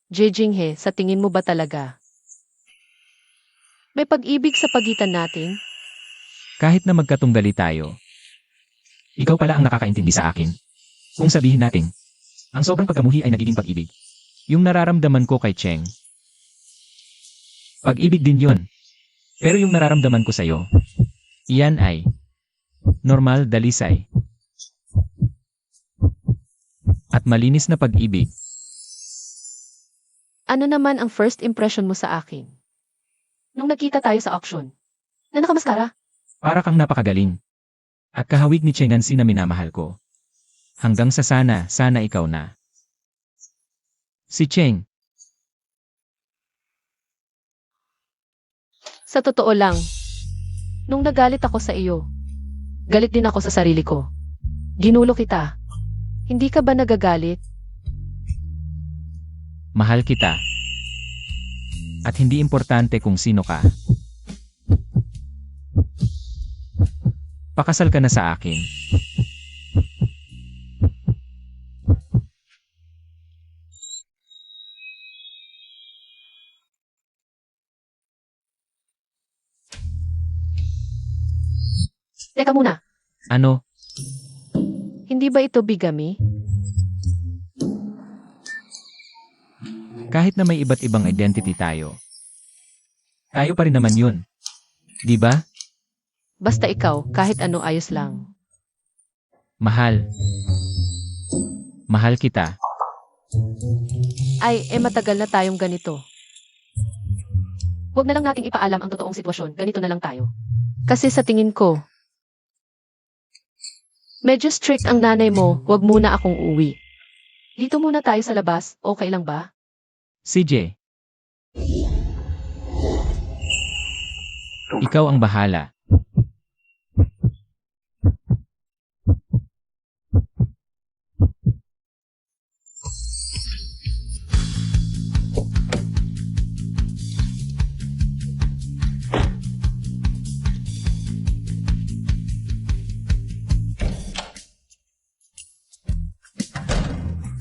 S3: Jejinghe, sa tingin mo ba talaga? May pag-ibig sa pagitan natin?
S5: kahit na magkatunggali tayo, ikaw pala ang nakakaintindi sa akin. Kung sabihin natin, ang sobrang pagkamuhi ay nagiging pag-ibig. Yung nararamdaman ko kay Cheng, pag-ibig din yun. Pero yung nararamdaman ko sa'yo, iyan ay normal, dalisay, at malinis na pag-ibig.
S3: Ano naman ang first impression mo sa akin? Nung nakita tayo sa auction, na nakamaskara?
S5: Para kang napakagaling. At kahawig ni Cheng Ansi na minamahal ko. Hanggang sa sana ikaw na. Si Cheng,
S3: Sa totoo lang, nung nagalit ako sa iyo, galit din ako sa sarili ko. Ginulo kita. Hindi ka ba nagagalit?
S5: mahal kita. At hindi importante kung sino ka. Pakasal ka na sa akin.
S3: Teka muna,
S5: Ano?
S3: hindi ba ito bigamy?
S5: Kahit na may iba't ibang identity tayo. Tayo pa rin naman yun. Di ba?
S3: Basta ikaw, kahit ano ayos lang.
S5: Mahal. Mahal kita.
S3: Ay, matagal na tayong ganito. Huwag na lang nating ipaalam ang totoong sitwasyon, ganito na lang tayo. Kasi sa tingin ko, medyo strict ang nanay mo, huwag muna akong uwi. Dito muna tayo sa labas, okay lang ba?
S5: CJ. Ikaw ang bahala.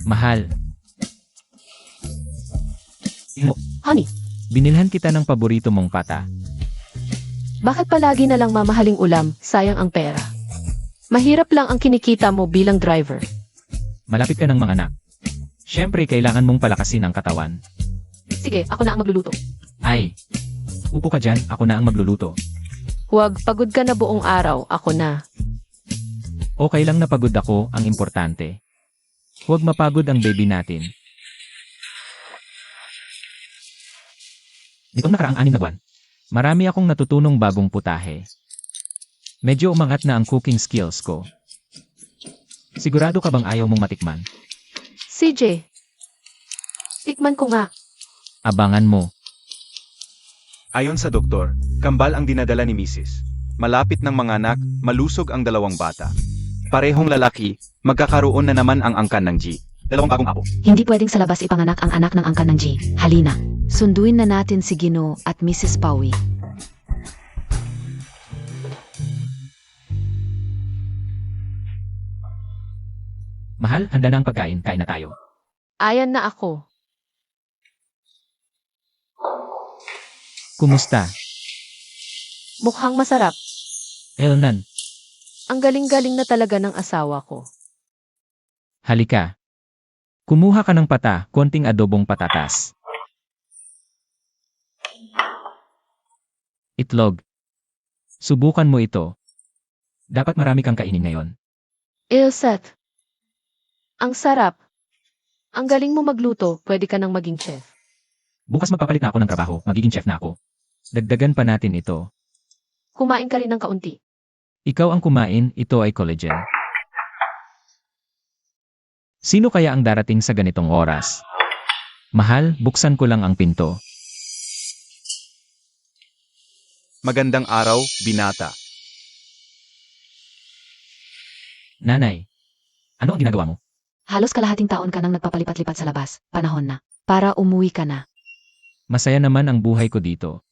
S5: Mahal.
S3: Honey,
S5: Binilhan kita ng paborito mong pata.
S3: bakit palagi na lang mamahaling ulam, sayang ang pera? Mahirap lang ang kinikita mo bilang driver.
S5: Malapit ka ng mga anak. Siyempre, kailangan mong palakasin ang katawan.
S3: Sige, ako na ang magluluto.
S5: Ay, upo ka dyan, ako na ang magluluto.
S3: Huwag, pagod ka na buong araw, ako na.
S5: Okay lang na pagod ako, ang importante. Huwag mapagod ang baby natin. Nitong nakaraang 6 na buwan, marami akong natutunong bagong putahe. Medyo umangat na ang cooking skills ko. Sigurado ka bang ayaw mong matikman?
S3: CJ, tikman ko nga.
S5: Abangan mo.
S4: Ayon sa doktor, kambal ang dinadala ni Mrs. Malapit ng mga anak, malusog ang 2 bata. Parehong lalaki, magkakaroon na naman ang angkan ng G. 2 bagong apo.
S1: Hindi pwedeng sa labas ipanganak ang anak ng angkan ng G. Halina.
S2: Sunduin na natin si Gino at Mrs. Pawi.
S5: Mahal, handa na ang pagkain, kain na tayo.
S3: Ayan na ako.
S5: Kumusta?
S3: Mukhang masarap.
S5: Elnan,
S3: Ang galing-galing na talaga ng asawa ko.
S5: halika. Kumuha ka ng pata, konting adobong patatas. Itlog. Subukan mo ito. Dapat marami kang kainin ngayon.
S3: Ilset. Ang sarap. Ang galing mo magluto, pwede ka nang maging chef.
S5: Bukas magpapalit na ako ng trabaho, magiging chef na ako. Dagdagan pa natin ito.
S3: Kumain ka rin ng kaunti.
S5: Ikaw ang kumain, ito ay collagen. Sino kaya ang darating sa ganitong oras? Mahal, buksan ko lang ang pinto.
S4: Magandang araw, binata.
S5: Nanay, ano ang ginagawa mo?
S1: Halos kalahating taon ka nang nagpapalipat-lipat sa labas. Panahon na. Para umuwi ka na.
S5: Masaya naman ang buhay ko dito.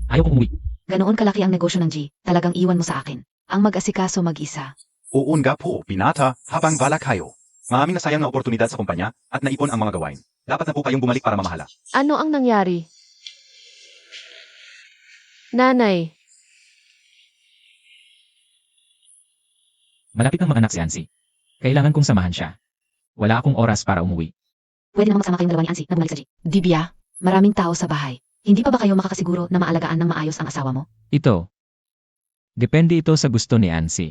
S5: Ayaw kong umuwi.
S1: Ganoon kalaki ang negosyo ng G. Talagang iwan mo sa akin. Ang mag-asikaso mag-isa.
S6: Oo nga po, binata, habang bala kayo. Maraming nasayang na oportunidad sa kumpanya at naipon ang mga gawain. Dapat na po kayong bumalik para mamahala.
S3: Ano ang nangyari? Nanay,
S5: Malapit ng mga anak si Ansi. Kailangan kong samahan siya. Wala akong oras para umuwi.
S1: Pwede namang magsama kayong dalawa ni Ansi na bumalik sa G. Dibya, maraming tao sa bahay. Hindi pa ba kayo makakasiguro na maalagaan ng maayos ang asawa mo?
S5: Ito. Depende ito sa gusto ni Ansi.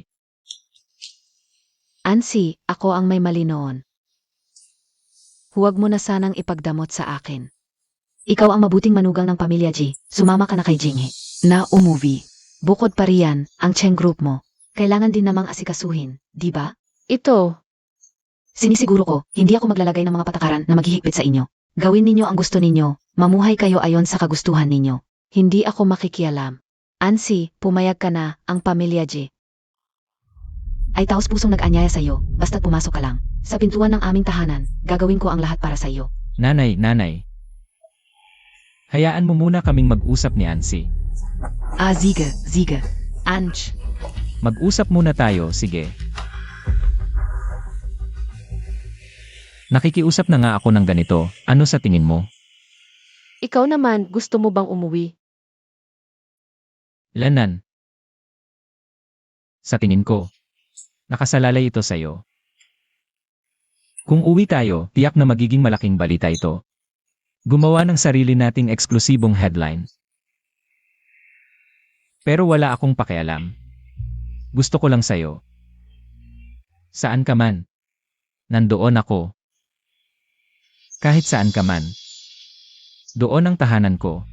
S2: Ansi, ako ang may mali noon. Huwag mo na sanang ipagdamot sa akin.
S1: Ikaw ang mabuting manugang ng pamilya G. Sumama ka na kay Jinghe.
S2: Na umuwi. Bukod pa riyan, ang Cheng Group mo.
S1: Kailangan din namang asikasuhin, di ba?
S3: ito.
S1: Sinisiguro ko, hindi ako maglalagay ng mga patakaran na maghihigpit sa inyo. Gawin ninyo ang gusto ninyo, mamuhay kayo ayon sa kagustuhan ninyo.
S2: Hindi ako makikialam. Ansi, pumayag ka na, ang pamilya G.
S1: Ay taos pusong nag-anyaya sa iyo, basta't pumasok ka lang. Sa pintuan ng aming tahanan, gagawin ko ang lahat para sa iyo.
S5: Nanay. Hayaan mo muna kaming mag-usap ni Ansi.
S1: Sige.
S2: Ange,
S5: Mag-usap muna tayo, sige. Nakikiusap na nga ako ng ganito, ano sa tingin mo?
S3: Ikaw naman, gusto mo bang umuwi?
S5: Lanan. Sa tingin ko, nakasalalay ito sa'yo. Kung uwi tayo, tiyak na magiging malaking balita ito. Gumawa ng sarili nating eksklusibong headline. Pero wala akong pakialam. Gusto ko lang sa'yo. Saan ka man. Nandoon ako. Kahit saan ka man. Doon ang tahanan ko.